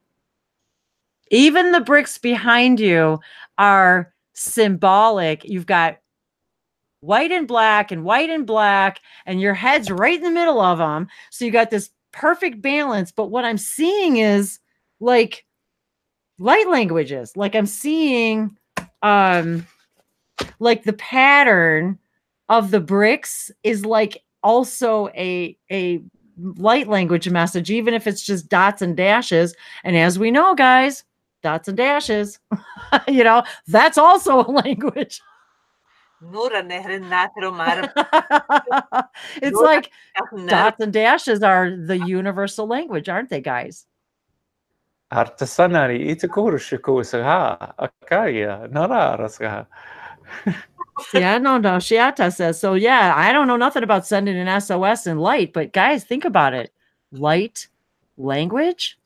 are symbolic. You've got white and black, and your head's right in the middle of them. So you got this perfect balance. But what I'm seeing is like light languages. Like I'm seeing like the pattern of the bricks is like also a light language message, even if it's just dots and dashes. And as we know, guys, dots and dashes, you know, that's also a language. It's like dots and dashes are the universal language, aren't they, guys? Yeah, no, Shiata says, so yeah, I don't know nothing about sending an SOS in light, but guys, think about it. Light language?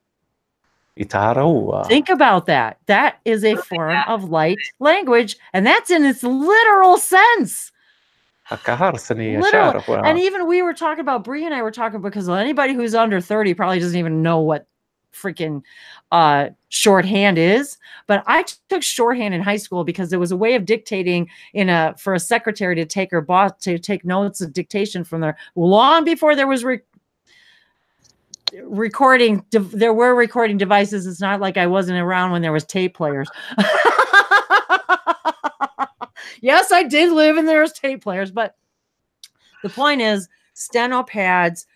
Itaraua. Think about that. That is a form of light language, and that's in its literal sense. Literally. And even we were talking about, Bree and I were talking, because anybody who's under 30 probably doesn't even know what freaking shorthand is. But I took shorthand in high school because it was a way of dictating for a secretary to take her boss to take notes of dictation from there long before there was recording. There were recording devices. It's not like I wasn't around when there was tape players. Yes, I did live and there was tape players, but the point is, steno pads,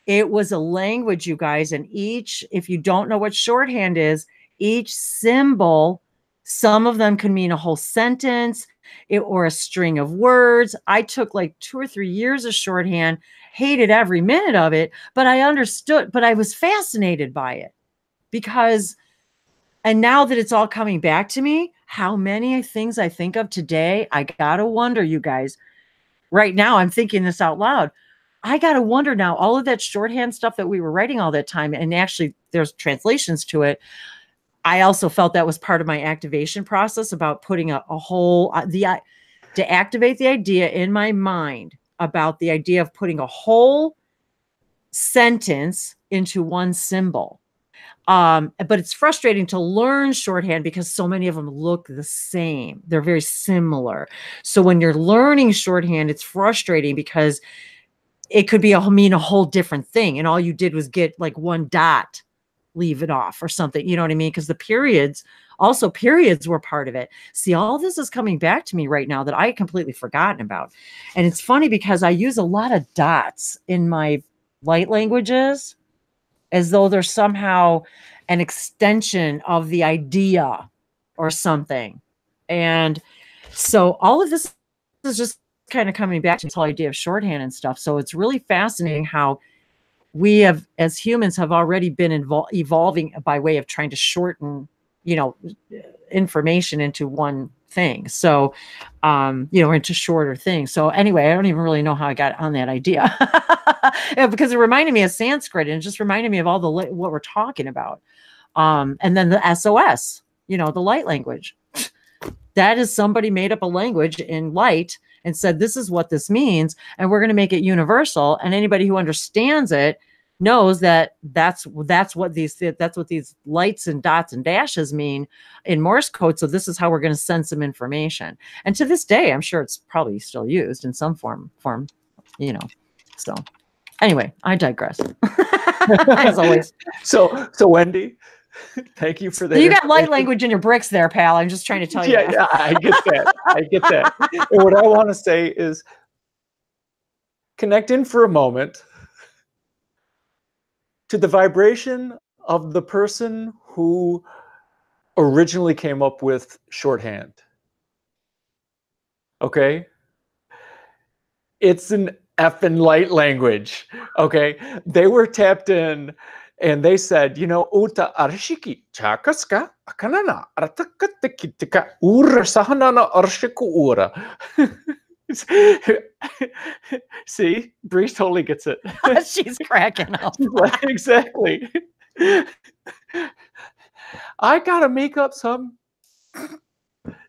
it was a language, you guys, and if you don't know what shorthand is, each symbol, some of them can mean a whole sentence or a string of words. I took like 2 or 3 years of shorthand, hated every minute of it, but I understood, but I was fascinated by it because, and now that it's all coming back to me, how many things I think of today, I gotta wonder, you guys, right now, I'm thinking this out loud. I got to wonder now, all of that shorthand stuff that we were writing all that time, and actually there's translations to it. I also felt that was part of my activation process about putting a whole, to activate the idea in my mind about the idea of putting a whole sentence into one symbol. But it's frustrating to learn shorthand because so many of them look the same. They're very similar. So when you're learning shorthand, it's frustrating because it could mean a whole different thing. And all you did was get like one dot, leave it off or something. You know what I mean? Because the periods were part of it. See, all this is coming back to me right now that I had completely forgotten about. And it's funny because I use a lot of dots in my light languages, as though they're somehow an extension of the idea or something. And so all of this is just kind of coming back to this whole idea of shorthand and stuff. So it's really fascinating how we have, as humans, have already been evolving by way of trying to shorten, information into one thing. So, into shorter things. So anyway, I don't even really know how I got on that idea because it reminded me of Sanskrit and it just reminded me of all what we're talking about. And then the SOS, the light language. That is somebody made up a language in light and said, this is what this means. And we're going to make it universal. And anybody who understands it knows that that's what these lights and dots and dashes mean in Morse code. So this is how we're going to send some information. And to this day, I'm sure it's probably still used in some form, so anyway, I digress. As always. So Wendy, thank you for that. You got light language in your bricks there, pal. I'm just trying to tell you. Yeah, I get that. I get that. And what I want to say is connect in for a moment to the vibration of the person who originally came up with shorthand. Okay? It's an effing light language. Okay? They were tapped in and they said, uta arshiki chakaska akanana artakatika ura sahanana arshiku ura. See, Bree totally gets it. She's cracking up. Exactly. I gotta make up some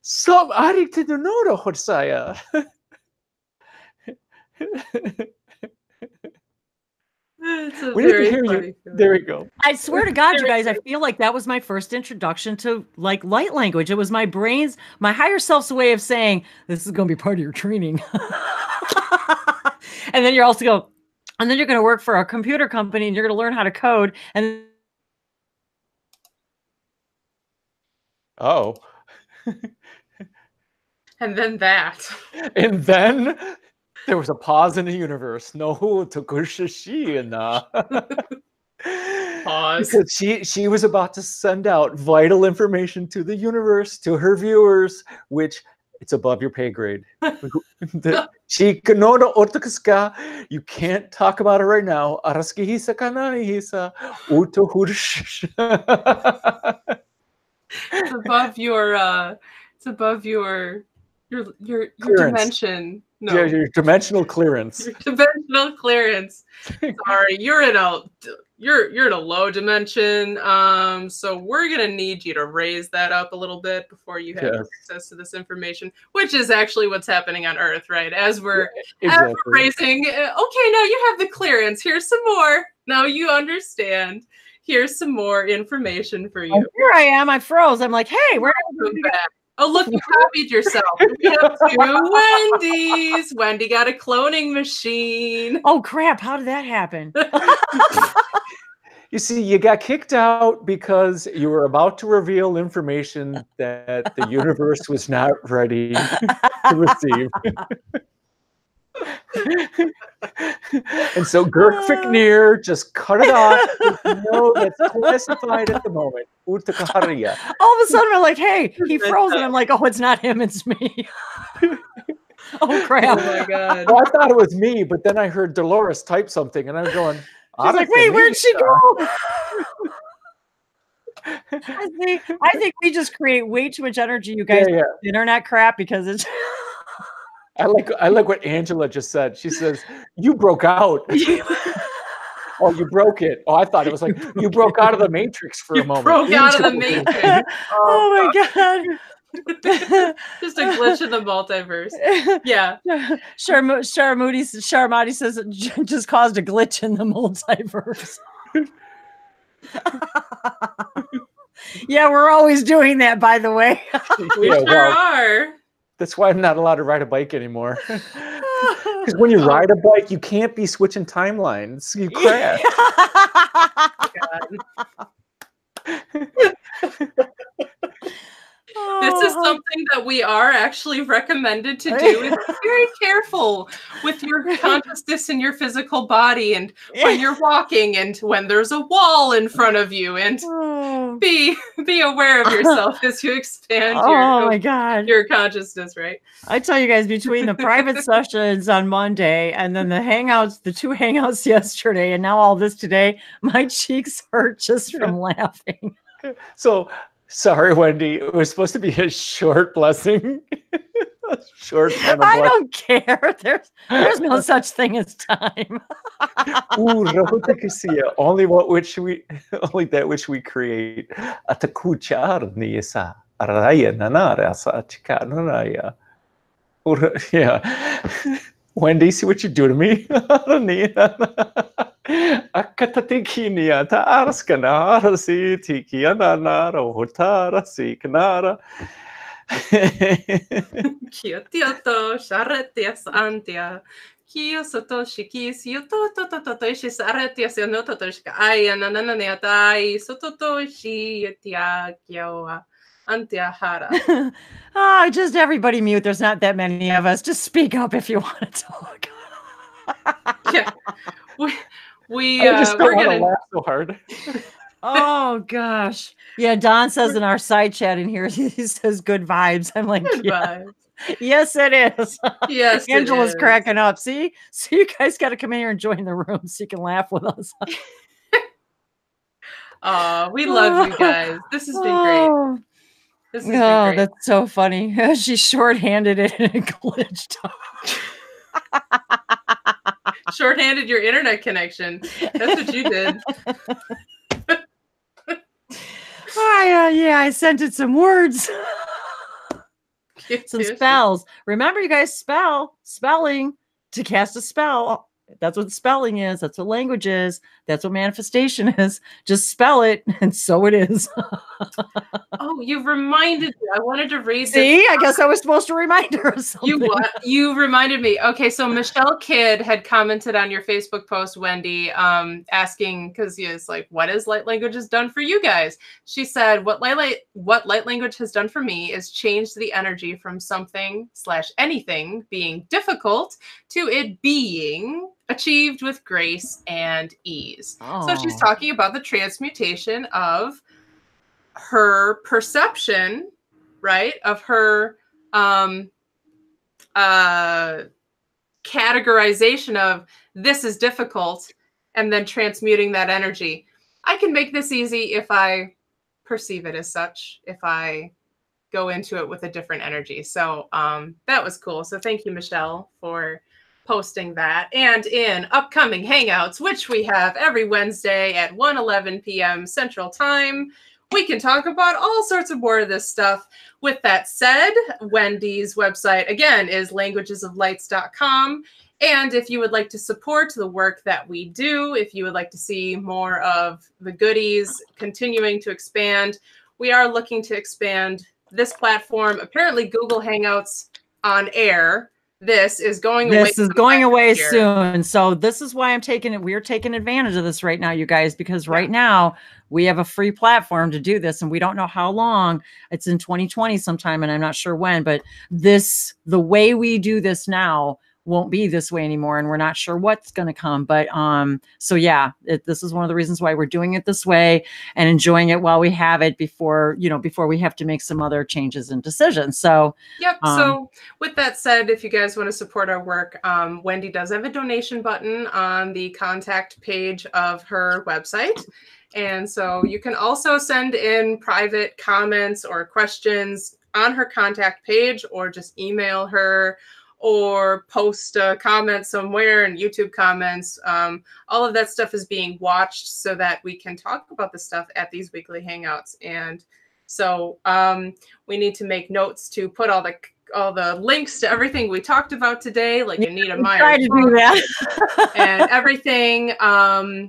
Aritinonora Horsaya. We need to hear you. There we go. I swear to God, you guys, I feel like that was my first introduction to like light language. It was my higher self's way of saying, this is going to be part of your training. And then you're going to work for a computer company and you're going to learn how to code. And and then that. And then there was a pause in the universe. No, Tokushishi and pause. Because she was about to send out vital information to the universe, to her viewers, which it's above your pay grade. You can't talk about it right now. It's above your your Clearance. dimension. No. Yeah, your dimensional clearance. Your dimensional clearance. Sorry, you're in a low dimension. So we're gonna need you to raise that up a little bit before you have access to this information, which is actually what's happening on Earth, right? As we're raising. Okay, now you have the clearance. Here's some more. Now you understand. Here's some more information for you. Oh, here I am. I froze. I'm like, hey, we're back. Oh, look, you copied yourself. We have 2 Wendys. Wendy got a cloning machine. Oh, crap. How did that happen? You see, you got kicked out because you were about to reveal information that the universe was not ready to receive. And so Girk Fiknir just cut it off. No, that's classified at the moment. All of a sudden, I'm like, hey, he froze. And I'm like, oh, it's not him, it's me. Oh, crap. Oh, my God. Well, I thought it was me, but then I heard Dolores type something, and I'm going, she's like, wait, where'd she go? I think we just create way too much energy, you guys. Yeah. Internet crap, because it's... I like what Angela just said. She says, you broke out. Oh, you broke it. Oh, I thought it was like you broke out of the Matrix for a moment. Broke out of the Matrix. Oh my God. Just a glitch in the multiverse. Yeah. Sharmati says it just caused a glitch in the multiverse. Yeah, we're always doing that, by the way. We sure are. That's why I'm not allowed to ride a bike anymore. Because when you ride a bike, you can't be switching timelines. You crash. This is something that we are actually recommended to do. Is be very careful with your consciousness in your physical body, and when you're walking, and when there's a wall in front of you, and be aware of yourself as you expand your consciousness, right? I tell you guys, between the private sessions on Monday and then the hangouts, the 2 hangouts yesterday, and now all this today, my cheeks hurt just from laughing. So sorry, Wendy. It was supposed to be a short blessing. Short kind of I don't care. There's no such thing as time. Only that which we create. Yeah. Wendy, see what you do to me? Akatatikinia ta arskana arsi tikiana nara hotara siknara. Kiotiato sharetias antia. Kio sotoshi kis yototototoshi saretias yonototoshka ayanananiatai sototoshi yatia kioa. Antihara. Just everybody mute. There's not that many of us. Just speak up if you want to talk. Yeah, we're gonna laugh so hard. Oh gosh, yeah. Don says in our side chat in here, he says good vibes. I'm like, good vibes. Yes, it is. Yes, Angela's cracking up. See, so you guys got to come in here and join the room so you can laugh with us. We love you guys. This has been great. This has been great. That's so funny. She shorthanded it and it glitched. Shorthanded your internet connection. That's what you did. Yeah, I sent it some words. Some spells. Remember, you guys, spelling to cast a spell. That's what spelling is. That's what language is. That's what manifestation is. Just spell it, and so it is. Oh, you reminded me. I wanted to read this. See, I guess I was supposed to remind her of something. You reminded me. Okay, so Michelle Kidd had commented on your Facebook post, Wendy, asking, because it's like, what has light language has done for you guys? She said, what light language has done for me is changed the energy from something/anything being difficult to it being achieved with grace and ease. Oh. So she's talking about the transmutation of her perception, right? Of her categorization of this is difficult, and then transmuting that energy. I can make this easy if I perceive it as such, if I go into it with a different energy. So that was cool. So thank you, Michelle, for posting that. And in upcoming Hangouts, which we have every Wednesday at 1:11 p.m. Central Time, we can talk about all sorts of more of this stuff. With that said, Wendy's website, again, is languagesoflights.com. And if you would like to support the work that we do, if you would like to see more of the goodies continuing to expand, we are looking to expand this platform. Apparently, Google Hangouts on air. This is going away. This is going away soon. So this is why we're taking advantage of this right now, you guys, because right now we have a free platform to do this, and we don't know how long. It's in 2020 sometime, and I'm not sure when, but the way we do this now won't be this way anymore, and we're not sure what's going to come. But so yeah, this is one of the reasons why we're doing it this way and enjoying it while we have it before we have to make some other changes and decisions. So yep. So with that said, if you guys want to support our work, Wendy does have a donation button on the contact page of her website. And so you can also send in private comments or questions on her contact page, or just email her, or post a comment somewhere in YouTube comments. All of that stuff is being watched so that we can talk about the stuff at these weekly Hangouts. And so we need to make notes to put all the links to everything we talked about today, like Anita Meyer. Try to do that. And everything.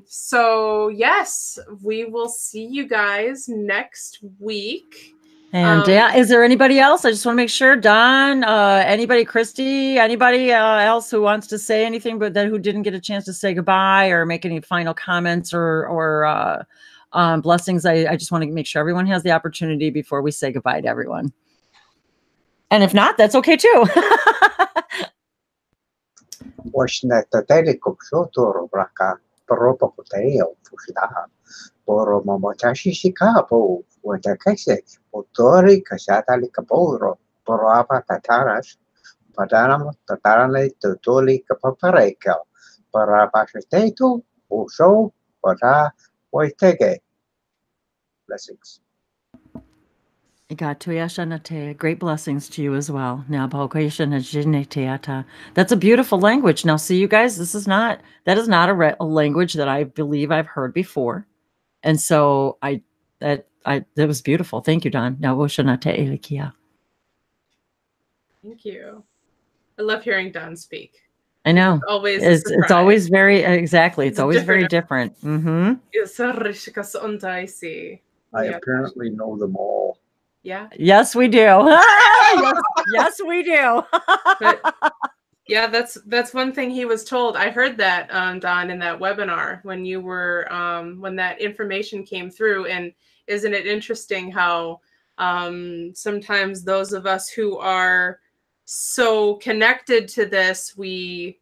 So yes, we will see you guys next week. And is there anybody else? I just want to make sure. Don, anybody, Christy, anybody else who wants to say anything, but who didn't get a chance to say goodbye or make any final comments or blessings? I just want to make sure everyone has the opportunity before we say goodbye to everyone. And if not, that's okay too. Poro momotashi shikapo, watakase, motori kasatali kaporo, poroapa tataras, padanam tatarane tutuli kapapareka, parapashatetu, usho, pata, waitege. Blessings. Great blessings to you as well. That's a beautiful language. Now, see, you guys, that is not a language that I believe I've heard before. And so that was beautiful. Thank you, Don. Thank you. I love hearing Don speak. I know. It's always very, exactly. It's always very different. Mm-hmm. I apparently know them all. Yeah. Yes, we do. yes, we do. But yeah, that's one thing he was told. I heard that, Don, in that webinar when you were when that information came through. And isn't it interesting how sometimes those of us who are so connected to this, we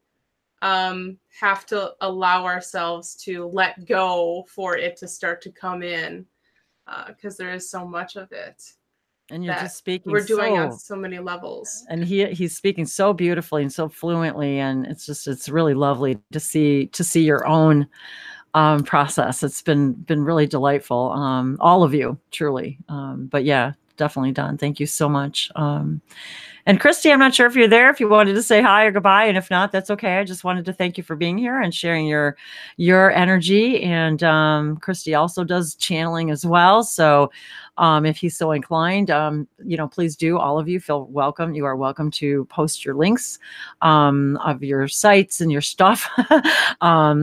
have to allow ourselves to let go for it to start to come in, because there is so much of it. And you're just speaking. We're doing on so many levels. And he's speaking so beautifully and so fluently, and it's really lovely to see your own process. It's been really delightful. All of you, truly. But yeah, definitely, Don. Thank you so much. And Christy, I'm not sure if you're there, if you wanted to say hi or goodbye, and if not, that's okay. I just wanted to thank you for being here and sharing your energy. And Christy also does channeling as well. So if he's so inclined, please do. All of you feel welcome. You are welcome to post your links of your sites and your stuff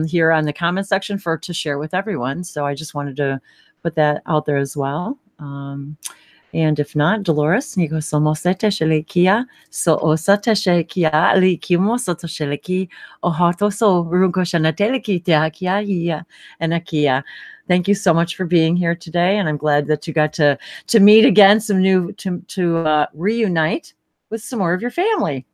here on the comment section to share with everyone. So I just wanted to put that out there as well. And if not, Dolores, Nigo Somosete Shelekia, so Osata Shekia, Likimo Soto Sheleki, Ohato so Rugo Shanateleki Teakia, and Akia. Thank you so much for being here today. And I'm glad that you got to meet again, to reunite with some more of your family.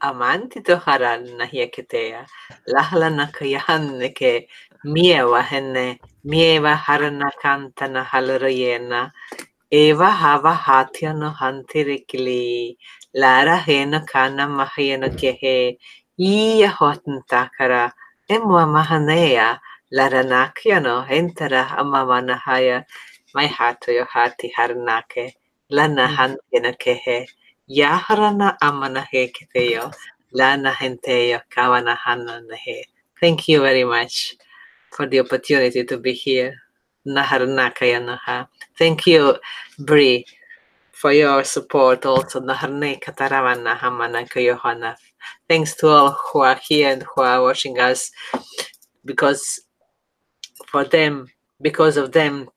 Amanti toharan nahiaketea, lahla nakayan ke miewa hene, miewa harana kantana halarayena, eva hava hatia no hantirikili, lara hena kana mahayana kehe, iya hotan takara, emwa mahanea, Laranakiano, entera amamanahaya, my hato yo hati haranake, lana hankehe, yaharana amanahe keteyo, lana henteyo kawanahana nahe. Thank you very much for the opportunity to be here. Naharanakaya naha. Thank you, Bree, for your support also. Naharne katarawana hamana kayohana. Thanks to all who are here and who are watching us, because because of them,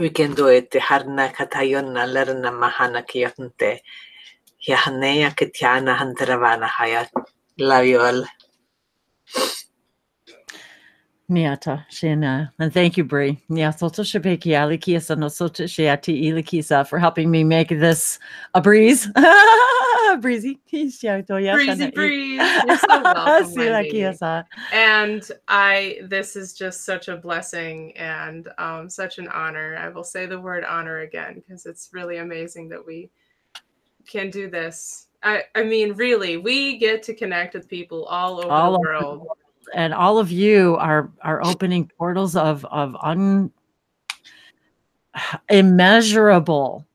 we can do it. Harna katayonna lerna mahana kiyonte. Yahaneya kityana hantaravana hayat. Love you all. Niata, Shana. And thank you, Bree. Niasoto Shabeki Alikisa Nosoto Shiati Ilikisa for helping me make this a breeze. Breezy. Breezy breeze. You're so welcome, Wendy. And this is just such a blessing and such an honor. I will say the word honor again, because it's really amazing that we can do this. I mean, really, we get to connect with people all over the world. And all of you are opening portals of immeasurable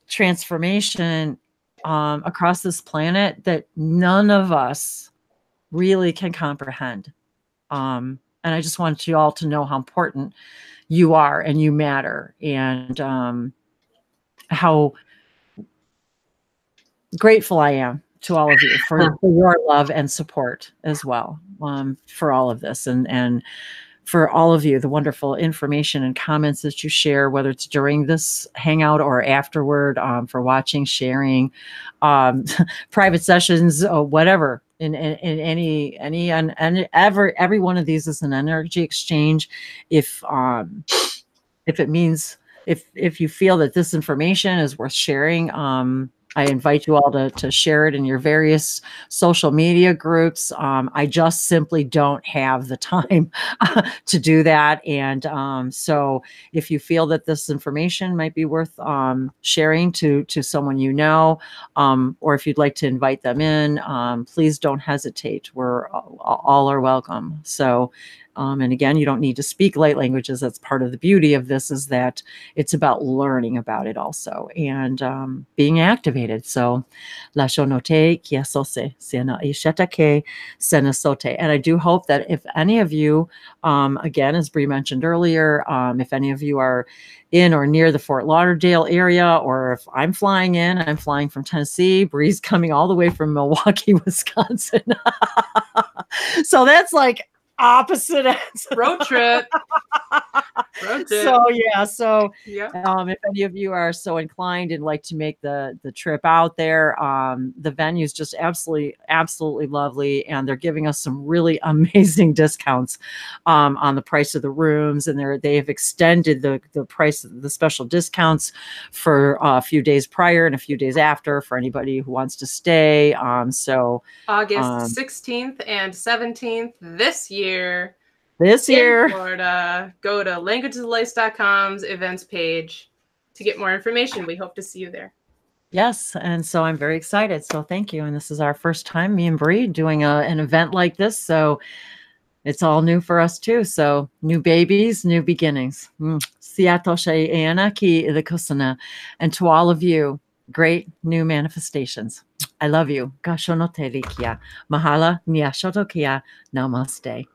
transformation across this planet that none of us really can comprehend. And I just want you all to know how important you are and you matter, and how grateful I am to all of you for your love and support as well, for all of this, and for all of you, the wonderful information and comments that you share, whether it's during this hangout or afterward, for watching, sharing, private sessions, or whatever. In every one of these is an energy exchange. If it means, if you feel that this information is worth sharing, I invite you all to share it in your various social media groups. I just simply don't have the time to do that. And so if you feel that this information might be worth sharing to someone you know, or if you'd like to invite them in, please don't hesitate. We're all are welcome. So, and again, you don't need to speak light languages. That's part of the beauty of this, is that it's about learning about it also, and being activated. So, la shonote kiasose sena ishetake senasote. And I do hope that if any of you, again, as Bree mentioned earlier, if any of you are in or near the Fort Lauderdale area, or if I'm flying from Tennessee, Bree's coming all the way from Milwaukee, Wisconsin. So that's like opposite ends. Road trip. So yeah, if any of you are so inclined and like to make the trip out there, the venue is just absolutely lovely, and they're giving us some really amazing discounts on the price of the rooms, and they have extended the price of the special discounts for a few days prior and a few days after for anybody who wants to stay. So August 16th and 17th this year. In Florida, go to languagesoflife.com's events page to get more information. We hope to see you there. Yes, and so I'm very excited. So thank you. And this is our first time, me and Bree, doing an event like this. So it's all new for us too. So new babies, new beginnings. And to all of you, great new manifestations. I love you. Gashonote likia. Mahala niashotokia. Namaste.